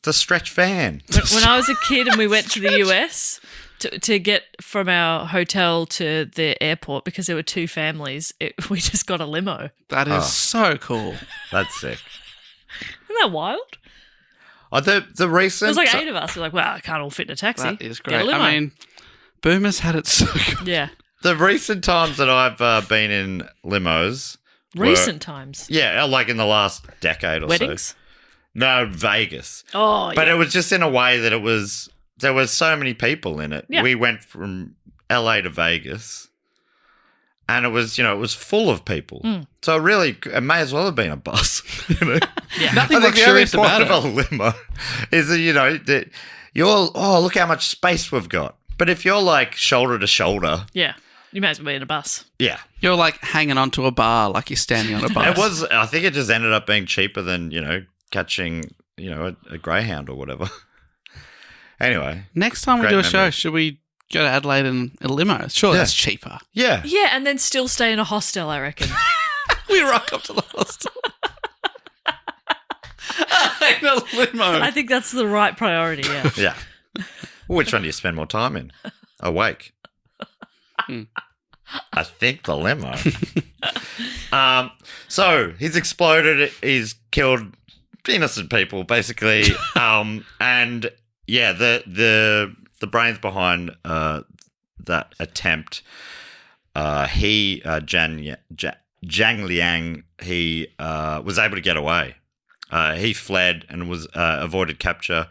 It's a stretch van. When I was a kid and we went to the US to get from our hotel to the airport because there were two families, we just got a limo. That is so cool. That's sick. Isn't that wild? The recent... There was like 8 of us. We're like, well, I can't all fit in a taxi. That is Get a great. limo. I mean, Boomers had it so good. Yeah. The recent times that I've been in limos... Recent times? Yeah, like in the last decade or Weddings? so. No, Vegas. Oh, But yeah. it was just in a way that there were so many people in it. Yeah. We went from LA to Vegas and it was full of people. So it may as well have been a bus. Yeah. Nothing I think the only luxurious point about of it. a limo is that, that look how much space we've got. But if you're like shoulder to shoulder, Yeah. You may as well be in a bus. yeah. You're like hanging onto a bar like you're standing on a bus. I think it just ended up being cheaper than, catching, a Greyhound or whatever. Anyway. Next time we Great do a show, memories. should we go to Adelaide in a limo? Sure, that's cheaper. Yeah. Yeah, and then still stay in a hostel, I reckon. We rock up to the hostel. In a limo. I think that's the right priority, yeah. Yeah. Which one do you spend more time in? Awake. I think the limo. So he's exploded. He's killed innocent people, basically. And yeah, the brains behind that attempt. Zhang Liang. He was able to get away. He fled and was avoided capture.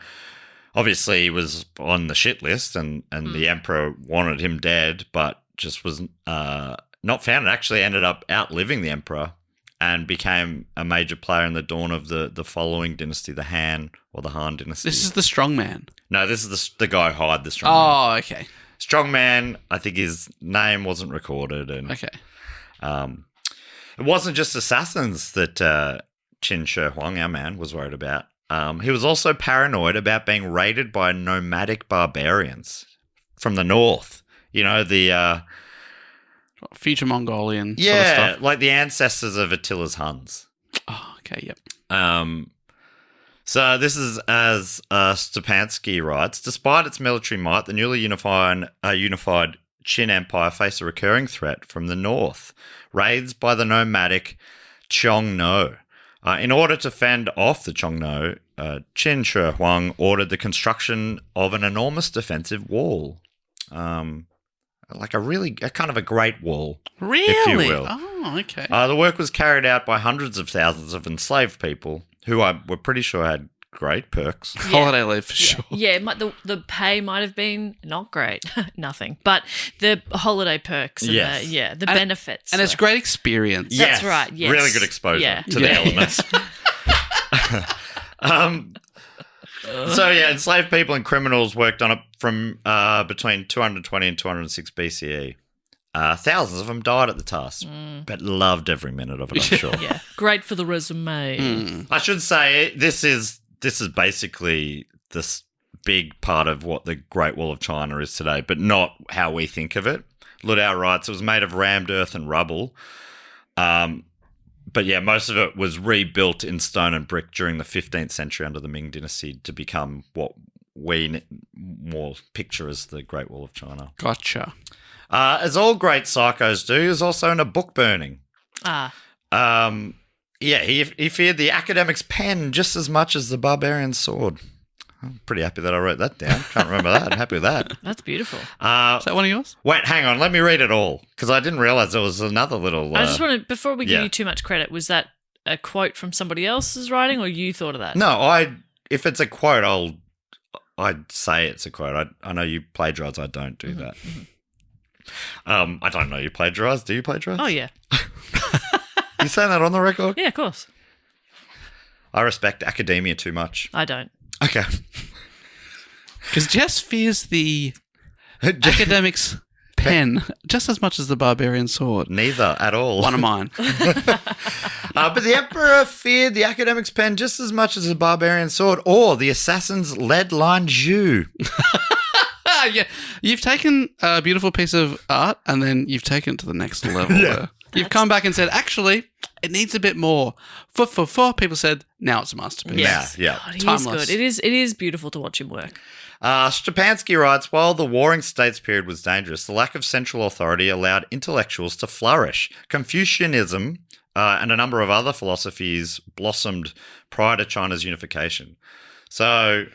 Obviously, he was on the shit list, and the emperor wanted him dead, but just was not found. And actually ended up outliving the emperor and became a major player in the dawn of the following dynasty, the Han or the Han dynasty. This is the strong man. No, this is the guy who hired the strong man. Oh, okay. Strong man, I think his name wasn't recorded. And Okay. it wasn't just assassins that Qin Shi Huang, our man, was worried about. He was also paranoid about being raided by nomadic barbarians from the north. The Future Mongolian yeah, sort of stuff. like the ancestors of Attila's Huns. Oh, okay, yep. So this is as Stepansky writes. Despite its military might, the newly unified Qin Empire faced a recurring threat from the north: raids by the nomadic Qiongnu. In order to fend off the Qiongnu, Qin Shi Huang ordered the construction of an enormous defensive wall. Like a kind of a great wall, Really? if you will. Oh, okay. The work was carried out by hundreds of thousands of enslaved people who we're pretty sure had great perks. Holiday leave for sure. Yeah, the pay might have been not great, nothing, but the holiday perks and Yes. the benefits. And it's a great experience. That's right, yes. Really good exposure Yeah. to the elements. So, enslaved people and criminals worked on it from between 220 and 206 BCE. Thousands of them died at the task, but loved every minute of it, I'm sure. Yeah, great for the resume. I should say this is basically this big part of what the Great Wall of China is today, but not how we think of it. Ludau writes it was made of rammed earth and rubble. But yeah, most of it was rebuilt in stone and brick during the 15th century under the Ming Dynasty to become what we more picture as the Great Wall of China. Gotcha. As all great psychos do, he was also into book burning. He feared the academic's pen just as much as the barbarian's sword. I'm pretty happy that I wrote that down. Can't remember that. I'm happy with that. That's beautiful. Is that one of yours? Wait, hang on. Let me read it all because I didn't realize there was another little... I just want to, before we give yeah. you too much credit, was that a quote from somebody else's writing or you thought of that? No, if it's a quote, I'd say it's a quote. I know you plagiarize. I don't do that. I don't know you plagiarize. Do you plagiarize? Oh, yeah. You saying that on the record? Yeah, of course. I respect academia too much. I don't. Okay. Because Jess fears the academic's pen just as much as the barbarian sword. Neither at all. One of mine. But the emperor feared the academic's pen just as much as the barbarian sword or the assassin's lead-lined Zhu. Yeah, you've taken a beautiful piece of art and then you've taken it to the next level. Yeah. You've come back and said, actually, it needs a bit more. People said, now it's a masterpiece. Yeah. God, he Timeless. is good. It is beautiful to watch him work. Stepansky writes, while the Warring States period was dangerous, the lack of central authority allowed intellectuals to flourish. Confucianism and a number of other philosophies blossomed prior to China's unification. So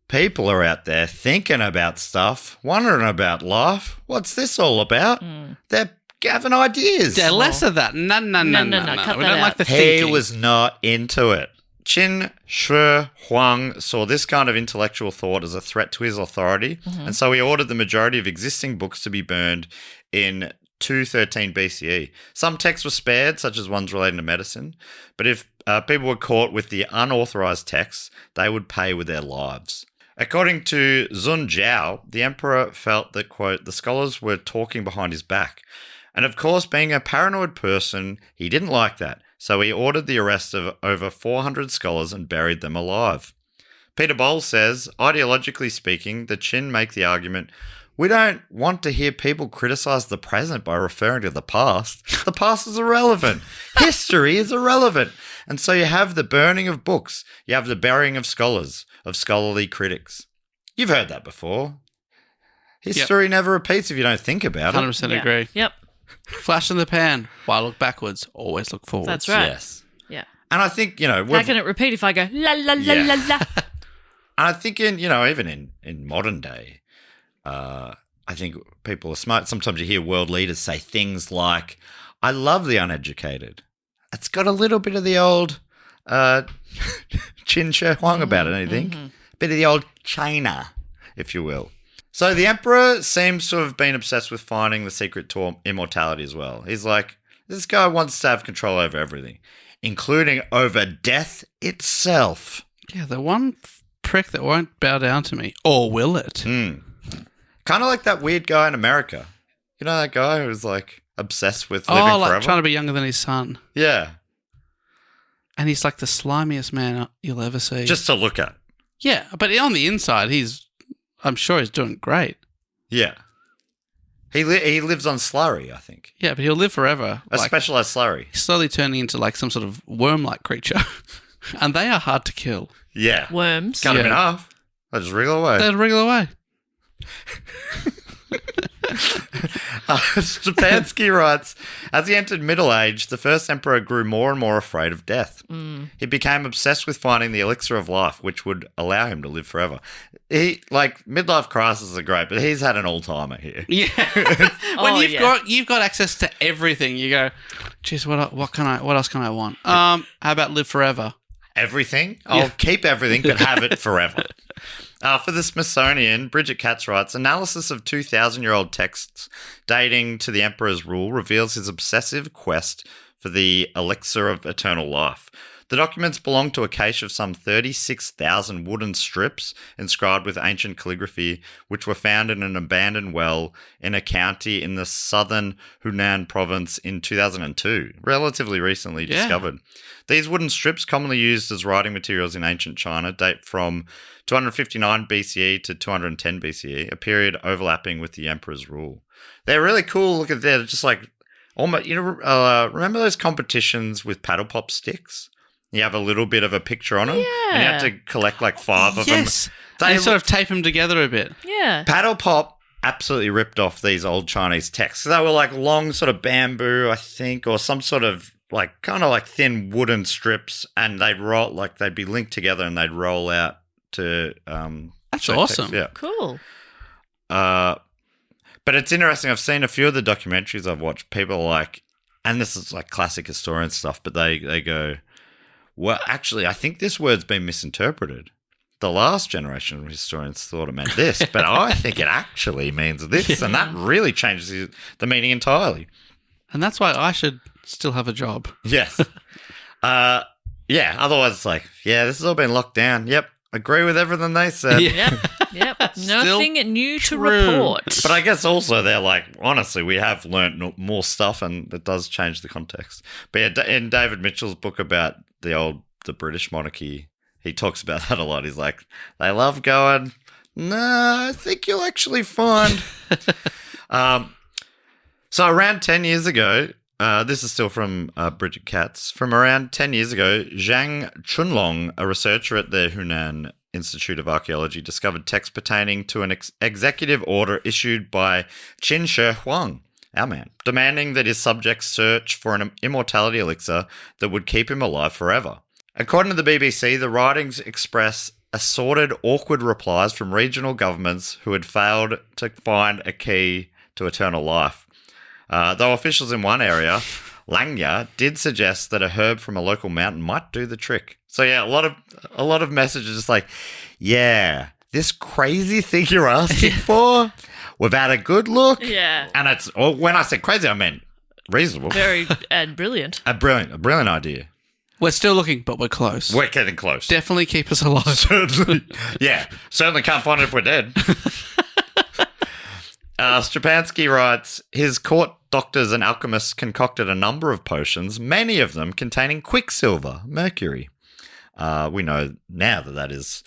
people are out there thinking about stuff, wondering about life. What's this all about? They're having ideas. Yeah, less of that. No. Cut We that don't out. like the He thinking. was not into it. Qin Shi Huang saw this kind of intellectual thought as a threat to his authority, and so he ordered the majority of existing books to be burned in 213 BCE. Some texts were spared, such as ones relating to medicine, but if people were caught with the unauthorized texts, they would pay with their lives. According to Sun Jiao, the emperor felt that, quote, the scholars were talking behind his back. And of course, being a paranoid person, he didn't like that. So he ordered the arrest of over 400 scholars and buried them alive. Peter Bowles says, ideologically speaking, the Qin make the argument, we don't want to hear people criticize the present by referring to the past. The past is irrelevant. History is irrelevant. And so you have the burning of books. You have the burying of scholars, of scholarly critics. You've heard that before. History never repeats if you don't think about it. 100% agree. Yep. Flash in the pan. Why look backwards? Always look forwards. That's right. Yes. Yeah. And I think, How can it repeat if I go la la la la la? And I think even in modern day, I think people are smart. Sometimes you hear world leaders say things like, I love the uneducated. It's got a little bit of the old Qin Shi Huang about it, don't you think? Bit of the old China, if you will. So the emperor seems to have been obsessed with finding the secret to immortality as well. He's like, this guy wants to have control over everything, including over death itself. Yeah, the one prick that won't bow down to me. Or will it? Kind of like that weird guy in America. You know that guy who's like obsessed with living forever? Trying to be younger than his son. Yeah. And he's like the slimiest man you'll ever see. Just to look at. Yeah, but on the inside, I'm sure he's doing great. Yeah. He lives on slurry, I think. Yeah, but he'll live forever. A specialized slurry. He's slowly turning into like some sort of worm-like creature. And they are hard to kill. Yeah. Worms. Cut him in half. They just wriggle away. They'll wriggle away. Stepansky writes, as he entered middle age, the first emperor grew more and more afraid of death. He became obsessed with finding the elixir of life, which would allow him to live forever. Midlife crises are great, but he's had an all-timer here. Yeah. When you've got access to everything, you go, geez, what else can I want? How about live forever? Everything? I'll keep everything, but have it forever. For the Smithsonian, Bridget Katz writes, analysis of 2,000-year-old texts dating to the emperor's rule reveals his obsessive quest for the elixir of eternal life. The documents belong to a cache of some 36,000 wooden strips inscribed with ancient calligraphy, which were found in an abandoned well in a county in the southern Hunan province in 2002, relatively recently discovered. These wooden strips, commonly used as writing materials in ancient China, date from 259 BCE to 210 BCE, a period overlapping with the emperor's rule. They're really cool. Look at that. Just like, almost, remember those competitions with paddle pop sticks? You have a little bit of a picture on them, and you have to collect like 5 of them. Yes. They sort of tape them together a bit. Yeah. Paddle pop absolutely ripped off these old Chinese texts. They were like long sort of bamboo, I think, or some sort of like kind of like thin wooden strips, and they'd be linked together and they'd roll out to. That's awesome. Text. Yeah. Cool. But it's interesting. I've seen a few of the documentaries I've watched. People are like, and this is like classic historian stuff, but they go, well, actually, I think this word's been misinterpreted. The last generation of historians thought it meant this, but I think it actually means this, and that really changes the meaning entirely. And that's why I should still have a job. Yes. Otherwise it's like, this has all been locked down. Yep. Agree with everything they said. Yep. Nothing new to true. report. But I guess also they're like, honestly, we have learnt more stuff, and it does change the context. But yeah, in David Mitchell's book about the British monarchy, he talks about that a lot. He's like, they love going, no, I think you'll actually find. So around 10 years ago, This is still from Bridget Katz. From around 10 years ago, Zhang Chunlong, a researcher at the Hunan Institute of Archaeology, discovered text pertaining to an executive order issued by Qin Shi Huang, our man, demanding that his subjects search for an immortality elixir that would keep him alive forever. According to the BBC, the writings express assorted, awkward replies from regional governments who had failed to find a key to eternal life. Though officials in one area, Langya, did suggest that a herb from a local mountain might do the trick. So yeah, a lot of messages just like, yeah, this crazy thing you're asking for, we've had a good look. Yeah. And it's, when I said crazy, I meant reasonable. Very and brilliant. A brilliant idea. We're still looking, but we're close. We're getting close. Definitely keep us alive. Certainly. Yeah. Certainly can't find it if we're dead. Strapansky writes, his court doctors and alchemists concocted a number of potions, many of them containing quicksilver, mercury. We know now that is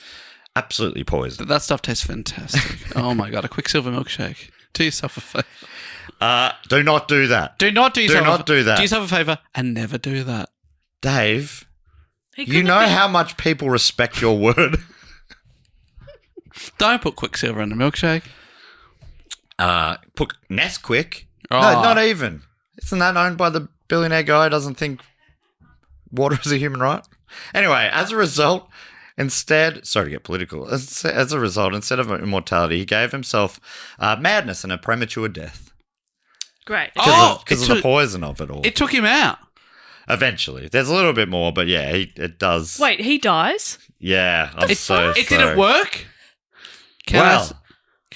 absolutely poison. That stuff tastes fantastic. Oh my God, a Quicksilver milkshake. Do yourself a favour. Do not do that. Do not do yourself do that. Do yourself a favour and never do that. Dave, you know how much people respect your word. Don't put Quicksilver in a milkshake. Put Nesquik. Oh. No, not even. Isn't that owned by the billionaire guy who doesn't think water is a human right? Anyway, as a result, sorry to get political, as a result, instead of immortality, he gave himself madness and a premature death. Great. Because of the poison of it all. It took him out. Eventually. There's a little bit more, but yeah, it does. Wait, he dies? Yeah. It didn't work?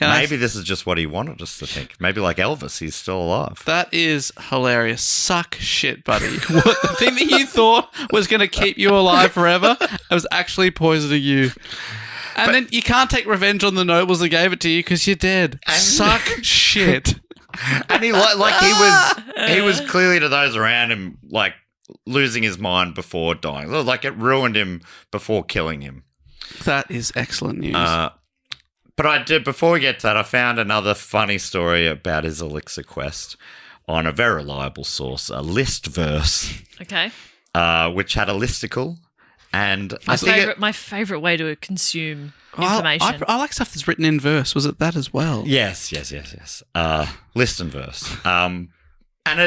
Maybe this is just what he wanted us to think. Maybe like Elvis, he's still alive. That is hilarious. Suck shit, buddy. The thing that you thought was going to keep you alive forever, it was actually poisoning you. And then you can't take revenge on the nobles that gave it to you because you're dead. Suck shit. And he was clearly to those around him like losing his mind before dying. Like it ruined him before killing him. That is excellent news. But before we get to that, I found another funny story about his elixir quest on a very reliable source, a list verse. Okay. Which had a listicle. And my favourite way to consume information. I like stuff that's written in verse. Was it that as well? Yes. List and verse. And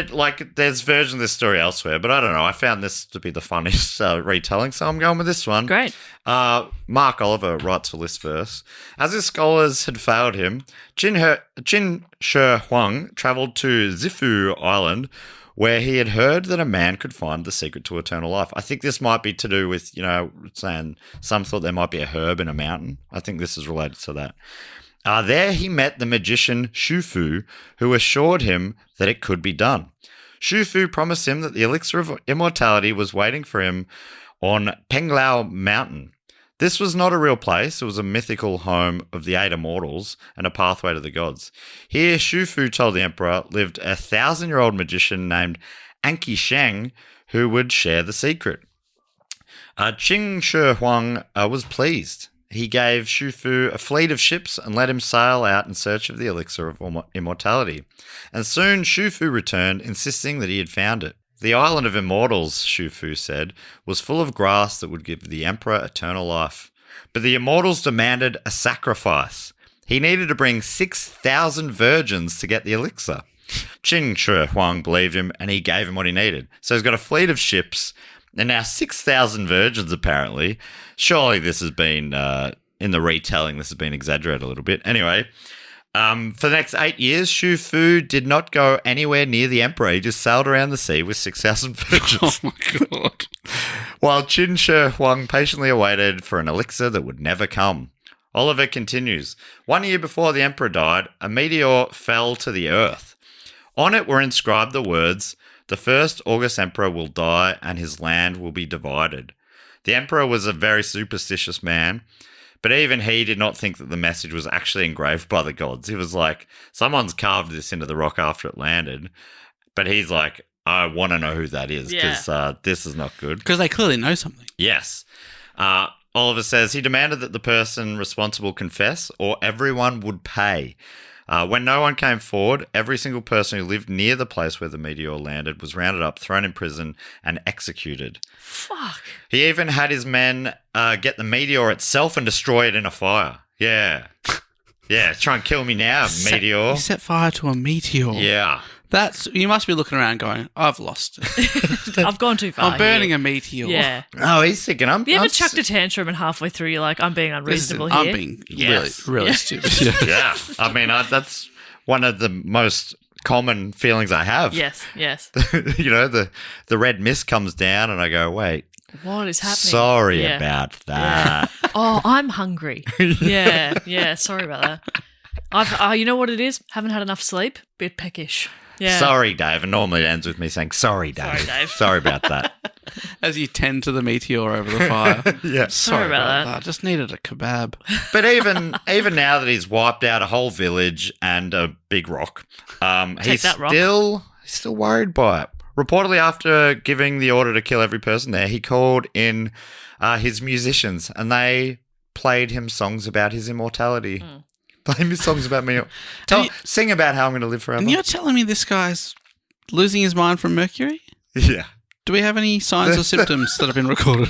there's versions of this story elsewhere, but I don't know. I found this to be the funniest retelling, so I'm going with this one. Great. Mark Oliver writes for List Verse. As his scholars had failed him, Qin Shi Huang travelled to Zifu Island, where he had heard that a man could find the secret to eternal life. I think this might be to do with, saying some thought there might be a herb in a mountain. I think this is related to that. There he met the magician Shufu, who assured him that it could be done. Shufu promised him that the elixir of immortality was waiting for him on Penglao Mountain. This was not a real place. It was a mythical home of the 8 immortals and a pathway to the gods. Here, Shufu told the emperor lived a 1,000-year-old magician named Anqi Sheng who would share the secret. Qin Shi Huang was pleased. He gave Shufu a fleet of ships and let him sail out in search of the elixir of immortality. And soon Shufu returned, insisting that he had found it. The island of immortals, Shufu said, was full of grass that would give the emperor eternal life. But the immortals demanded a sacrifice. He needed to bring 6,000 virgins to get the elixir. Qin Shi Huang believed him, and he gave him what he needed. So he's got a fleet of ships, and now 6,000 virgins, apparently. Surely this has been, in the retelling, this has been exaggerated a little bit. Anyway, for the next 8 years, Shufu did not go anywhere near the emperor. He just sailed around the sea with 6,000 virgins. Oh, my God. While Qin Shi Huang patiently awaited for an elixir that would never come. Oliver continues. 1 year before the emperor died, a meteor fell to the earth. On it were inscribed the words, "The first August emperor will die and his land will be divided." The emperor was a very superstitious man, but even he did not think that the message was actually engraved by the gods. He was like, someone's carved this into the rock after it landed, but he's like, I want to know who that is because this is not good. Because they clearly know something. Yes. Oliver says he demanded that the person responsible confess or everyone would pay. When no one came forward, every single person who lived near the place where the meteor landed was rounded up, thrown in prison, and executed. Fuck. He even had his men get the meteor itself and destroy it in a fire. Yeah. Yeah, try and kill me now, meteor. You set fire to a meteor. Yeah. You must be looking around going, I've lost it. I've gone too far. I'm burning here. a meteor. Yeah. Oh, he's thinking Have you ever chucked a tantrum and halfway through you're like, I'm being unreasonable Listen, here? I'm being Yes. really stupid. Yeah. Yeah. I mean, that's one of the most common feelings I have. Yes. You know, the red mist comes down and I go, wait. What is happening? Sorry about that. Yeah. Oh, I'm hungry. Yeah. Sorry about that. You know what it is? Haven't had enough sleep. Bit peckish. Yeah. Sorry, Dave. And normally it ends with me saying, sorry, Dave. Sorry, Dave. Sorry about that. As you tend to the meteor over the fire. Yeah. Sorry about about that. that. Just needed a kebab. But even now that he's wiped out a whole village and a big rock, he's that rock. still worried by it. Reportedly, after giving the order to kill every person there, he called in his musicians and they played him songs about his immortality. Play me songs about me. Sing about how I'm going to live forever. And you're telling me this guy's losing his mind from mercury? Yeah. Do we have any signs or symptoms that have been recorded?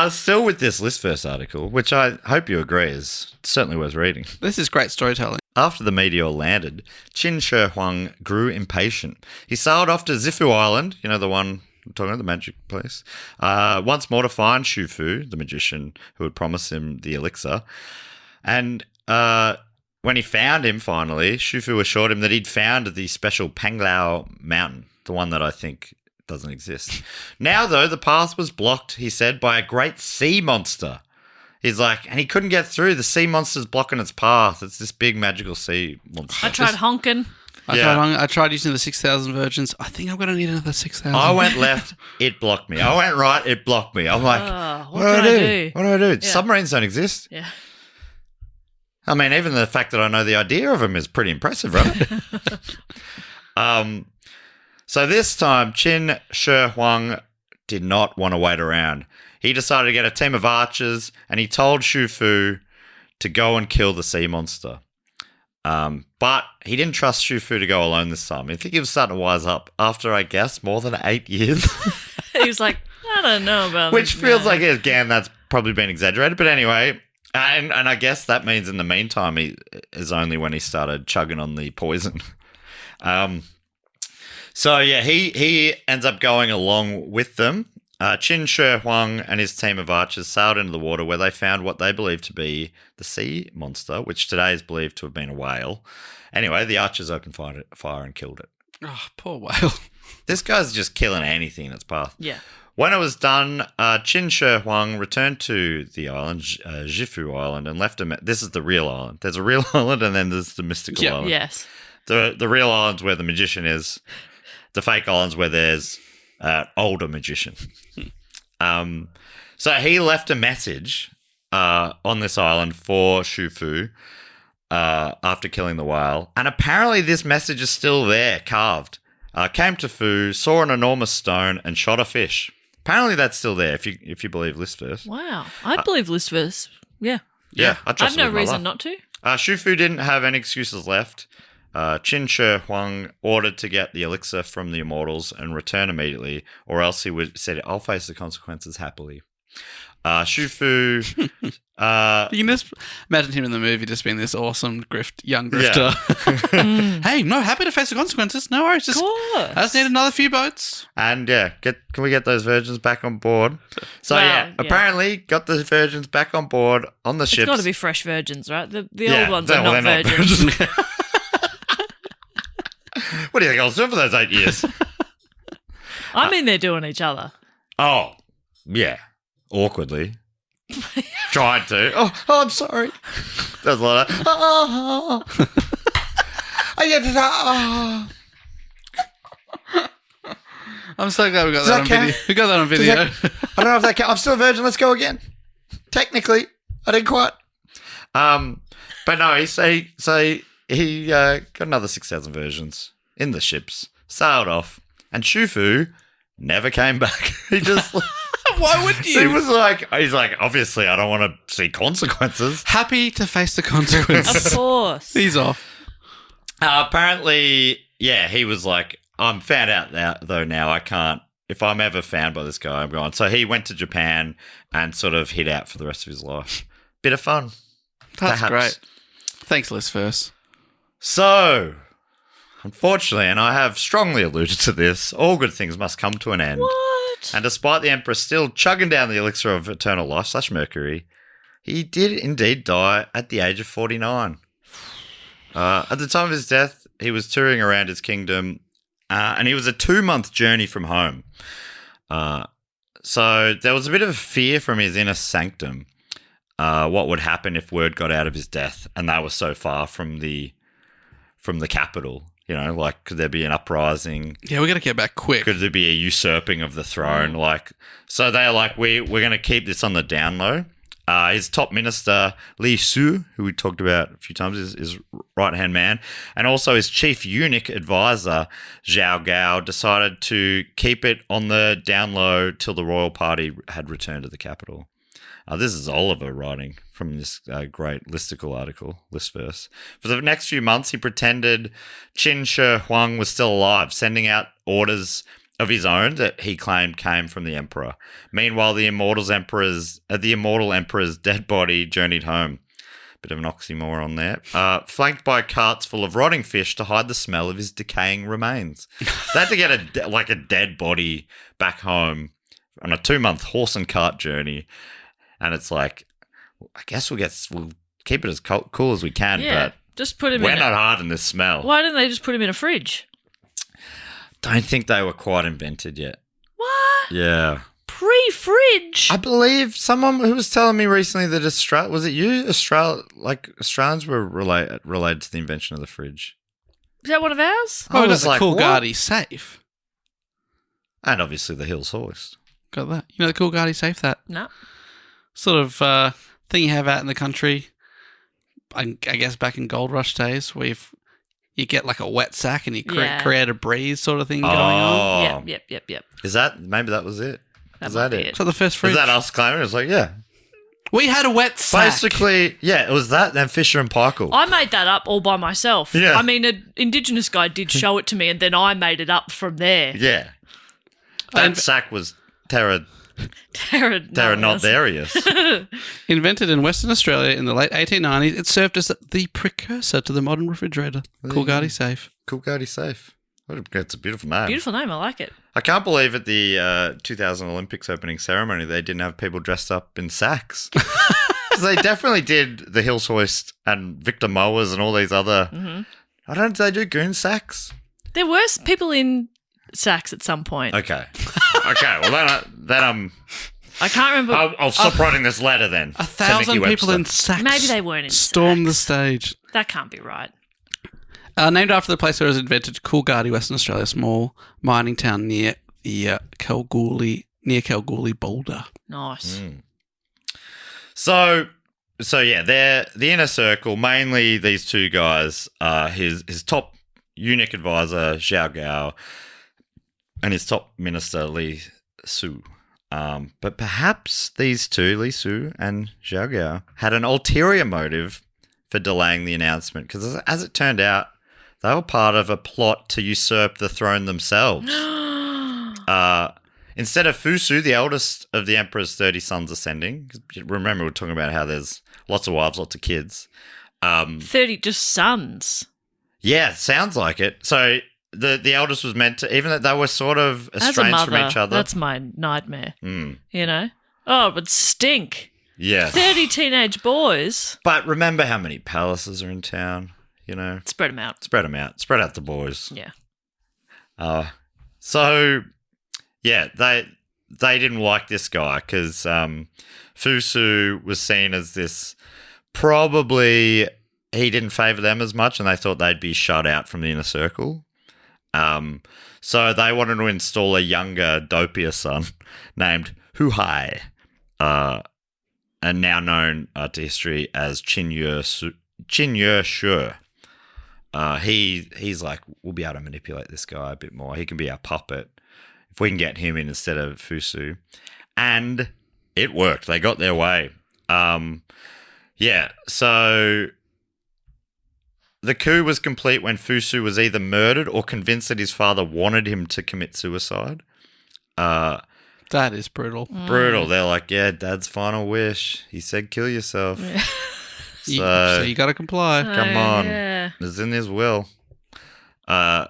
Still with this Listverse article, which I hope you agree is certainly worth reading. This is great storytelling. After the meteor landed, Qin Shi Huang grew impatient. He sailed off to Zifu Island, you know, the one I'm talking about, the magic place, once more to find Shu Fu, the magician who had promised him the elixir. And when he found him finally, Shu Fu assured him that he'd found the special Panglao mountain, the one that I think doesn't exist. Now, though, the path was blocked, he said, by a great sea monster. He's like, and he couldn't get through. The sea monster's blocking its path. It's this big magical sea monster. I tried honking. I tried using the 6,000 virgins. I think I'm going to need another 6,000. I went left, it blocked me. I went right, it blocked me. I'm like, what can I do? What do I do? Yeah. Submarines don't exist. Yeah. I mean, even the fact that I know the idea of them is pretty impressive, right? So this time, Qin Shi Huang did not want to wait around. He decided to get a team of archers, and he told Shu Fu to go and kill the sea monster. But he didn't trust Shu Fu to go alone this time. I think he was starting to wise up after, I guess, more than 8 years. He was like, I don't know about Which this, feels man. like, again, that's probably been exaggerated. But anyway, and I guess that means in the meantime is only when he started chugging on the poison. So, yeah, he ends up going along with them. Qin Shi Huang and his team of archers sailed into the water where they found what they believed to be the sea monster, which today is believed to have been a whale. Anyway, the archers opened fire and killed it. Oh, poor whale. This guy's just killing anything in its path. Yeah. When it was done, Qin Shi Huang returned to the island, Zifu Island, and left him. This is the real island. There's a real island, and then there's the mystical island. Yes. The real island's where the magician is. The fake island's where there's older magician. So he left a message on this island for Shu Fu after killing the whale, and apparently this message is still there, carved. Came to Fu, saw an enormous stone, and shot a fish. Apparently that's still there, if you believe Listverse. Wow. I believe Listverse. Yeah. Yeah, I I have trust no it with my reason life. not to. Shu Fu didn't have any excuses left. Qin Shi Huang ordered to get the elixir from the immortals and return immediately, or else he said, I'll face the consequences happily. Shu Fu... You can just imagine him in the movie just being this awesome young grifter. Yeah. Hey, no, happy to face the consequences. No worries. Of course. I just need another few boats. And yeah, can we get those virgins back on board? So Wow, yeah, yeah. apparently got the virgins back on board on the It's ships. got to be fresh virgins, right? The Yeah, old ones they're- are well, not they're not virgins. What do you think I was doing for those 8 years? I mean, they're doing each other. Oh, yeah. Awkwardly. Tried to. Oh, I'm sorry. There's a lot of, I get it. I'm so glad we got Does that that on count? video. We got that on video. I don't know if that counts. I'm still a virgin. Let's go again. Technically, I didn't quite. But no, he got another 6,000 versions in the ships, sailed off, and Shu Fu never came back. He just Why would He you? was like, he's like, obviously, I don't want to see consequences. Happy to face the consequences. Of course. He's off. Apparently, yeah, he was like, I'm found out now. I can't. If I'm ever found by this guy, I'm gone. So he went to Japan and sort of hid out for the rest of his life. Bit of fun. That's Perhaps. great. Thanks, Liz, first. So, unfortunately, and I have strongly alluded to this, all good things must come to an end. What? And despite the Emperor still chugging down the elixir of eternal life / Mercury, he did indeed die at the age of 49. At the time of his death, he was touring around his kingdom, and he was a 2-month journey from home. So there was a bit of fear from his inner sanctum, what would happen if word got out of his death, and they were so far from the capital. You know, like, could there be an uprising? Yeah, we got to get back quick. Could there be a usurping of the throne? Like, so they're like, we're going to keep this on the down low. His top minister, Li Su, who we talked about a few times, is his right-hand man, and also his chief eunuch advisor, Zhao Gao, decided to keep it on the down low till the royal party had returned to the capital. This is Oliver writing from this great listicle article, list verse. For the next few months, he pretended Qin Shi Huang was still alive, sending out orders of his own that he claimed came from the emperor. Meanwhile, the immortal emperor's dead body journeyed home. Bit of an oxymoron there. Flanked by carts full of rotting fish to hide the smell of his decaying remains. They had to get a dead body back home on a 2-month horse and cart journey. And it's like, I guess we'll keep it as cool as we can, Yeah. but Just put him we're in. not hard in this smell. Why didn't they just put him in a fridge? Don't think they were quite invented yet. What? Yeah. Pre-fridge? I believe someone who was telling me recently that Australians were related to the invention of the fridge. Is that one of ours? Oh, I that's was a like, cool what? Coolgardie safe. And obviously the Hills hoist. Got that. You know the Coolgardie safe, that No. sort of thing you have out in the country, I guess back in Gold Rush days, where you get like a wet sack and you create a breeze sort of thing going on. Yep. Is that, maybe that was it? That Is might that be it? it. So the first fridge. Is that us claiming? It's like, yeah. We had a wet sack. Basically, yeah, it was that and Fisher and Paykel. I made that up all by myself. Yeah. I mean, an Indigenous guy did show it to me, and then I made it up from there. Yeah. That sack was Terra Notarius. Invented in Western Australia in the late 1890s, it served as the precursor to the modern refrigerator. Coolgardie safe. Coolgardie safe. It's a beautiful name. Beautiful name. I like it. I can't believe at the 2000 Olympics opening ceremony they didn't have people dressed up in sacks. 'Cause they definitely did the Hills hoist and Victor Mowers and all these other. Mm-hmm. I don't. They do goon sacks. There were people in sacks at some point. Okay. Well, then I can't remember. I'll stop writing this letter then. 1,000 people in sacks. Maybe they weren't in stormed the sacks. stage. That can't be right. Named after the place where it was invented, Coolgardie, Western Australia, a small mining town near the Kalgoorlie Boulder. Nice. So yeah, they're the inner circle. Mainly these two guys, his top eunuch advisor Zhao Gao, and his top minister Li Su. But perhaps these two, Li Su and Zhao Gao, had an ulterior motive for delaying the announcement, because as it turned out, they were part of a plot to usurp the throne themselves. Instead of Fusu, the eldest of the emperor's 30 sons ascending, 'cause remember we were talking about how there's lots of wives, lots of kids. 30 just sons. Yeah, sounds like it. So the eldest was meant to, even though they were sort of As a estranged mother, from each other. that's my nightmare. You know? Oh, it would stink. Yeah. 30 teenage boys. But remember how many palaces are in town, you know? Spread them out. Spread them out. Spread out the boys. Yeah. So, yeah, they didn't like this guy because Fusu was seen as this, probably he didn't favour them as much, and they thought they'd be shut out from the inner circle. So they wanted to install a younger, dopier son named Huai, and now known to history as Qin Ye Shi. He's like, we'll be able to manipulate this guy a bit more. He can be our puppet if we can get him in instead of Fusu. And it worked. They got their way. So the coup was complete when Fusu was either murdered or convinced that his father wanted him to commit suicide. That is brutal. Brutal. They're like, yeah, Dad's final wish. He said kill yourself. Yeah. So you got to comply. Come on. Yeah. It's in his will. The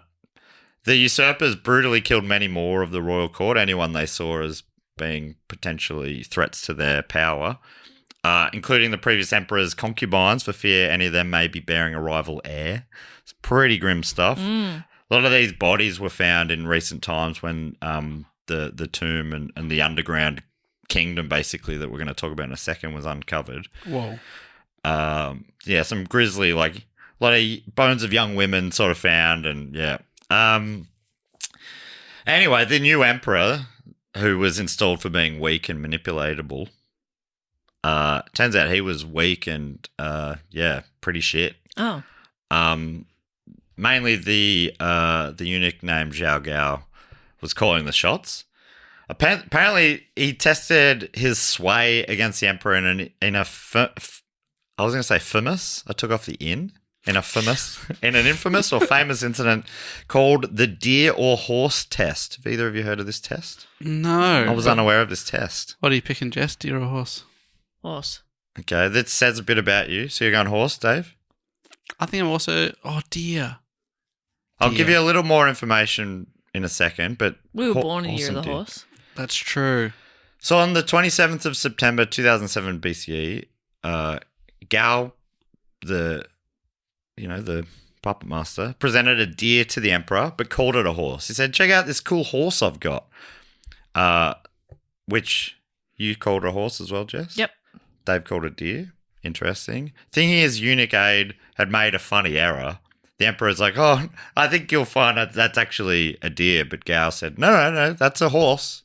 usurpers brutally killed many more of the royal court, anyone they saw as being potentially threats to their power, including the previous emperor's concubines for fear any of them may be bearing a rival heir. It's pretty grim stuff. A lot of these bodies were found in recent times when the tomb and the underground kingdom, basically, that we're going to talk about in a second, was uncovered. Whoa. Some grisly, like, a lot of bones of young women sort of found, and anyway, the new emperor, who was installed for being weak and manipulatable, turns out he was weak and pretty shit. Oh. Mainly the eunuch named Zhao Gao was calling the shots. Apparently, he tested his sway against the emperor in an infamous. I took off the in an infamous or famous incident called the deer or horse test. Have either of you heard of this test? No. I was unaware of this test. What are you picking, Jess? Deer or horse? Horse. Okay, that says a bit about you. So you're going horse, Dave? I think I'm also... Oh, deer. I'll give you a little more information in a second, but... We were born in the year of the deer. horse. That's true. So on the 27th of September 2007 BCE, Gao, the puppet master, presented a deer to the emperor, but called it a horse. He said, check out this cool horse I've got. Which you called a horse as well, Jess? Yep. Dave called it deer. Interesting. Thinking his eunuch aide had made a funny error, the emperor's like, oh, I think you'll find that that's actually a deer. But Gao said, no, that's a horse.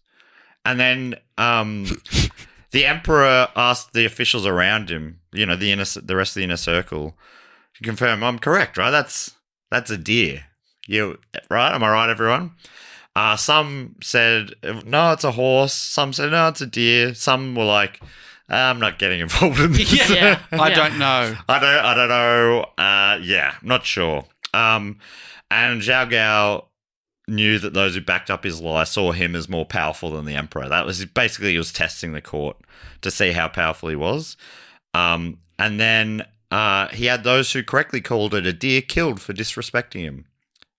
And then the emperor asked the officials around him, the rest of the inner circle, to confirm, I'm correct, right? That's a deer. You right? Am I right, everyone? Some said, no, it's a horse. Some said, no, it's a deer. Some were like, I'm not getting involved in this. Yeah. I don't know. I don't know. Not sure. And Zhao Gao knew that those who backed up his lie saw him as more powerful than the emperor. That was basically, he was testing the court to see how powerful he was. And then he had those who correctly called it a deer killed for disrespecting him.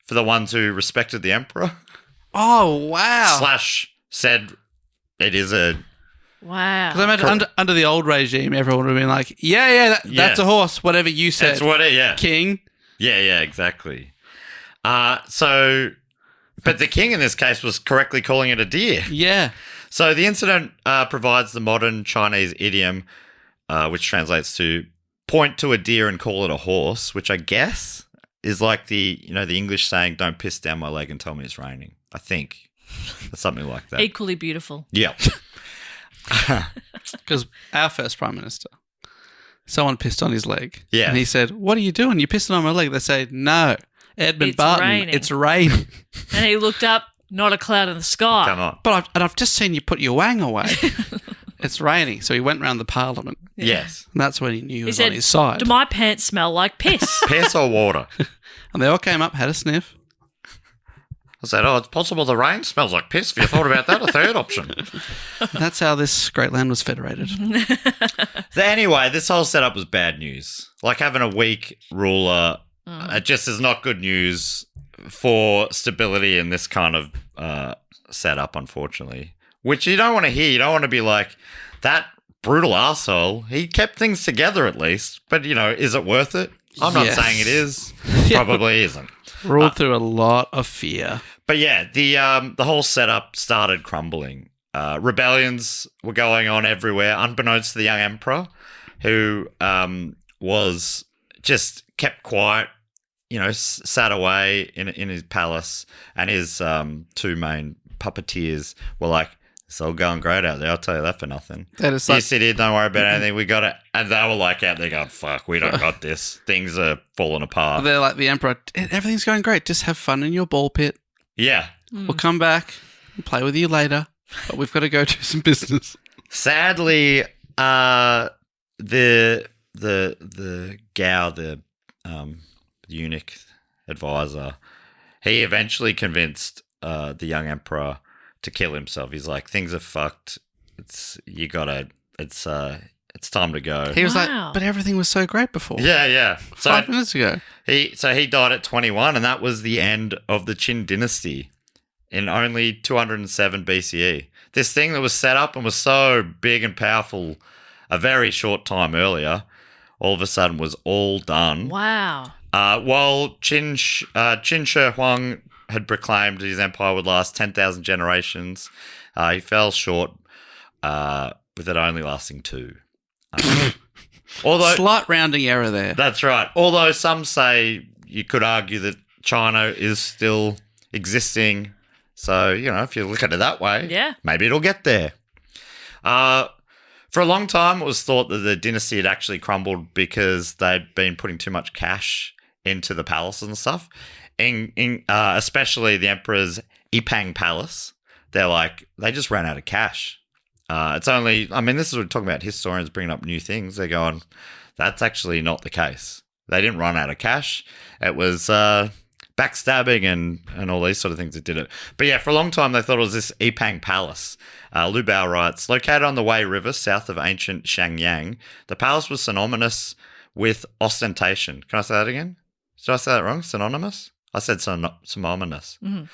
For the ones who respected the emperor. Oh, wow. / said it is a... Wow. Because I imagine under the old regime, everyone would have been like, that's a horse, whatever you said. That's what King. Yeah, exactly. But the king in this case was correctly calling it a deer. Yeah. So the incident provides the modern Chinese idiom, which translates to point to a deer and call it a horse, which I guess is like the English saying, don't piss down my leg and tell me it's raining. I think it's something like that. Equally beautiful. Yeah. Because our first prime minister, someone pissed on his leg. Yeah. And he said, what are you doing? You're pissing on my leg. They say, no, Edmund It's Barton, raining." it's raining. And he looked up, not a cloud in the sky. Come on. But I've just seen you put your wang away. It's raining. So he went round the parliament. Yes. And that's when he knew he was said, on his side. Do my pants smell like piss? Piss or water? And they all came up, had a sniff. I said, it's possible the rain smells like piss. Have you thought about that? A third option. And that's how this great land was federated. So anyway, this whole setup was bad news. Like having a weak ruler, it just is not good news for stability in this kind of setup, unfortunately. Which you don't want to hear. You don't want to be like, that brutal arsehole, he kept things together at least. But, is it worth it? I'm not Yes. saying it is. Probably isn't. Ruled through a lot of fear. But yeah, the whole setup started crumbling. Rebellions were going on everywhere, unbeknownst to the young emperor, who was just kept quiet, sat away in his palace, and his two main puppeteers were like, it's all going great out there, I'll tell you that for nothing. That is You like, sit here, don't worry about anything, we got it. And they were like out there going, fuck, we don't got this. Things are falling apart. they're like the emperor, everything's going great. Just have fun in your ball pit. Yeah. We'll come back and play with you later. But we've got to go do some business. Sadly, the Gao, the eunuch advisor, he eventually convinced the young emperor to kill himself. He's like, things are fucked. It's time to go. He was like, but everything was so great before. Yeah. 5 minutes ago. He died at 21, and that was the end of the Qin dynasty in only 207 BCE. This thing that was set up and was so big and powerful a very short time earlier, all of a sudden was all done. Wow. While Qin Shi Huang had proclaimed his empire would last 10,000 generations, he fell short with it only lasting 2. Although slight rounding error there. That's right. Although some say you could argue that China is still existing. So, if you look at it that way, maybe it'll get there. For a long time, it was thought that the dynasty had actually crumbled because they'd been putting too much cash into the palace and stuff. Especially the emperor's Yipang Palace. They just ran out of cash. This is what we're talking about, historians bringing up new things. They're going, that's actually not the case. They didn't run out of cash. It was backstabbing and all these sort of things that did it. But yeah, for a long time, they thought it was this Yipang Palace. Lu Bao writes, located on the Wei River, south of ancient Shenyang, the palace was synonymous with ostentation. Can I say that again? Did I say that wrong? Synonymous? I said synonymous. Mm-hmm.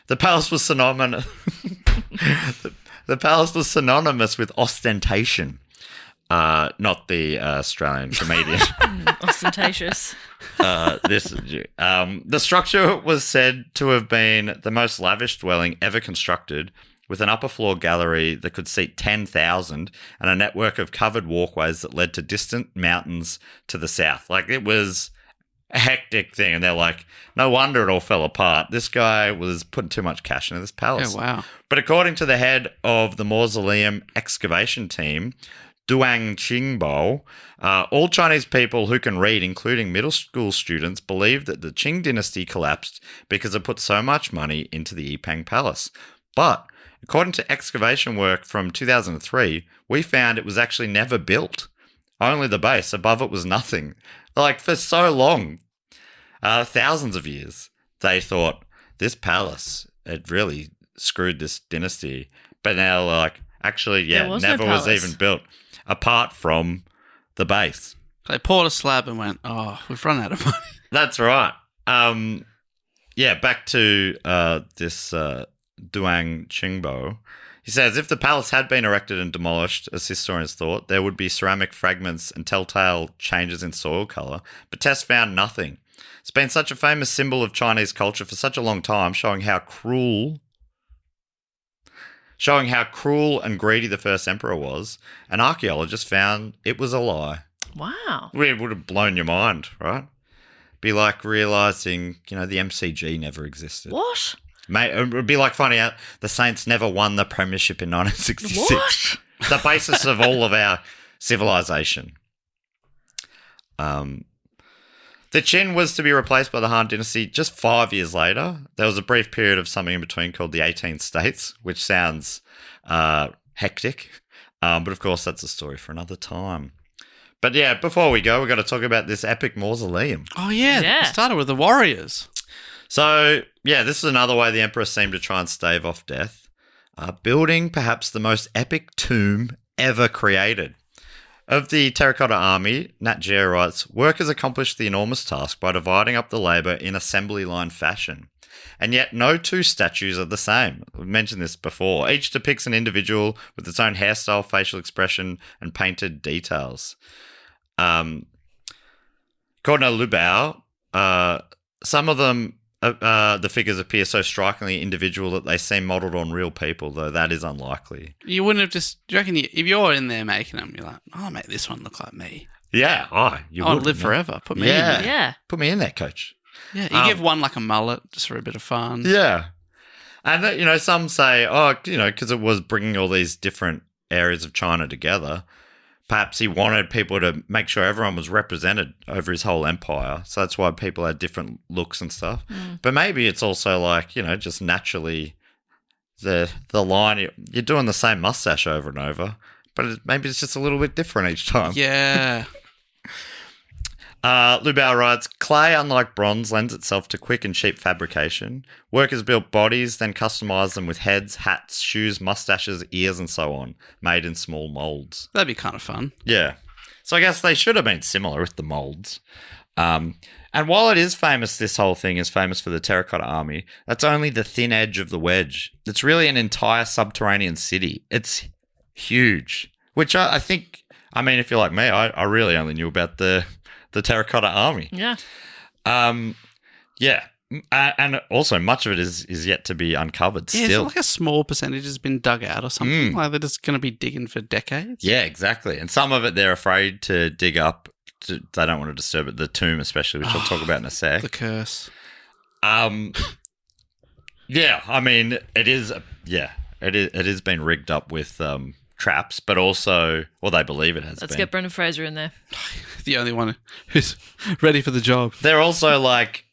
The palace was synonymous. The palace was synonymous with ostentation, not the Australian comedian. Ostentatious. The structure was said to have been the most lavish dwelling ever constructed, with an upper floor gallery that could seat 10,000 and a network of covered walkways that led to distant mountains to the south. It was a hectic thing, and they're like, no wonder it all fell apart. This guy was putting too much cash into this palace. Oh, wow. But according to the head of the mausoleum excavation team, Duang Qingbo, all Chinese people who can read, including middle school students, believe that the Qing dynasty collapsed because it put so much money into the Yipang Palace. But according to excavation work from 2003, we found it was actually never built. Only the base. Above it was nothing. For so long, thousands of years, they thought this palace, it really screwed this dynasty. But now they're like, actually, never was even built apart from the base. They poured a slab and went, we've run out of money. That's right. Back to this Duang Qingbo. He says, if the palace had been erected and demolished, as historians thought, there would be ceramic fragments and telltale changes in soil colour, but tests found nothing. It's been such a famous symbol of Chinese culture for such a long time, showing how cruel and greedy the first emperor was, and archaeologists found it was a lie. Wow. It would have blown your mind, right? Be like realising, the MCG never existed. What? Mate, it would be like finding out the Saints never won the premiership in 1966. What? The basis of all of our civilization. The Qin was to be replaced by the Han dynasty just 5 years later. There was a brief period of something in between called the 18 States, which sounds hectic. But of course, that's a story for another time. But yeah, before we go, we've got to talk about this epic mausoleum. Oh, yeah. It started with the warriors. So, yeah, this is another way the emperor seemed to try and stave off death. Building perhaps the most epic tomb ever created. Of the Terracotta Army, Nat Geo writes, workers accomplished the enormous task by dividing up the labour in assembly line fashion. And yet no two statues are the same. We've mentioned this before. Each depicts an individual with its own hairstyle, facial expression, and painted details. According to Lu Bao, some of them, the figures appear so strikingly individual that they seem modelled on real people, though that is unlikely. You wouldn't have just... Do you reckon if you're in there making them, you're like, I'll make this one look like me. Yeah. I would live forever. Put me in there. Yeah. Put me in there, coach. Yeah, you give one like a mullet just for a bit of fun. Yeah. And, some say, because it was bringing all these different areas of China together, perhaps he wanted people to make sure everyone was represented over his whole empire. So that's why people had different looks and stuff. Mm. But maybe it's also just naturally the line. You're doing the same mustache over and over, but maybe it's just a little bit different each time. Yeah. Lubao writes, clay, unlike bronze, lends itself to quick and cheap fabrication. Workers built bodies, then customized them with heads, hats, shoes, mustaches, ears, and so on, made in small molds. That'd be kind of fun. Yeah. So I guess they should have been similar with the molds. And while it is famous, this whole thing is famous for the Terracotta Army, that's only the thin edge of the wedge. It's really an entire subterranean city. It's huge, which I think, I mean, if you're like me, I really only knew about the Terracotta Army. Yeah. Yeah. And also much of it is yet to be uncovered Yeah, still. it's like a small percentage has been dug out or something. Like they're just going to be digging for decades. Yeah, exactly. And some of it they're afraid to dig up. They don't want to disturb it. The tomb especially, which I'll talk about in a sec. The curse. Yeah, I mean, it is been rigged up with traps, but also, well, they believe it has Let's been. get Brendan Fraser in there. The only one who's ready for the job. They're also like,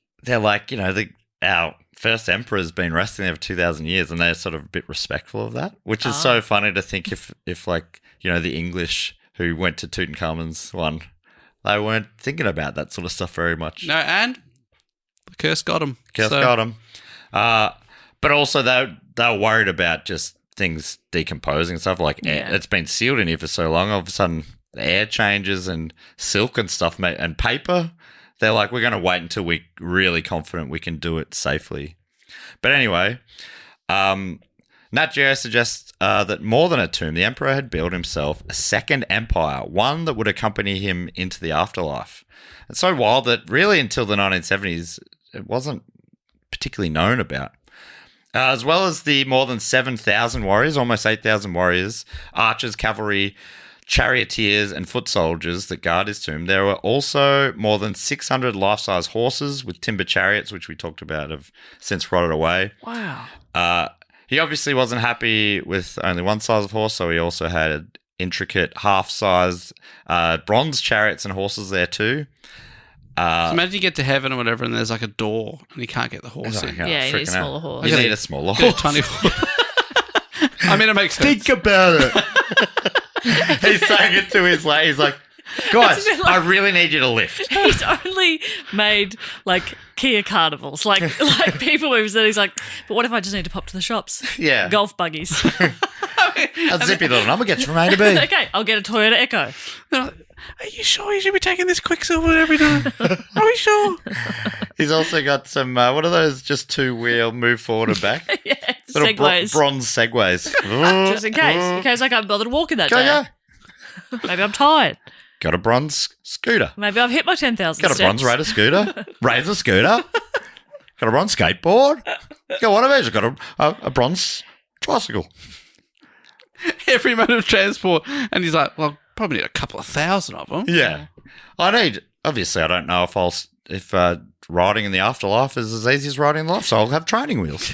our first emperor's been resting there for 2,000 years, and they're sort of a bit respectful of that, which is so funny to think if like, the English who went to Tutankhamun's one, they weren't thinking about that sort of stuff very much. No, and the curse got them. Got them. But also they were worried about just things decomposing and stuff like air. It's been sealed in here for so long. All of a sudden, the air changes and silk and stuff, and paper. They're like, we're going to wait until we're really confident we can do it safely. But anyway, Nat Geo suggests that more than a tomb, the emperor had built himself a second empire, one that would accompany him into the afterlife. It's so wild that really until the 1970s, it wasn't particularly known about. As well as the more than 7,000 warriors, almost 8,000 warriors, archers, cavalry, charioteers, and foot soldiers that guard his tomb, there were also more than 600 life-size horses with timber chariots, which we talked about have since rotted away. Wow. He obviously wasn't happy with only one size of horse, so he also had intricate half-sized bronze chariots and horses there too. So imagine you get to heaven or whatever, and there's like a door, and you can't get the horse in. Yeah, you need a smaller horse. You need a smaller Get a horse. tiny horse. I mean, it makes sense. Think about it. He's saying it to his lady. He's like, guys, I really need you to lift. He's only made like Kia carnivals, like people moves. That he's like, but what if I just need to pop to the shops? Yeah. Golf buggies. A zippy little number gets you from A to B. Okay, I'll get a Toyota Echo. They're like, are you sure you should be taking this Quicksilver every time? Are we sure? He's also got some, what are those, just two-wheel move forward and back? Yeah, Little segways. bronze segways. Just in case I can't bother walking that day. Yeah. Maybe I'm tired. Got a bronze scooter. Maybe I've hit my 10,000 Got a steps. bronze Razor scooter. Got a bronze skateboard. Got one of these. Got a bronze tricycle. Every mode of transport. And he's like, well, probably need a couple of thousand of them. Yeah. Obviously, I don't know if riding in the afterlife is as easy as riding in life, so I'll have training wheels.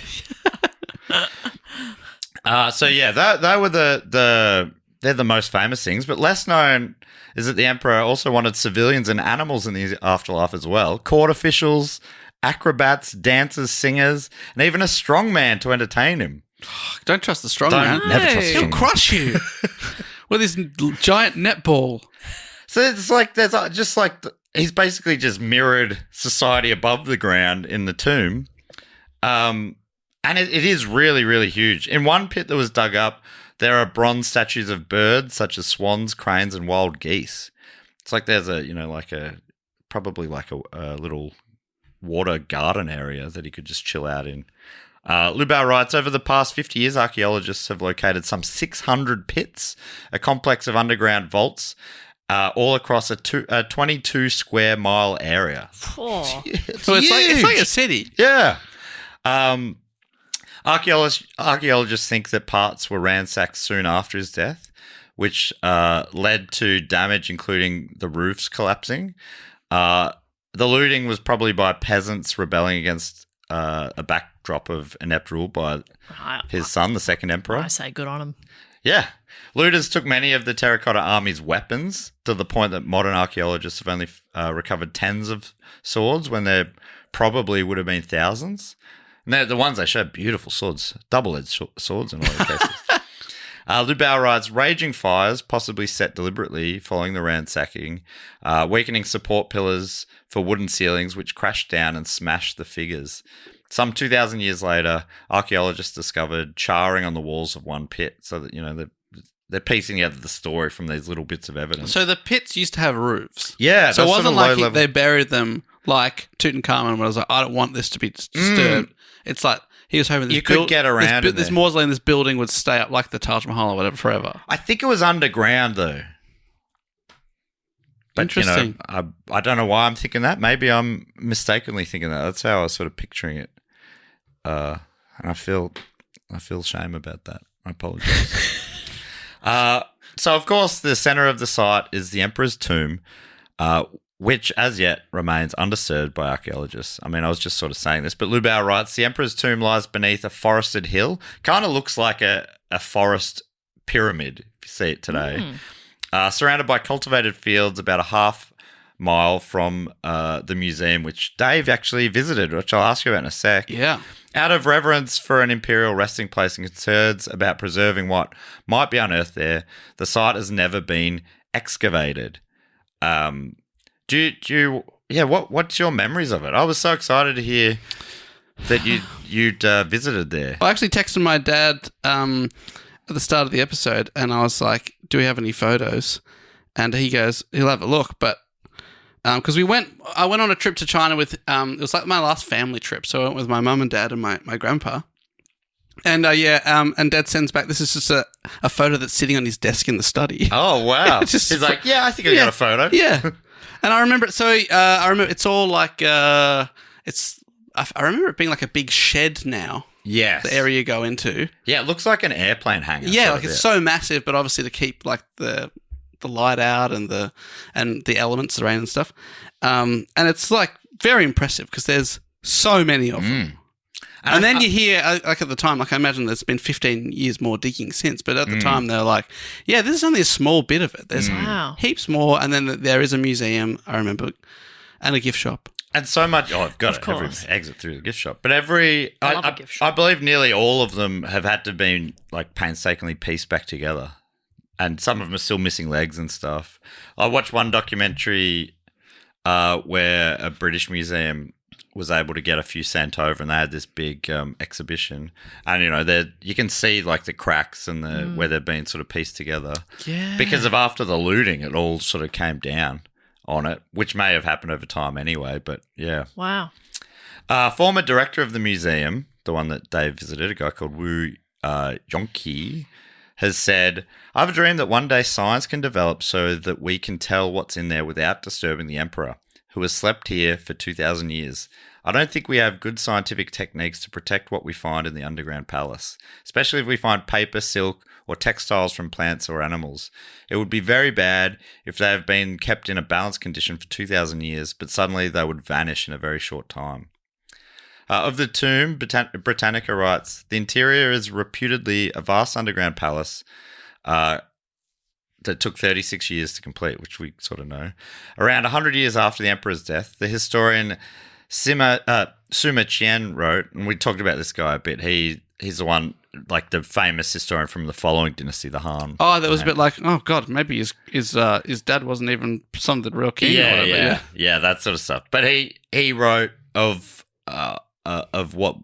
So yeah, they were they're the most famous things, but less known is that the emperor also wanted civilians and animals in the afterlife as well. Court officials, acrobats, dancers, singers, and even a strongman to entertain him. Don't trust the strong man. Never trust He'll him. crush you with his giant netball. So it's like he's basically just mirrored society above the ground in the tomb. And it is really, really huge. In one pit that was dug up, there are bronze statues of birds such as swans, cranes, and wild geese. It's like there's probably a little water garden area that he could just chill out in. Lubao writes, over the past 50 years, archaeologists have located some 600 pits, a complex of underground vaults, all across a 22 square mile area. Oh. So it's like a city. Yeah. Archaeologists think that parts were ransacked soon after his death, which led to damage, including the roofs collapsing. The looting was probably by peasants rebelling against a backdrop of inept rule by his son, the second emperor. I say good on him. Yeah. Looters took many of the Terracotta Army's weapons to the point that modern archaeologists have only recovered tens of swords when there probably would have been thousands. No, the ones they showed, beautiful swords, double-edged swords in a lot of cases. Lu Bao writes, raging fires, possibly set deliberately following the ransacking, weakening support pillars for wooden ceilings, which crashed down and smashed the figures. Some 2,000 years later, archaeologists discovered charring on the walls of one pit, so that, they're piecing together the story from these little bits of evidence. So the pits used to have roofs. Yeah. So it wasn't like they buried them like Tutankhamun was like, I don't want this to be disturbed. It's like he was hoping you could get around this mausoleum, this building would stay up like the Taj Mahal or whatever forever. I think it was underground though. But, interesting. I don't know why I'm thinking that. Maybe I'm mistakenly thinking that. That's how I was sort of picturing it. And I feel shame about that. I apologize. So, of course, the center of the site is the Emperor's tomb, which as yet remains undisturbed by archaeologists. I mean, I was just sort of saying this, but Lu Bao writes, the Emperor's tomb lies beneath a forested hill. Kind of looks like a forest pyramid, if you see it today. Surrounded by cultivated fields about a half mile from the museum, which Dave actually visited, which I'll ask you about in a sec. Yeah. Out of reverence for an imperial resting place and concerns about preserving what might be unearthed there, the site has never been excavated. What's your memories of it? I was so excited to hear that you'd visited there. I actually texted my dad at the start of the episode, and I was like, "Do we have any photos?" And he goes, "He'll have a look," but. Because I went on a trip to China with, it was like my last family trip. So I went with my mum and dad and my grandpa. And and Dad sends back, this is just a photo that's sitting on his desk in the study. Oh, wow. He's like, yeah, I think I got a photo. Yeah. And I remember it. So I remember it's all like, I remember it being like a big shed now. Yes. The area you go into. Yeah, it looks like an airplane hangar. Yeah, like it's so massive, but obviously to keep like the light out and the elements, the rain and stuff. And it's like very impressive because there's so many of them. And then you hear, like at the time, like I imagine there's been 15 years more digging since, but at the time they're like, yeah, this is only a small bit of it. There's heaps more. And then there is a museum, I remember, and a gift shop. And so much, I've got it, every exit through the gift shop. But I believe nearly all of them have had to be like painstakingly pieced back together. And some of them are still missing legs and stuff. I watched one documentary where a British museum was able to get a few sent over, and they had this big exhibition. And you can see like the cracks and where they're being sort of pieced together. Yeah. Because of after the looting, it all sort of came down on it, which may have happened over time anyway. But yeah. Wow. Former director of the museum, the one that Dave visited, a guy called Wurundjeri, has said, I have a dream that one day science can develop so that we can tell what's in there without disturbing the emperor, who has slept here for 2,000 years. I don't think we have good scientific techniques to protect what we find in the underground palace, especially if we find paper, silk, or textiles from plants or animals. It would be very bad if they have been kept in a balanced condition for 2,000 years, but suddenly they would vanish in a very short time. Of the tomb, Britannica writes, the interior is reputedly a vast underground palace that took 36 years to complete, which we sort of know. Around 100 years after the emperor's death, the historian Sima Qian wrote, and we talked about this guy a bit, he's the one, like the famous historian from the following dynasty, the Han. Oh, that was a bit like, oh God, maybe his dad wasn't even some of the real king or whatever. Yeah, that sort of stuff. But he wrote of what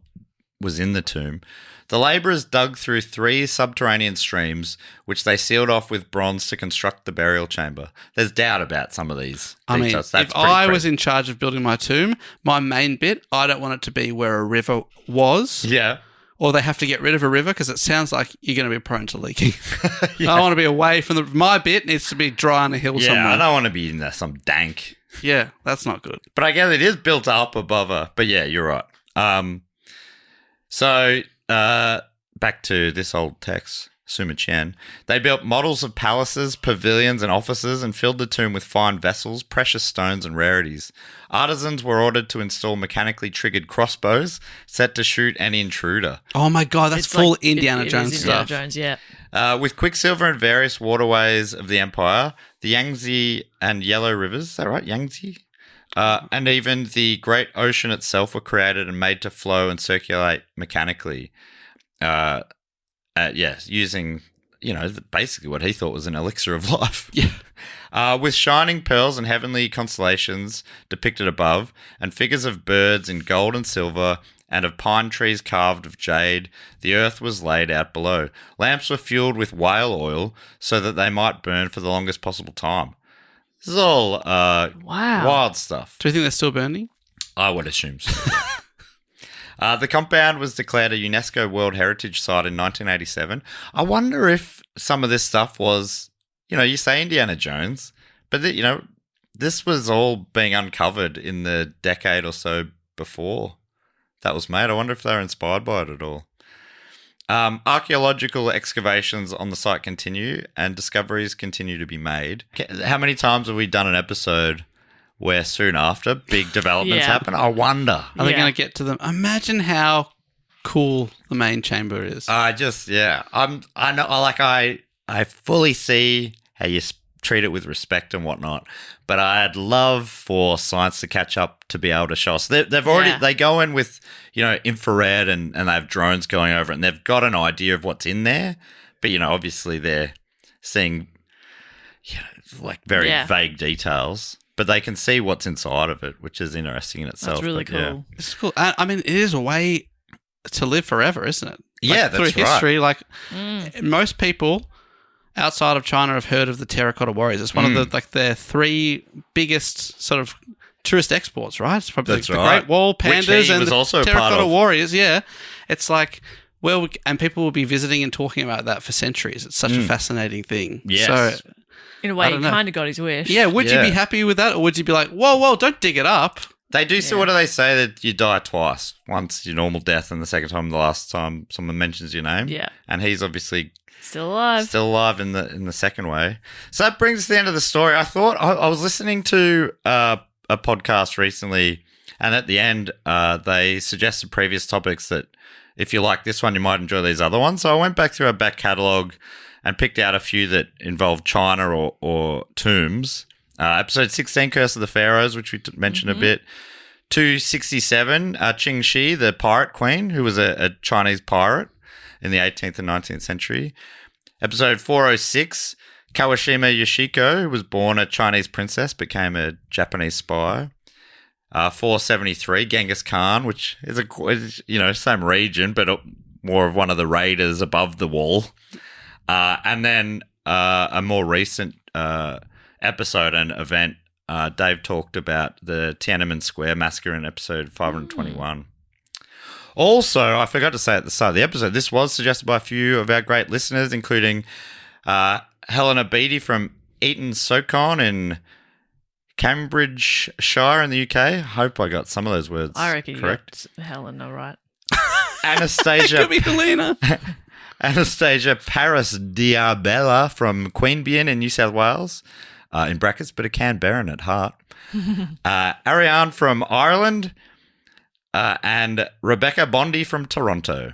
was in the tomb. The labourers dug through 3 subterranean streams, which they sealed off with bronze to construct the burial chamber. There's doubt about some of these details. If I was in charge of building my tomb, my main bit, I don't want it to be where a river was. Yeah. Or they have to get rid of a river because it sounds like you're going to be prone to leaking. I want to be away from my bit needs to be dry on a hill somewhere. Yeah, I don't want to be in there, some dank. Yeah, that's not good. But I guess it is built up above but yeah, you're right. Back to this old text, Sima Qian. They built models of palaces, pavilions, and offices and filled the tomb with fine vessels, precious stones, and rarities. Artisans were ordered to install mechanically triggered crossbows set to shoot any intruder. Oh my God, that's It's full like- Indiana it Jones is stuff. Indiana Jones, yeah. With quicksilver in various waterways of the empire, the Yangtze and Yellow rivers, is that right? Yangtze? And even the great ocean itself were created and made to flow and circulate mechanically. Using, basically what he thought was an elixir of life. Yeah. With shining pearls and heavenly constellations depicted above, and figures of birds in gold and silver, and of pine trees carved of jade, the earth was laid out below. Lamps were fueled with whale oil so that they might burn for the longest possible time. This is all wild stuff. Do you think they're still burning? I would assume so. Yeah. The compound was declared a UNESCO World Heritage Site in 1987. I wonder if some of this stuff was, you say Indiana Jones, but this was all being uncovered in the decade or so before that was made. I wonder if they were inspired by it at all. Archaeological excavations on the site continue and discoveries continue to be made. How many times have we done an episode where soon after big developments happen? I wonder. Are they going to get to them? Imagine how cool the main chamber is. I fully see how you treat it with respect and whatnot, but I'd love for science to catch up to be able to show us. They've already they go in with infrared and they have drones going over it, and they've got an idea of what's in there, but obviously they're seeing very vague details, but they can see what's inside of it, which is interesting in itself. That's really cool. Yeah. It's cool. I mean, it is a way to live forever, isn't it? That's through history, right. Most people outside of China have heard of the Terracotta Warriors. It's one of their three biggest sort of tourist exports, right? It's probably the Great Wall, pandas, and the Terracotta Warriors. Yeah, it's and people will be visiting and talking about that for centuries. It's such a fascinating thing. Yes. So, in a way, he kind of got his wish. Yeah, would you be happy with that, or would you be like, whoa, don't dig it up? They do. So what do they say, that you die twice? Once your normal death, and the second time the last time someone mentions your name. Yeah, and he's obviously still alive in the second way. So that brings us to the end of the story. I thought I was listening to a podcast recently, and at the end they suggested previous topics that if you like this one, you might enjoy these other ones. So I went back through our back catalogue and picked out a few that involved China or tombs. Episode 16, Curse of the Pharaohs, which we mentioned a bit. 267, Qing Shi, the pirate queen, who was a Chinese pirate in the 18th and 19th century. Episode 406, Kawashima Yoshiko, who was born a Chinese princess, became a Japanese spy. 473, Genghis Khan, which is same region, but more of one of the raiders above the wall. And then a more recent episode and event, Dave talked about the Tiananmen Square massacre in episode 521. Also, I forgot to say at the start of the episode, this was suggested by a few of our great listeners, including Helena Beattie from Eton Socon in Cambridgeshire in the UK. I hope I got some of those words correct. I reckon you got Helena right. Anastasia. Could be Helena. Anastasia Paris Diabella from Queanbeyan in New South Wales, in brackets, but a Canberran at heart. Ariane from Ireland, and Rebecca Bondi from Toronto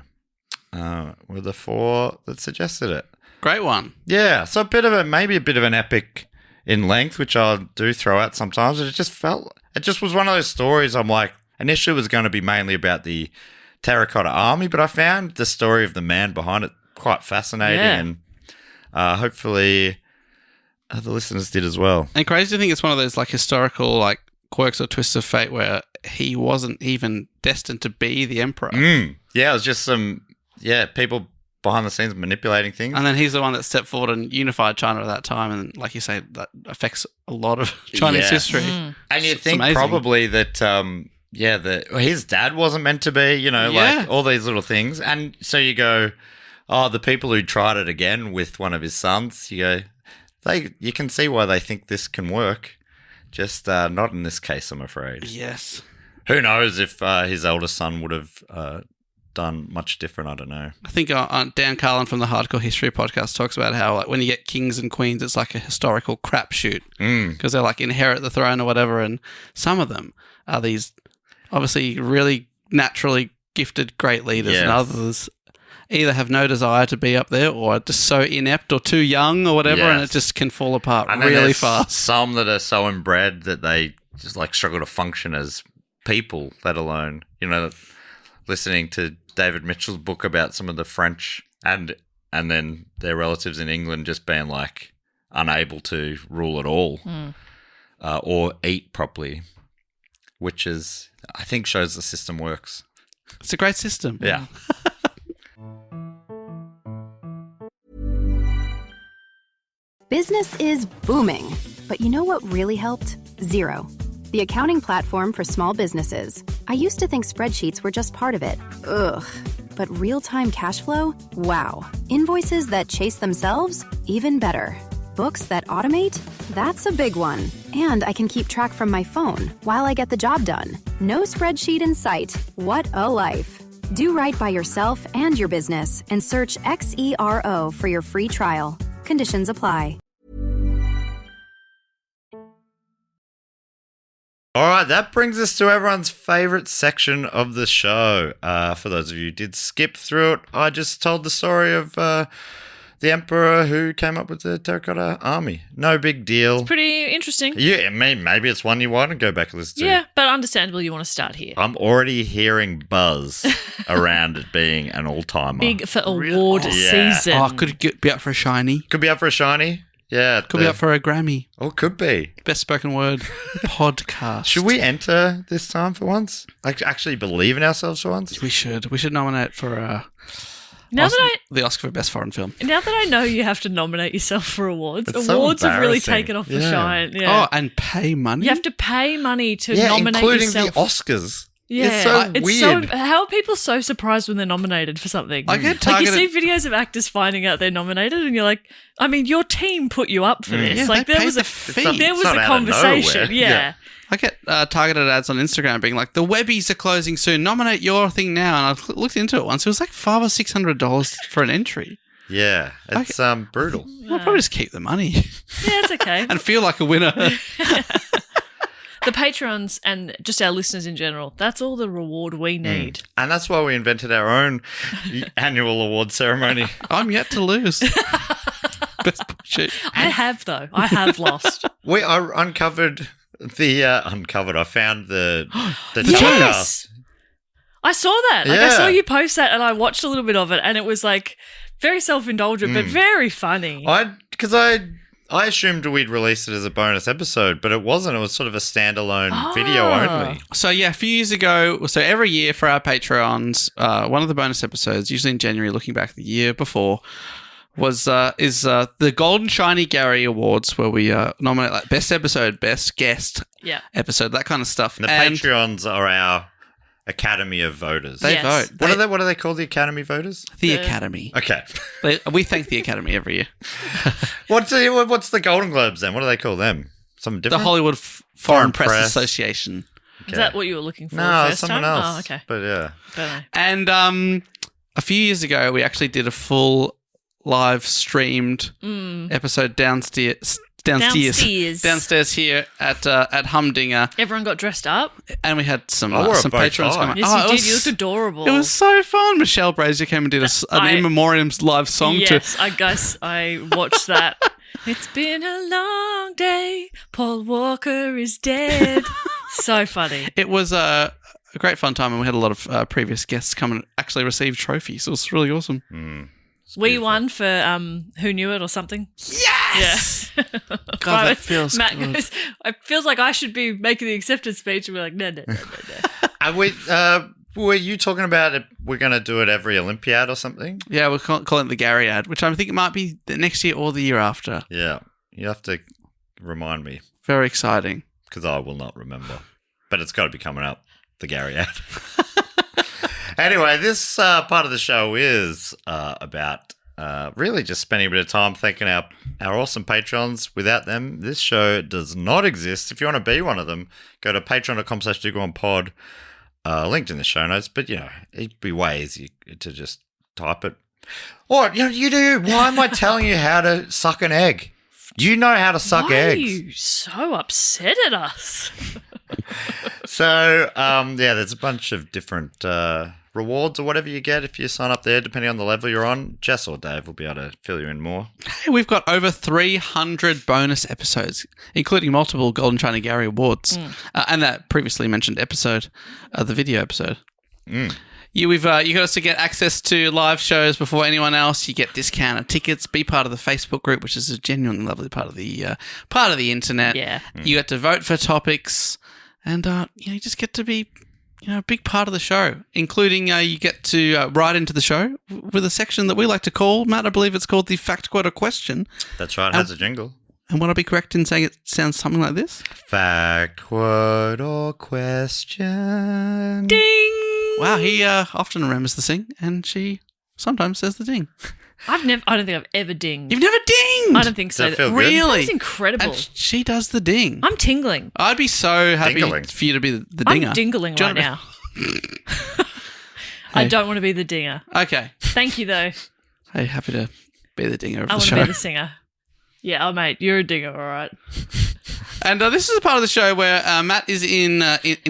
were the four that suggested it. Great one. Yeah, so maybe a bit of an epic in length, which I do throw out sometimes. It just was one of those stories. I'm like, initially it was going to be mainly about the Terracotta Army, but I found the story of the man behind it quite fascinating, and hopefully the listeners did as well. And crazy to think it's one of those historical quirks or twists of fate where he wasn't even destined to be the emperor. Yeah, it was just some people behind the scenes manipulating things. And then he's the one that stepped forward and unified China at that time, and like you say, that affects a lot of Chinese history. And you'd think probably that his dad wasn't meant to be, all these little things. And so you go, the people who tried it again with one of his sons, you go, you can see why they think this can work. Just not in this case, I'm afraid. Yes. Who knows if his eldest son would have done much different, I don't know. I think Dan Carlin from the Hardcore History podcast talks about how when you get kings and queens, it's like a historical crapshoot because they're inherit the throne or whatever, and some of them are these obviously really naturally gifted great leaders, and others either have no desire to be up there or are just so inept or too young or whatever, and it just can fall apart really fast. Some that are so inbred that they just like struggle to function as people, let alone, listening to David Mitchell's book about some of the French and then their relatives in England just being like unable to rule at all or eat properly, which is, I think, shows the system works. It's a great system. Yeah. Business is booming, but you know what really helped? Xero, the accounting platform for small businesses. I used to think spreadsheets were just part of it. Ugh. But real-time cash flow? Wow. Invoices that chase themselves? Even better. Books that automate? That's a big one. And I can keep track from my phone while I get the job done. No spreadsheet in sight. What a life. Do right by yourself and your business and search Xero for your free trial. Conditions apply. All right, that brings us to everyone's favourite section of the show. For those of you who did skip through it, I just told the story of the emperor who came up with the Terracotta Army. No big deal. It's pretty interesting. Yeah, maybe it's one you want to go back and listen to. Yeah, but understandable you want to start here. I'm already hearing buzz around it being an all-timer. Big for award season. Oh, could it be up for a shiny? Could be up for a shiny. Yeah. Could be up for a Grammy. Oh, could be. Best spoken word podcast. Should we enter this time for once? Like, actually believe in ourselves for once? We should. We should nominate for the Oscar for Best Foreign Film. Now that I know you have to nominate yourself for awards, It's awards so have really embarrassing. taken off the shine. Yeah. Oh, and pay money? You have to pay money to nominate including yourself. the Oscars. Yeah, It's so weird. How are people so surprised when they're nominated for something? I get Like, targeted. you see videos of actors finding out they're nominated, and you're like, I mean, your team put you up for this. Yeah, like, they there paid was the a fee. there was It's a not out of conversation. nowhere. Yeah. I get targeted ads on Instagram being like, the Webbies are closing soon. Nominate your thing now. And I looked into it once. It was like $500 or $600 for an entry. Yeah, it's brutal. I'll probably just keep the money Yeah, it's okay. and feel like a winner. The patrons and just our listeners in general, that's all the reward we need. And that's why we invented our own annual award ceremony. I'm yet to lose. Best bullshit. I have, though. I have lost. I uncovered I found the Yes! I saw that. Like, I Yeah. saw you post that and I watched a little bit of it, and it was like very self-indulgent but very funny. Because I assumed we'd release it as a bonus episode, but it wasn't. It was sort of a standalone video only. So, yeah, a few years ago, so every year for our Patreons, one of the bonus episodes, usually in January, looking back the year before, is the Golden Shiny Gary Awards, where we nominate like best episode, best guest episode, that kind of stuff. And the Patreons are our Academy of Voters. They Yes. vote. What are they called? The Academy Voters? The Academy. Okay. We thank the Academy every year. What's the Golden Globes then? What do they call them? Something The different? Hollywood Foreign Press Association. Is that what you were looking for No, first someone time? else. Oh, okay. But yeah. Don't know. And a few years ago, we actually did a full live streamed episode downstairs here at Humdinger, Everyone got dressed up. and we had some I wore a bow patrons tie. come. Yes, it you was- did. You looked adorable. It was so fun. Michelle Brazier came and did an in memoriam live song Yes, I guess I watched that. It's been a long day. Paul Walker is dead. So funny. It was a great fun time, and we had a lot of previous guests come and actually receive trophies. It was really awesome. We won for Who Knew It or something. Yes! Yeah. God, that feels Matt good. goes, it feels like I should be making the acceptance speech, and we're like, no. And were you talking about it? We're going to do it every Olympiad or something? Yeah, we're calling it the Gary ad, which I think it might be the next year or the year after. Yeah. You have to remind me Very exciting. because I will not remember. But it's got to be coming up, the Gary ad. Anyway, this part of the show is about really just spending a bit of time thanking our awesome patrons. Without them, this show does not exist. If you want to be one of them, go to patreon.com/DoGoOnPod. Linked in the show notes. But, it'd be way easier to just type it. Or, you do. Why am I telling you how to suck an egg? You know how to suck Why eggs. are you so upset at us? So, there's a bunch of different rewards or whatever you get if you sign up there, depending on the level you're on. Jess or Dave will be able to fill you in more. Hey, we've got over 300 bonus episodes, including multiple Golden China Gary Awards and that previously mentioned episode, the video episode. You got us to get access to live shows before anyone else. You get discounted tickets. Be part of the Facebook group, which is a genuinely lovely part of the internet. Yeah. You get to vote for topics, and you just get to be a big part of the show, including you get to write into the show with a section that we like to call, Matt, I believe it's called the Fact, Quote, or Question. That's right. It has a jingle. And would I be correct in saying it sounds something like this? Fact, quote, or question. Ding! Wow, he often remembers the sing, and she sometimes says the ding. I don't think I've ever dinged. You've never dinged? I don't think so. Does that feel good? Really? That's incredible. And she does the ding. I'm tingling. I'd be so happy Dingling. for you to be the dinger. I'm dingling Do you right wanna now. I don't want to be the dinger. Okay. Thank you, though. Hey, happy to be the dinger of I the want to show. be the singer. Yeah, oh, mate, you're a dinger, all right. And this is a part of the show where Matt is in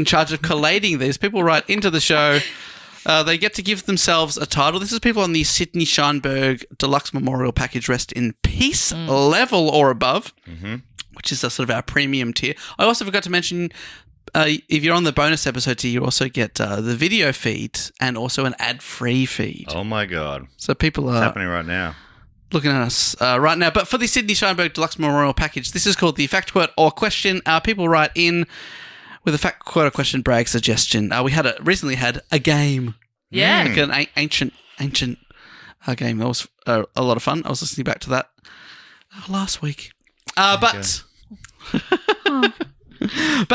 charge of collating these. People write into the show. They get to give themselves a title. This is people on the Sydney Scheinberg Deluxe Memorial Package Rest in Peace level or above, which is a sort of our premium tier. I also forgot to mention, if you're on the bonus episode tier, you also get the video feed and also an ad-free feed. Oh, my God. So people are... It's happening right now. Looking at us right now. But for the Sydney Scheinberg Deluxe Memorial Package, this is called the Fact, Quote, or Question. People write in with a fact, quote, or question brag suggestion. We recently had a game. Yeah. Like an ancient game. That was a lot of fun. I was listening back to that last week. But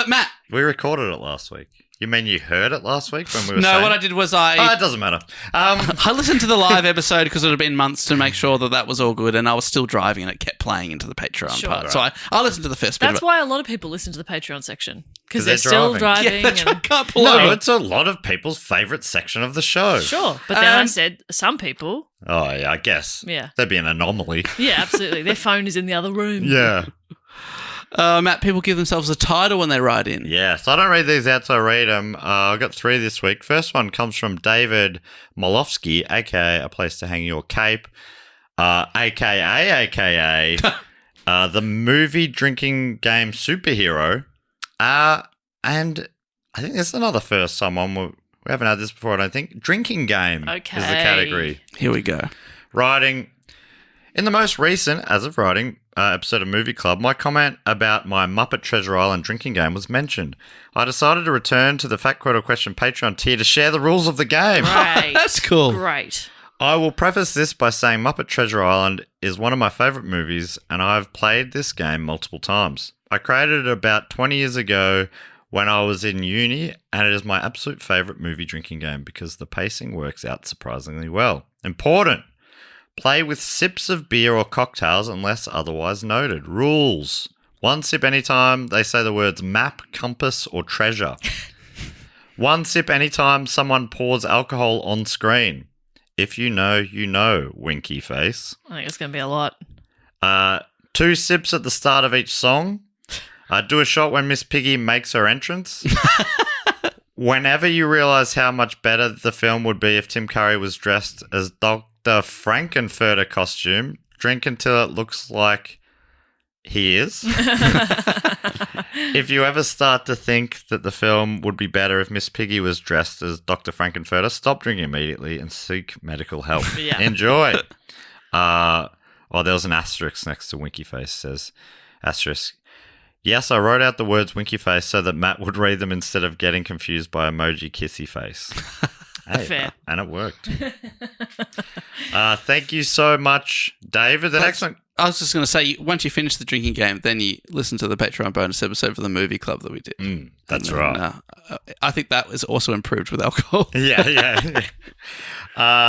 Matt. We recorded it last week. You mean you heard it last week when we were No, saying what I did was Oh, it doesn't matter. I listened to the live episode because it had been months to make sure that was all good, and I was still driving and it kept playing into the Patreon part. Right. So I listened to the first bit That's of it. why a lot of people listen to the Patreon section. Because they're they're still driving. driving. Yeah, that's right. and, Can't pull No, over. it's a lot of people's favourite section of the show. Sure. But then I said some people. Oh, yeah, I guess. Yeah. That'd be an anomaly. Yeah, absolutely. Their phone is in the other room. Yeah. Matt, people give themselves a title when they write in. Yeah, so I don't read these out, so I read them. I've got 3 this week. First one comes from David Molofsky, a.k.a. A Place to Hang Your Cape, a.k.a. The movie drinking game superhero. And I think there's another first someone. We haven't had this before, I don't think. Drinking game is the category. Here we go. Writing. In the most recent, as of writing, episode of Movie Club, my comment about my Muppet Treasure Island drinking game was mentioned. I decided to return to the Fact, Quote, or Question Patreon tier to share the rules of the game. Right. That's cool. Great. I will preface this by saying Muppet Treasure Island is one of my favourite movies, and I've played this game multiple times. I created it about 20 years ago when I was in uni, and it is my absolute favourite movie drinking game because the pacing works out surprisingly well. Important. Play with sips of beer or cocktails unless otherwise noted. Rules. 1 sip anytime they say the words map, compass, or treasure. 1 sip anytime someone pours alcohol on screen. If you know, you know, winky face. I think it's going to be a lot. 2 sips at the start of each song. Do a shot when Miss Piggy makes her entrance. Whenever you realise how much better the film would be if Tim Curry was dressed as Dr. Frankenfurter costume, drink until it looks like he is. If you ever start to think that the film would be better if Miss Piggy was dressed as Dr. Frankenfurter, stop drinking immediately and seek medical help. Yeah. Enjoy. There was an asterisk next to Winky Face. Says, asterisk. Yes, I wrote out the words Winky Face so that Matt would read them instead of getting confused by emoji kissy face. Hey, Fair. And it worked. Thank you so much, David. The next one. I was just going to say, once you finish the drinking game, then you listen to the Patreon bonus episode for the movie club that we did. That's right. I think that was also improved with alcohol. Yeah.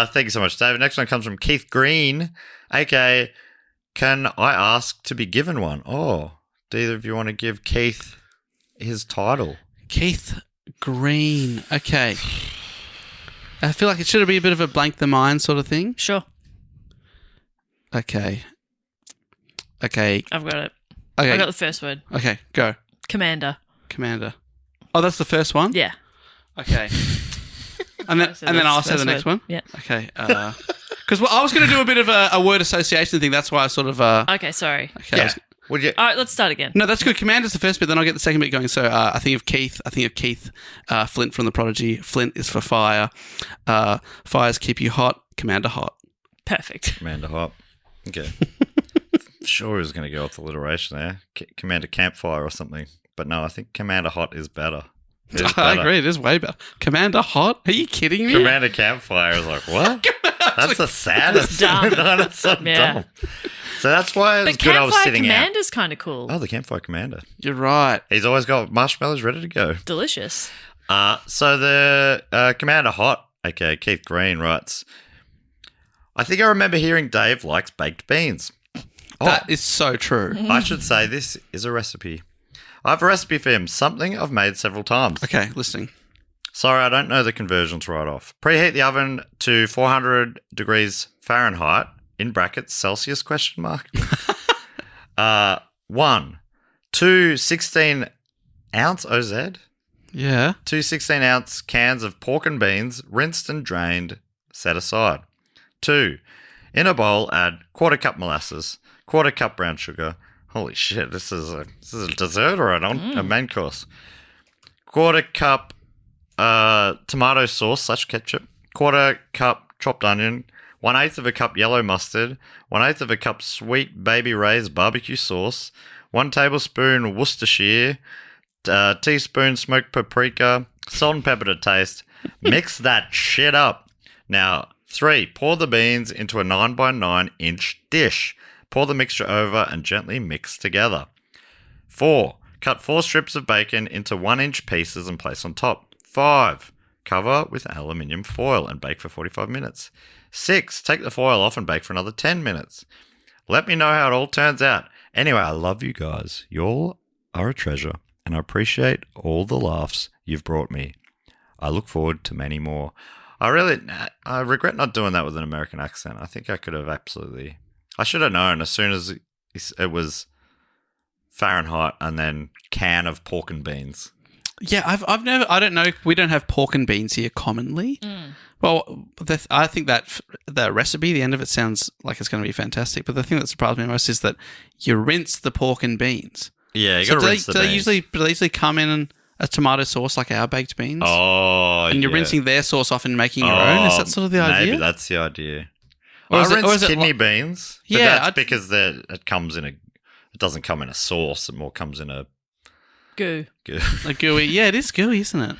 Thank you so much, David. Next one comes from Keith Green, a.k.a. Can I ask to be given one? Oh, do either of you want to give Keith his title? Keith Green. Okay. I feel like it should be a bit of a blank the mind sort of thing. Sure. Okay. I've got it. Okay. I got the first word. Okay, go. Commander. Commander. Oh, that's the first one? Yeah. Okay. And then I'll say the next one? Yeah. Okay. Because I was going to do a bit of a word association thing. That's why I sort of... Okay, sorry. Okay. Yeah. Would you? All right, let's start again. No, that's good. Commander's the first bit, then I'll get the second bit going. So I think of Keith. Flint from The Prodigy. Flint is for fire. Fires keep you hot. Commander hot. Perfect. Commander hot. Okay. Sure he was going to go off alliteration there. Commander campfire or something. But no, I think Commander hot is better. I agree. It is way better. Commander hot? Are you kidding me? Commander campfire is like, what? That's the saddest. Dumb. No, that's so dumb. So that's why it's good I was sitting Campfire out. Commander's kind of cool. Oh, the Campfire Commander. You're right. He's always got marshmallows ready to go. Delicious. So the Commander Hot, aka Keith Green, writes, I think I remember hearing Dave likes baked beans. That is so true. I should say this is a recipe. I have a recipe for him, something I've made several times. Okay, listening. Sorry, I don't know the conversions right off. Preheat the oven to 400 degrees Fahrenheit, in brackets, Celsius, question mark. 1. 2 16-ounce OZ. Yeah. 2 16-ounce cans of pork and beans, rinsed and drained, set aside. 2. In a bowl, add quarter cup molasses, quarter cup brown sugar. Holy shit, this is a dessert or a main course. Quarter cup tomato sauce / ketchup, quarter cup chopped onion, 1/8 of a cup yellow mustard, 1/8 of a cup sweet Baby Ray's barbecue sauce, 1 tablespoon Worcestershire, teaspoon smoked paprika, salt and pepper to taste. Mix that shit up. Now, 3, pour the beans into a 9 by 9 inch dish. Pour the mixture over and gently mix together. 4, cut 4 strips of bacon into 1-inch pieces and place on top. 5, cover with aluminium foil and bake for 45 minutes. 6, take the foil off and bake for another 10 minutes. Let me know how it all turns out. Anyway, I love you guys. You all are a treasure, and I appreciate all the laughs you've brought me. I look forward to many more. I regret not doing that with an American accent. I think I could have absolutely... I should have known as soon as it was Fahrenheit and then can of pork and beans. Yeah, I've never... I don't know. We don't have pork and beans here commonly. Well, I think that the recipe, the end of it sounds like it's going to be fantastic. But the thing that surprised me most is that you rinse the pork and beans. Yeah, you got to rinse the beans. Do they usually come in a tomato sauce like our baked beans? Oh, and you're rinsing their sauce off and making your own? Is that sort of the idea? Maybe that's the idea. Or I rinse kidney beans. But yeah, that's because it comes in it doesn't come in a sauce. It more comes in a goo. A gooey. Yeah, it is gooey, isn't it?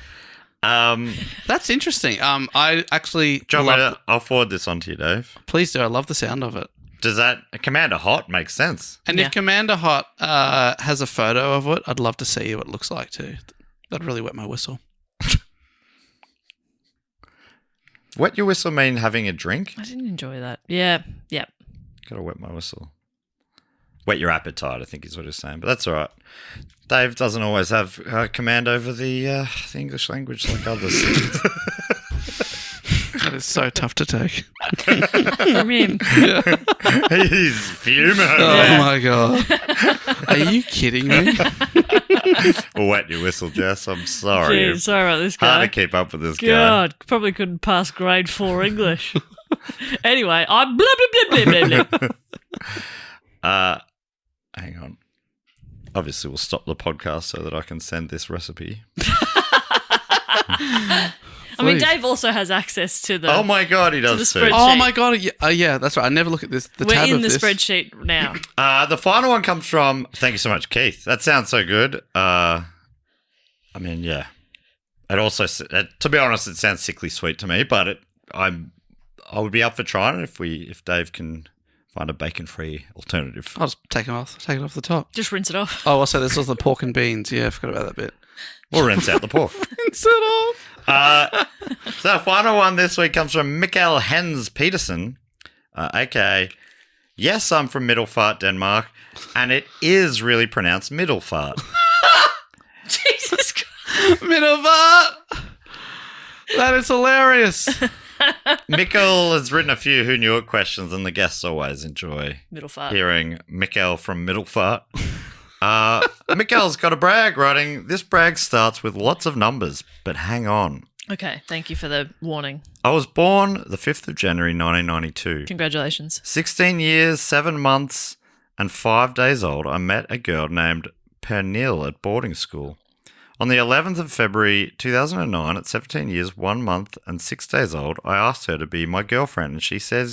That's interesting. I actually I'll forward this on to you, Dave. Please do. I love the sound of it. Does that Commander Hot make sense? And if Commander Hot has a photo of it, I'd love to see what it looks like too. That'd really wet my whistle. Wet your whistle mean having a drink? I didn't enjoy that. Yeah. Gotta wet my whistle. Whet your appetite, I think is what he's saying. But that's all right. Dave doesn't always have command over the English language like others. That is so tough to take. From him. He's fuming. Oh, my God. Are you kidding me? Wet your whistle, Jess. I'm sorry. Jeez, sorry about this guy. Hard to keep up with this guy. God, probably couldn't pass grade 4 English. Anyway, I'm blah, blah, blah, blah, blah, blah. Hang on. Obviously, we'll stop the podcast so that I can send this recipe. I mean, Dave also has access to the... Oh, my God, he does too. Oh, my God. Yeah, that's right. I never look at this. We're in the spreadsheet now. The final one comes from... Thank you so much, Keith. That sounds so good. I mean, yeah. It also... to be honest, it sounds sickly sweet to me, but I would be up for trying it if Dave can... find a bacon-free alternative. I'll just take it off the top. Just rinse it off. Oh, also there's also the pork and beans. Yeah, I forgot about that bit. We'll rinse out the pork. Rinse it off. So our final one this week comes from Mikkel Hens Peterson, aka, yes, I'm from Middelfart, Denmark, and it is really pronounced Middelfart. Jesus Christ. Middelfart. That is hilarious. Mikkel has written a few Who Knew It questions, and the guests always enjoy hearing Mikkel from Middelfart. Mikkel's got a brag writing, this brag starts with lots of numbers, but hang on. Okay, thank you for the warning. I was born the 5th of January 1992. Congratulations. 16 years, 7 months, and 5 days old, I met a girl named Pernille at boarding school. On the 11th of February 2009, at 17 years, 1 month, and 6 days old, I asked her to be my girlfriend, and she said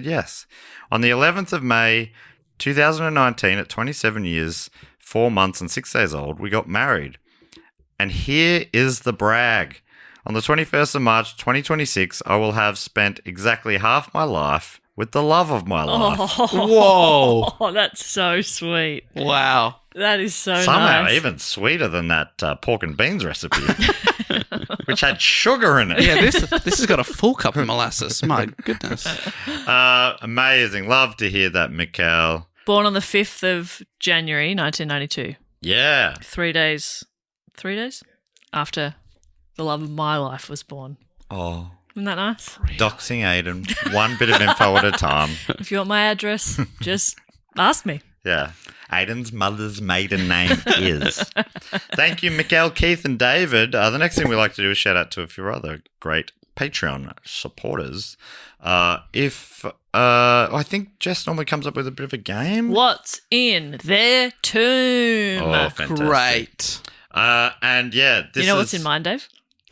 yes. On the 11th of May 2019, at 27 years, 4 months, and 6 days old, we got married. And here is the brag. On the 21st of March 2026, I will have spent exactly half my life with the love of my life. Whoa. Oh, that's so sweet. Wow. That is so Somehow nice. even sweeter than that pork and beans recipe, which had sugar in it. Yeah, this has got a full cup of molasses. My goodness. Amazing. Love to hear that, Mikhail. Born on the 5th of January 1992. Yeah. 3 days after the love of my life was born. Oh, Isn't that nice? doxing Aiden. One bit of info at a time. If you want my address, just ask me. Yeah. Aiden's mother's maiden name is. Thank you, Mikhail, Keith, and David. The next thing we like to do is shout out to a few other great Patreon supporters. I think Jess normally comes up with a bit of a game. What's in their tomb? Oh, fantastic. Great. And yeah, this You know is... what's in mine, Dave?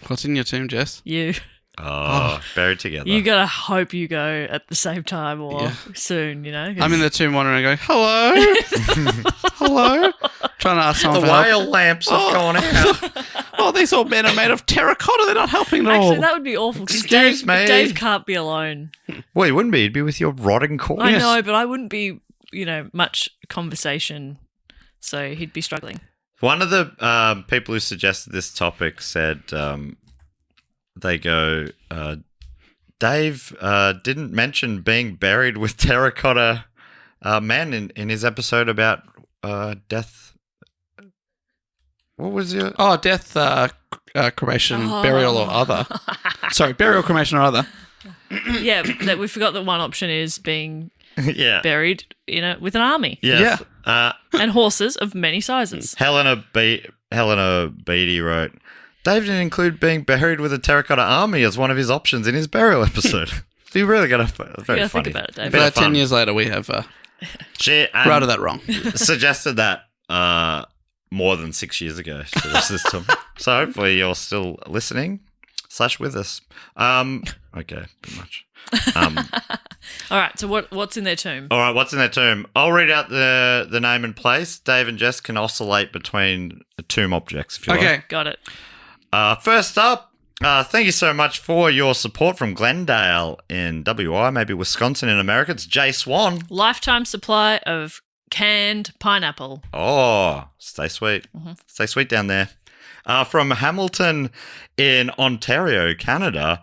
What's in your tomb, Jess? You. Oh, buried together. You gotta hope you go at the same time or Yeah. soon, you know? 'cause- I'm in the tomb wandering and going, hello? Hello? Trying to ask the someone for help. whale lamps have gone out. Oh, these old men are made of terracotta. They're not helping at all. Actually, that would be awful. 'cause Excuse me. Dave can't be alone. Well, you wouldn't be. You'd be with your rotting corpse. I know, but I wouldn't be, much conversation. So he'd be struggling. One of the people who suggested this topic said they go, Dave didn't mention being buried with terracotta men in his episode about death. What was your... Oh, death, cremation, burial, or other. Sorry, burial, cremation, or other. Yeah, that we forgot that one option is being yeah. buried, with an army Yes. and horses of many sizes. Helena Beatty wrote, Dave didn't include being buried with a Terracotta Army as one of his options in his burial episode. So you really got a very Yeah, funny. think about it, Dave. Bit of But 10 fun. years later, we have She routed that wrong. suggested that more than 6 years ago to the system. So hopefully you're still listening / with us. Okay, pretty much. All right, so what's in their tomb? All right, what's in their tomb? I'll read out the name and place. Dave and Jess can oscillate between the tomb objects if you like. Okay. Got it. First up, thank you so much for your support from Glendale in WI, maybe Wisconsin in America. It's Jay Swan. Lifetime supply of canned pineapple. Oh, stay sweet. Stay sweet down there. From Hamilton in Ontario, Canada.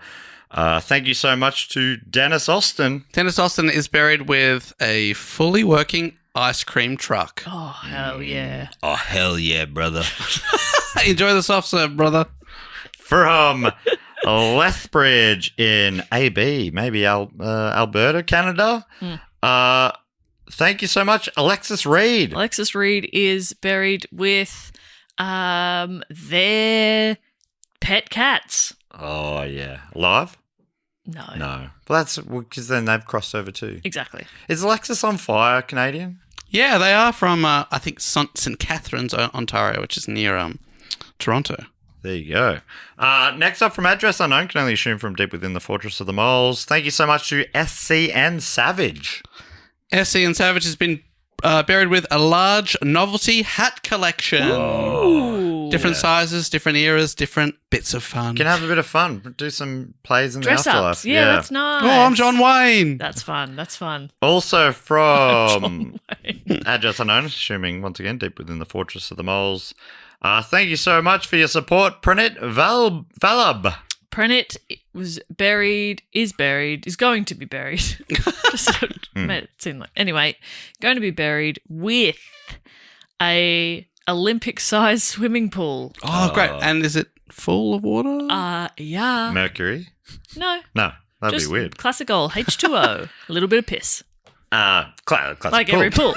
Thank you so much to Dennis Austin. Dennis Austin is buried with a fully working ice cream truck. Oh, hell yeah. Oh, hell yeah, brother. Enjoy the soft serve, brother. From Lethbridge in AB, maybe Alberta, Canada. Thank you so much, Alexis Reed. Alexis Reed is buried with their pet cats. Oh, yeah. Live? No. No. Well, that's because then they've crossed over too. Exactly. Is Alexis on Fire Canadian? Yeah, they are from, I think, St. Catharines, Ontario, which is near Toronto. There you go. Next up from Address Unknown, can only assume from deep within the Fortress of the Moles. Thank you so much to SC and Savage. SC and Savage has been buried with a large novelty hat collection. Ooh. Different sizes, different eras, different bits of fun. Can have a bit of fun. Do some plays in Dress the afterlife. ups. Yeah, that's nice. Oh, I'm John Wayne. That's fun. That's fun. Also from Address Unknown, assuming once again deep within the Fortress of the Moles. Thank you so much for your support, Pranit Valab. Pranit is going to be buried. Just made it seem like. Anyway, going to be buried with a Olympic-sized swimming pool. Oh, great. And is it full of water? Yeah. Mercury? No. No, that'd Just be weird. Classic old H2O. A little bit of piss. Classic like pool. every pool.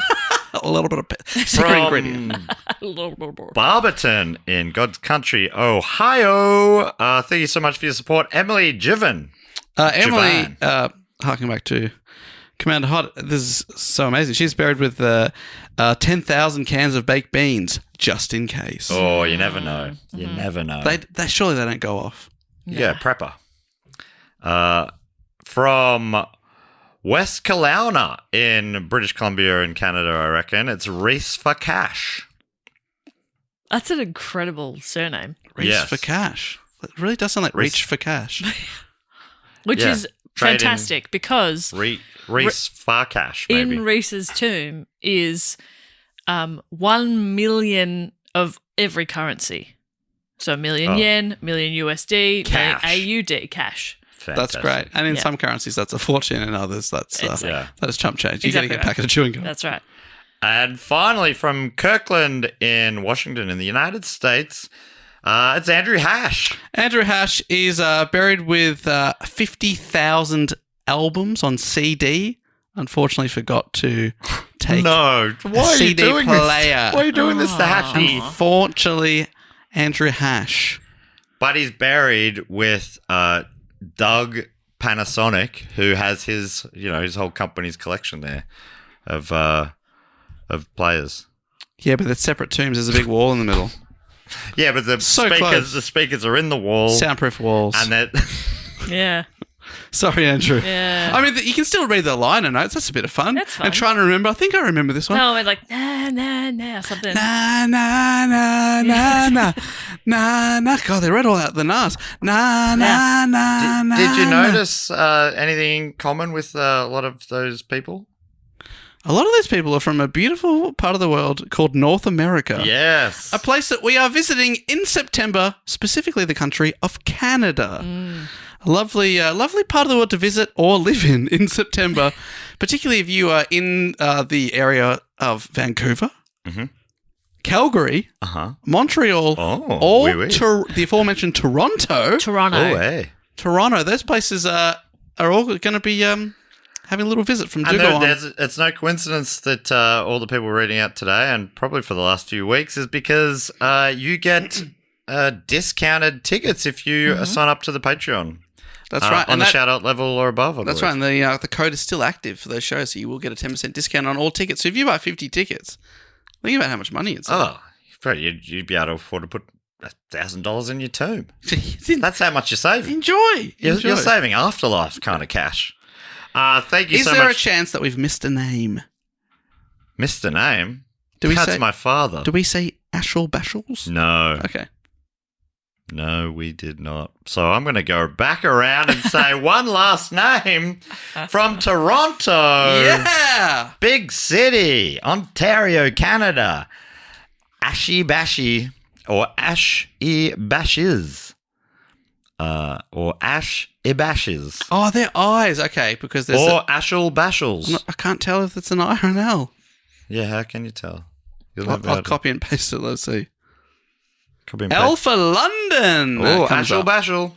A little bit of secret ingredient. Barberton in God's country, Ohio. Thank you so much for your support. Emily Jivan. Emily, harking back to Commander Hot, this is so amazing. She's buried with 10,000 cans of baked beans, just in case. Oh, you never know. You never know. They surely they don't go off. Yeah, prepper. From West Kelowna in British Columbia in Canada, I reckon. It's Reese for Cash. That's an incredible surname. Reach for cash. It really does sound like reach for cash. Which is fantastic because Reese for Cash, maybe. in Reese's tomb is 1 million of every currency. So a million yen, million USD, Cash. million AUD, cash. That's great. And in some currencies, that's a fortune. In others, that is chump change. You're getting a packet of chewing gum. That's right. And finally, from Kirkland in Washington in the United States, it's Andrew Hash. Andrew Hash is buried with 50,000 albums on CD. Unfortunately, forgot to take No. Why are CD you doing player. this? Why are you doing this to Hashy? Unfortunately, Andrew Hash. But he's buried with Doug Panasonic, who has his whole company's collection there of players. Yeah, but it's separate tombs. There's a big wall in the middle. Yeah, but the close. speakers are in the wall, Soundproof walls. and that. Yeah. Sorry, Andrew. Yeah. I mean, you can still read the liner notes. That's a bit of fun. That's fun. And trying to remember. I think I remember this one. No, we're like, nah, nah, nah, something. Na na na na na na na. God, they read all out the nas. Na na na na. Did you notice anything in common with a lot of those people? A lot of those people are from a beautiful part of the world called North America. Yes. A place that we are visiting in September, specifically the country of Canada. A lovely part of the world to visit or live in September, particularly if you are in the area of Vancouver, Calgary, Montreal, or the aforementioned Toronto. Oh, hey. Toronto. Those places are all going to be having a little visit from Dougal on. It's no coincidence that all the people we're reading out today, and probably for the last few weeks, is because you get discounted tickets if you sign up to the Patreon. That's right. On the shout-out level or above, I That's believe. right, and the code is still active for those shows, so you will get a 10% discount on all tickets. So if you buy 50 tickets, think about how much money it's you'd be able to afford to put $1,000 in your tomb. That's how much you're saving. Enjoy. You're saving afterlife kind of cash. Thank you so much. Is there a chance that we've missed a name? Missed a name? That's say, my father. Do we say Ashel Bashels? No. Okay. No, we did not. So I'm going to go back around and say one last name from Toronto. Yeah. Big city, Ontario, Canada. Ashy Bashy or Ash-E Bashes. Or Ash-E-Bashes. Oh, they're eyes. Okay, because there's Or Ashel Bashels. I can't tell if it's an I or an L. Yeah, how can you tell? I'll copy and paste it. Let's see. Copy and L paste. for London. Oh, Ashel Bashel.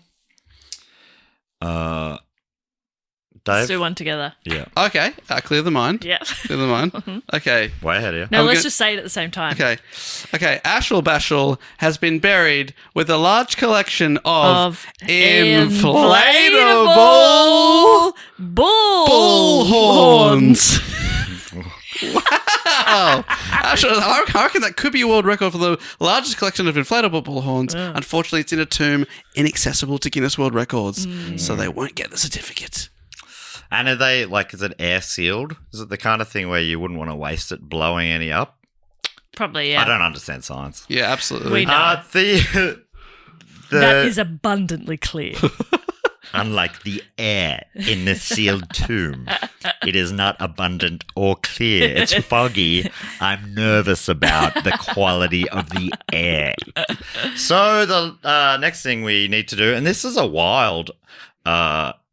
Dave? Let's do one together. Yeah. Okay, clear the mind. Yeah. Clear the mind. Okay. Way ahead of you. No, let's just say it at the same time. Okay. Ashel Bashel has been buried with a large collection of inflatable bull horns. Wow. Actually, I reckon that could be a world record for the largest collection of inflatable bull horns. Unfortunately, it's in a tomb inaccessible to Guinness World Records, so they won't get the certificate. And are they, is it air sealed? Is it the kind of thing where you wouldn't want to waste it blowing any up? Probably, yeah. I don't understand science. Yeah, absolutely. We know. That is abundantly clear. Unlike the air in this sealed tomb, it is not abundant or clear. It's foggy. I'm nervous about the quality of the air. So the next thing we need to do, and this is a wild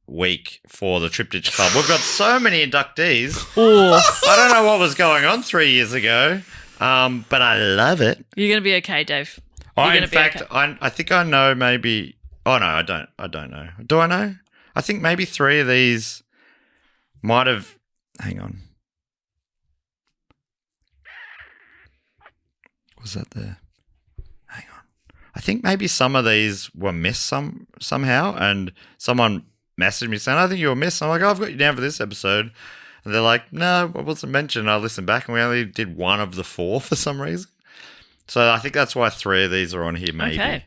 week for the Triptych Club. We've got so many inductees. I don't know what was going on 3 years ago, but I love it. You're going to be okay, Dave. I think I know maybe... Oh, no, I don't know. Do I know? I think maybe 3 of these might have... Hang on. Was that the... Hang on. I think maybe some of these were missed somehow, and someone messaged me saying, I think you were missed. I'm like, oh, I've got you down for this episode. And they're like, no, it wasn't mentioned. I listened back and we only did one of the 4 for some reason. So I think that's why 3 of these are on here, maybe. Okay.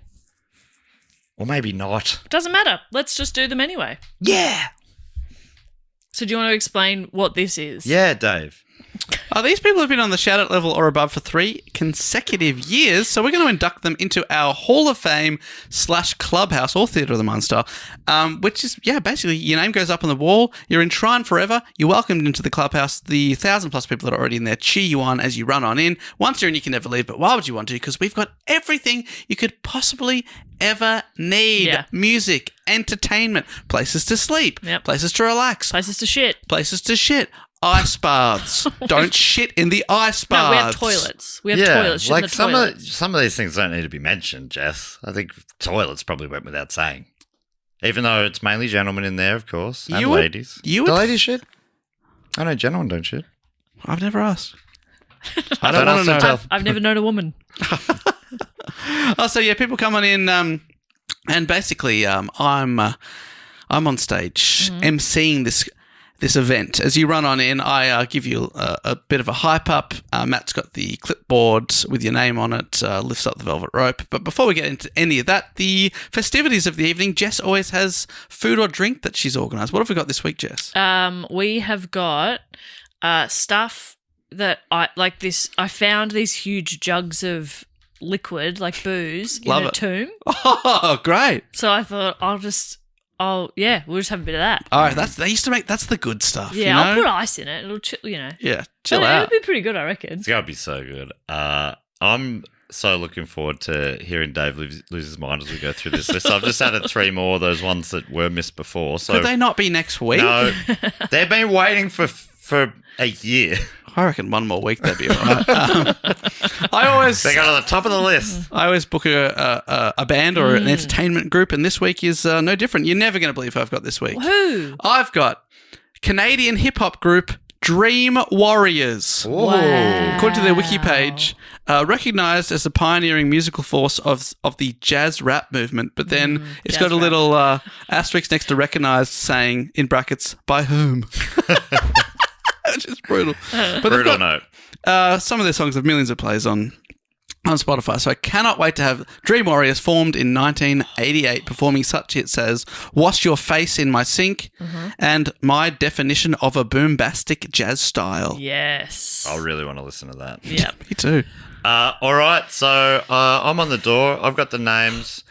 Or maybe not. Doesn't matter. Let's just do them anyway. Yeah. So do you want to explain what this is? Yeah, Dave. These people have been on the shout-out level or above for 3 consecutive years, so we're going to induct them into our Hall of Fame / Clubhouse or Theatre of the Mind style, which is, basically your name goes up on the wall, you're enshrined forever, you're welcomed into the clubhouse, the 1,000+ people that are already in there cheer you on as you run on in. Once you're in, you can never leave, but why would you want to? Because we've got everything you could possibly ever need. Yeah. Music, entertainment, places to sleep, places to relax, Places to shit. ice baths. Don't shit in the ice baths. No, we have toilets. We have toilets. Shit in the toilets. Some of these things don't need to be mentioned, Jess. I think toilets probably went without saying. Even though it's mainly gentlemen in there, of course, and ladies. Do ladies shit? I know gentlemen don't shit. I've never asked. I don't want to know. I've never known a woman. So people come on in, and basically, I'm on stage emceeing this event. As you run on in, I give you a bit of a hype up. Matt's got the clipboard with your name on it, lifts up the velvet rope. But before we get into any of that, the festivities of the evening, Jess always has food or drink that she's organised. What have we got this week, Jess? We have got stuff that I found these huge jugs of liquid, like booze, in a tomb. Oh, great. So I thought we'll just have a bit of that. All right, that's the good stuff. Yeah, you know? I'll put ice in it. It'll chill, Yeah, chill out. It'll be pretty good, I reckon. It's going to be so good. I'm so looking forward to hearing Dave lose his mind as we go through this list. I've just added 3 more of those ones that were missed before. So could they not be next week? No, they've been waiting for a year. I reckon one more week they'd be all right. They got on the top of the list. I always book a band or an entertainment group, and this week is no different. You're never going to believe who I've got this week. Who? I've got Canadian hip-hop group Dream Warriors. Wow. According to their wiki page, recognised as the pioneering musical force of the jazz rap movement, but then it's got a little asterisk next to recognised saying, in brackets, by whom? Which is brutal. But brutal note. Some of their songs have millions of plays on Spotify, so I cannot wait to have Dream Warriors, formed in 1988, performing such hits as Wash Your Face in My Sink and My Definition of a Boombastic Jazz Style. Yes. I really want to listen to that. Yeah. Me too. All right, so I'm on the door. I've got the names.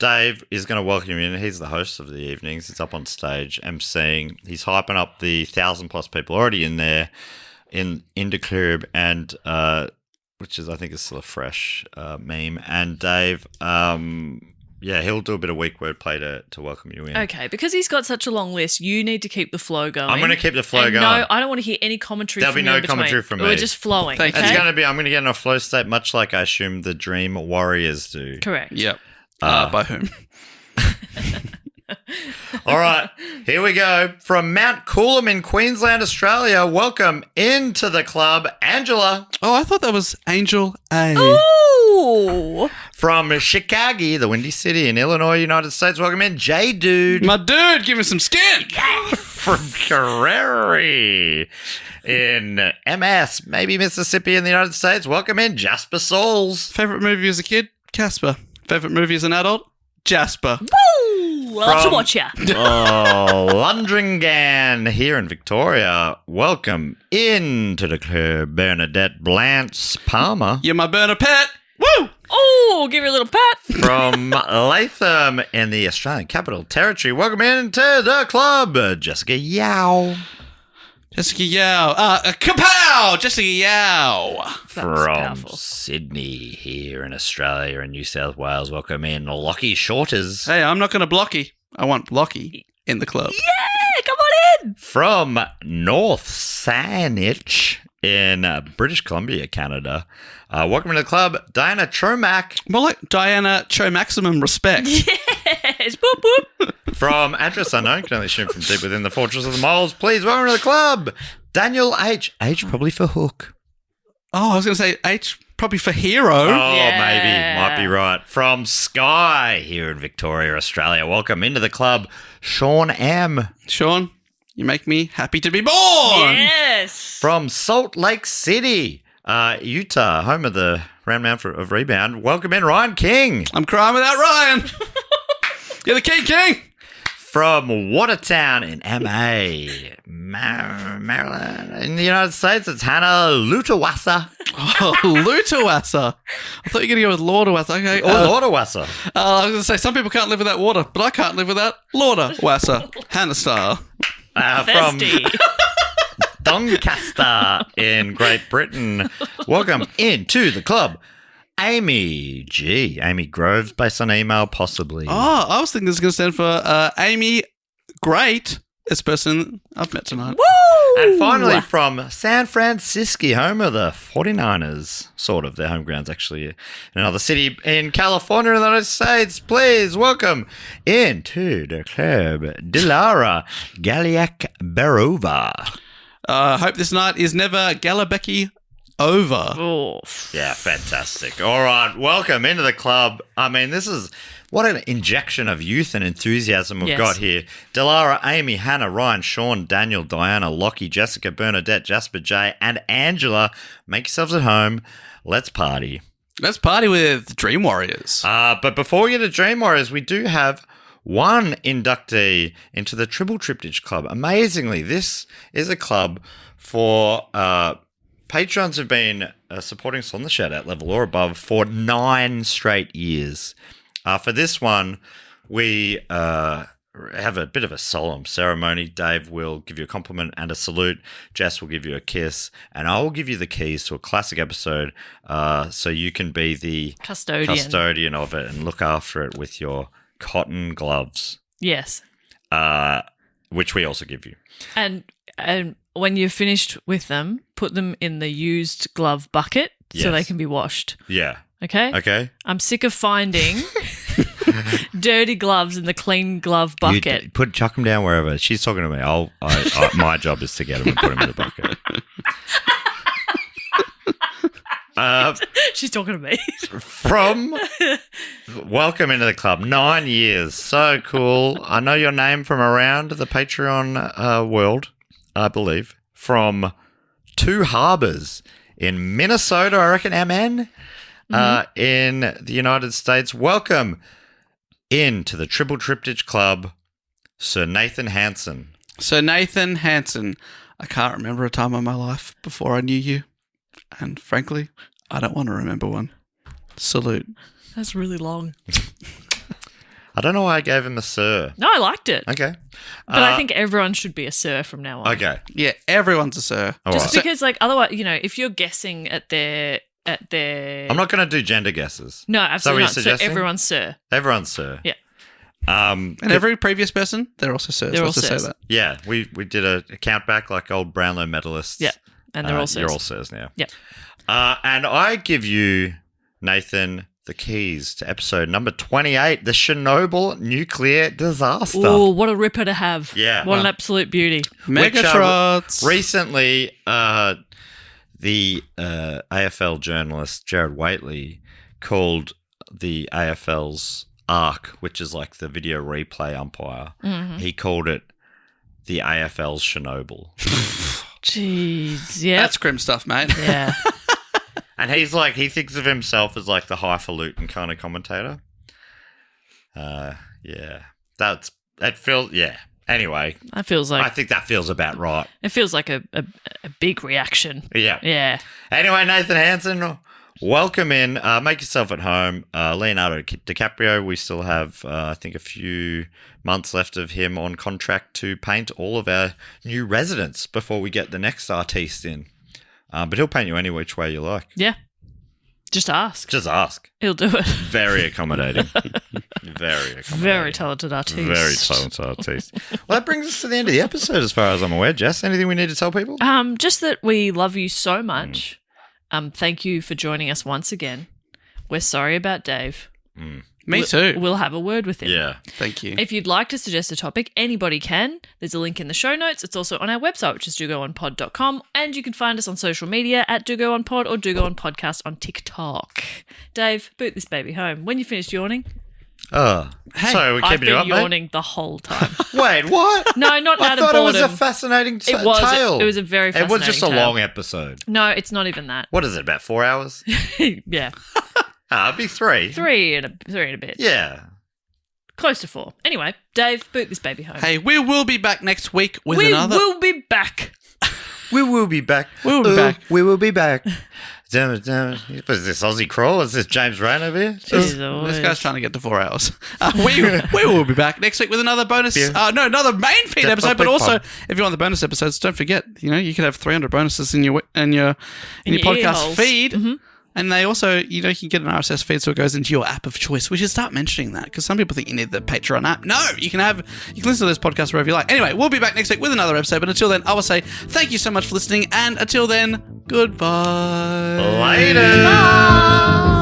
Dave is going to welcome you in. He's the host of the evenings. He's up on stage emceeing. He's hyping up the 1,000+ people already in there in the club, and which is, I think, is still a fresh meme. And Dave, he'll do a bit of weak wordplay to welcome you in. Okay, because he's got such a long list, you need to keep the flow going. I'm going to keep the flow going. No, I don't want to hear any commentary There'll from you. There'll be no commentary from me. We're just flowing. Thank you. It's going to be, I'm going to get in a flow state, much like I assume the Dream Warriors do. Correct. Yep. By whom? All right, here we go. From Mount Coolum in Queensland, Australia, welcome into the club, Angela. Oh, I thought that was Angel A. Ooh. From Chicago, the Windy City in Illinois, United States, welcome in, J Dude. My dude, give me some skin. From Carreri in MS, maybe Mississippi in the United States, welcome in, Jasper Sauls. Favorite movie as a kid? Casper. Favorite movie as an adult? Jasper. Woo! Love to watch ya. Lundringan here in Victoria. Welcome into the club, Bernadette Blance Palmer. You're my burner pet. Woo! Oh, give you a little pat. From Latham in the Australian Capital Territory. Welcome into the club, Jessica Yao. Jessica Yao. Kapow! Jessica Yao. From Sydney here in Australia and New South Wales. Welcome in, Lockie Shorters. Hey, I'm not going to blocky. I want Blocky in the club. Yeah, come on in. From North Saanich in British Columbia, Canada. Welcome to the club, Diana Tromac. More like Diana Cho Maximum Respect. Yes, boop, boop. From address unknown, can only assume from deep within the fortress of the moles. Please welcome to the club, Daniel H. H probably for Hook. Oh, I was going to say H, probably for hero. Oh, Yeah. maybe. Might be right. From Skye here in Victoria, Australia. Welcome into the club, Sean M. Sean, you make me happy to be born. Yes. From Salt Lake City, Utah, home of the round mound of rebound. Welcome in, Ryan King. I'm crying without Ryan. You're the king. From Watertown in MA, Maryland, in the United States, it's Hannah Lutawassa. Oh, Lutawassa. I thought you were going to go with Lordawassa. Okay. Lordawassa. I was going to say, some people can't live without water, but I can't live without Lordawassa. Hannah Star. From Thirsty. Doncaster in Great Britain. Welcome into the club, Amy G. Amy Groves, based on email, possibly. Oh, I was thinking this was going to stand for Amy Great. This person I've met tonight. Woo! And finally, from San Francisco, home of the 49ers, sort of. Their home ground's actually in another city in California in the United States. Please welcome into the club, Dilara Galiak-Berova. Hope this night is never Galabeki over. Oh. Yeah, fantastic. All right, welcome into the club. I mean, this is what an injection of youth and enthusiasm we've Yes. got here. Dilara, Amy, Hannah, Ryan, Sean, Daniel, Diana, Lockie, Jessica, Bernadette, Jasper J, and Angela. Make yourselves at home. Let's party. Let's party with Dream Warriors. But before we get to Dream Warriors, we do have one inductee into the Triple Triptych Club. Amazingly, this is a club for patrons who've been supporting us on the Shout-Out level or above for 9 straight years. For this one, we have a bit of a solemn ceremony. Dave will give you a compliment and a salute. Jess will give you a kiss. And I will give you the keys to a classic episode so you can be the custodian of it and look after it with your cotton gloves. Yes. Which we also give you. And when you're finished with them, put them in the used glove bucket so Yes. they can be washed. Yeah. Okay? Okay. I'm sick of finding dirty gloves in the clean glove bucket. Chuck them down wherever. She's talking to me. My job is to get them and put them in the bucket. She's talking to me. From welcome into the club, 9 years, so cool. I know your name from around the Patreon world, I believe. From Two Harbors in Minnesota, I reckon, MN, in the United States. Welcome into the Triple Triptych Club, Sir Nathan Hansen. So Nathan Hansen, I can't remember a time in my life before I knew you. And frankly, I don't want to remember one. Salute. That's really long. I don't know why I gave him a sir. No, I liked it. Okay. But I think everyone should be a sir from now on. Okay. Yeah, everyone's a sir. All Just right. because, like, otherwise, if you're guessing at their I'm not going to do gender guesses. No, Is that what absolutely you're not. So suggesting? everyone's sir. Everyone's sir. Yeah. And every previous person, they're also sirs. They're Let's all just say sirs. that. Yeah, we did a count back like old Brownlow medalists. Yeah. And they're all sirs. You're all sirs now. Yeah. And I give you, Nathan, the keys to episode number 28, the Chernobyl nuclear disaster. Oh, what a ripper to have. Yeah. What an absolute beauty. Megatrots. Recently, the AFL journalist Jared Waitley called the AFL's ARC, which is like the video replay umpire, he called it the AFL's Chernobyl. Jeez. Yeah. That's grim stuff, mate. Yeah. And he's like, he thinks of himself as like the highfalutin kind of commentator. Yeah. That feels, yeah. Anyway, That feels I like think that feels about right. it feels like a big reaction. Yeah. Yeah. Anyway, Nathan Hansen, welcome in. Make yourself at home. Leonardo DiCaprio, we still have, I think, a few months left of him on contract to paint all of our new residents before we get the next artiste in. But he'll paint you any which way you like. Yeah. Just ask. Just ask. He'll do it. Very accommodating. Very accommodating. Very talented artist. Very talented artist. Well, that brings us to the end of the episode as far as I'm aware. Jess, anything we need to tell people? Just that we love you so much. Thank you for joining us once again. We're sorry about Dave. Me too. We'll have a word with him. Yeah. Thank you. If you'd like to suggest a topic, anybody can. There's a link in the show notes. It's also on our website, which is dogoonpod.com. And you can find us on social media at dogoonpod or dogoonpodcast on TikTok. Dave, boot this baby home. When you finished yawning? Oh. Sorry, we're I've keeping you been up, yawning the whole time. Wait, what? No, not I out of thought boredom. it was a fascinating tale. It was a very fascinating It was just a tale. long episode. No, it's not even that. What is it, about 4 hours? Yeah. It'd be 3. Three and a bit. Yeah. Close to 4. Anyway, Dave, boot this baby home. Hey, we will be back next week with we another. will be back. We will be back. We'll be back. We will be back. Damn it. Is this Aussie Crawl? Is this James Rain over here? Jeez, This guy's trying to get to 4 hours. We will be back next week with another bonus. Another main feed episode. But also, if you want the bonus episodes, don't forget. You could have 300 bonuses in your podcast earholes. feed. Mm-hmm. And they also, you can get an RSS feed so it goes into your app of choice. We should start mentioning that because some people think you need the Patreon app. No, you can listen to this podcast wherever you like. Anyway, we'll be back next week with another episode. But until then, I will say thank you so much for listening. And until then, goodbye. Later. Bye.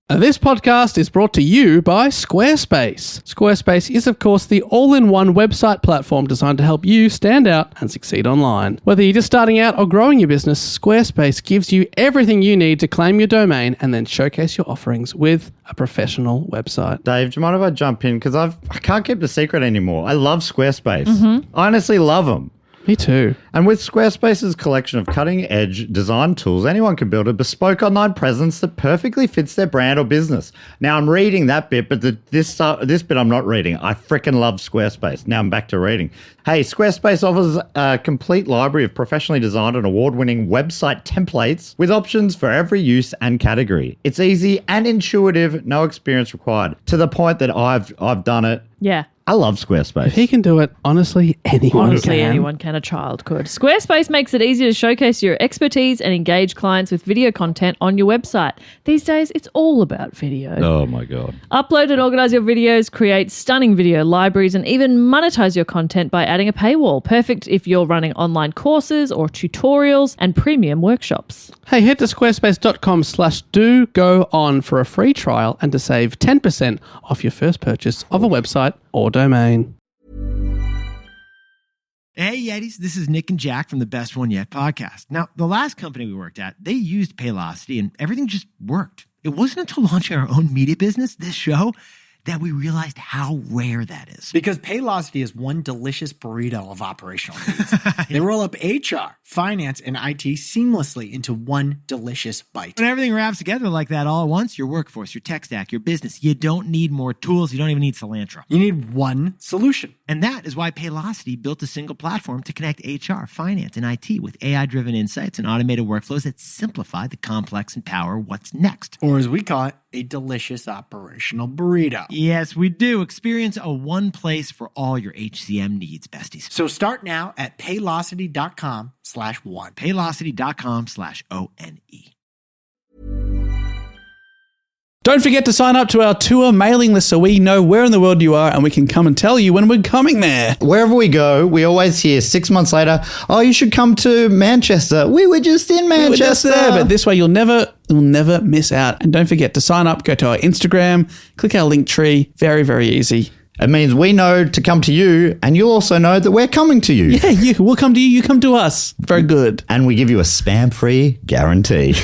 This podcast is brought to you by Squarespace. Squarespace is, of course, the all-in-one website platform designed to help you stand out and succeed online. Whether you're just starting out or growing your business, Squarespace gives you everything you need to claim your domain and then showcase your offerings with a professional website. Dave, do you mind if I jump in? Because I can't keep the secret anymore. I love Squarespace. I honestly love them. Me too. And with Squarespace's collection of cutting-edge design tools, anyone can build a bespoke online presence that perfectly fits their brand or business. Now, I'm reading that bit, but this bit I'm not reading. I freaking love Squarespace. Now I'm back to reading. Hey, Squarespace offers a complete library of professionally designed and award-winning website templates with options for every use and category. It's easy and intuitive, no experience required. To the point that I've done it. Yeah. I love Squarespace. If he can do it, honestly, anyone can. Anyone can. A child could. Squarespace makes it easy to showcase your expertise and engage clients with video content on your website. These days, it's all about video. Oh, my God. Upload and organize your videos, create stunning video libraries, and even monetize your content by adding a paywall. Perfect if you're running online courses or tutorials and premium workshops. Hey, head to squarespace.com/dogoon for a free trial and to save 10% off your first purchase of a website or domain. Hey, Yetis, this is Nick and Jack from the Best One Yet podcast. Now, the last company we worked at, they used Paylocity and everything just worked. It wasn't until launching our own media business, this show, that we realized how rare that is. Because Paylocity is one delicious burrito of operational needs. They roll up HR, finance, and IT seamlessly into one delicious bite. When everything wraps together like that all at once, your workforce, your tech stack, your business, you don't need more tools. You don't even need cilantro. You need one solution. And that is why Paylocity built a single platform to connect HR, finance, and IT with AI-driven insights and automated workflows that simplify the complex and power what's next. Or as we call it, a delicious operational burrito. Yes, we do. Experience a one place for all your HCM needs, besties. So start now at paylocity.com/one. Paylocity.com/ONE. Don't forget to sign up to our tour mailing list so we know where in the world you are and we can come and tell you when we're coming there. Wherever we go, we always hear 6 months later, oh, you should come to Manchester. We were just in Manchester. We were just there, but this way you'll never miss out. And don't forget to sign up, go to our Instagram, click our link tree. Very, very easy. It means we know to come to you, and you'll also know that we're coming to you. Yeah, we'll come to you, you come to us. Very good. And we give you a spam-free guarantee.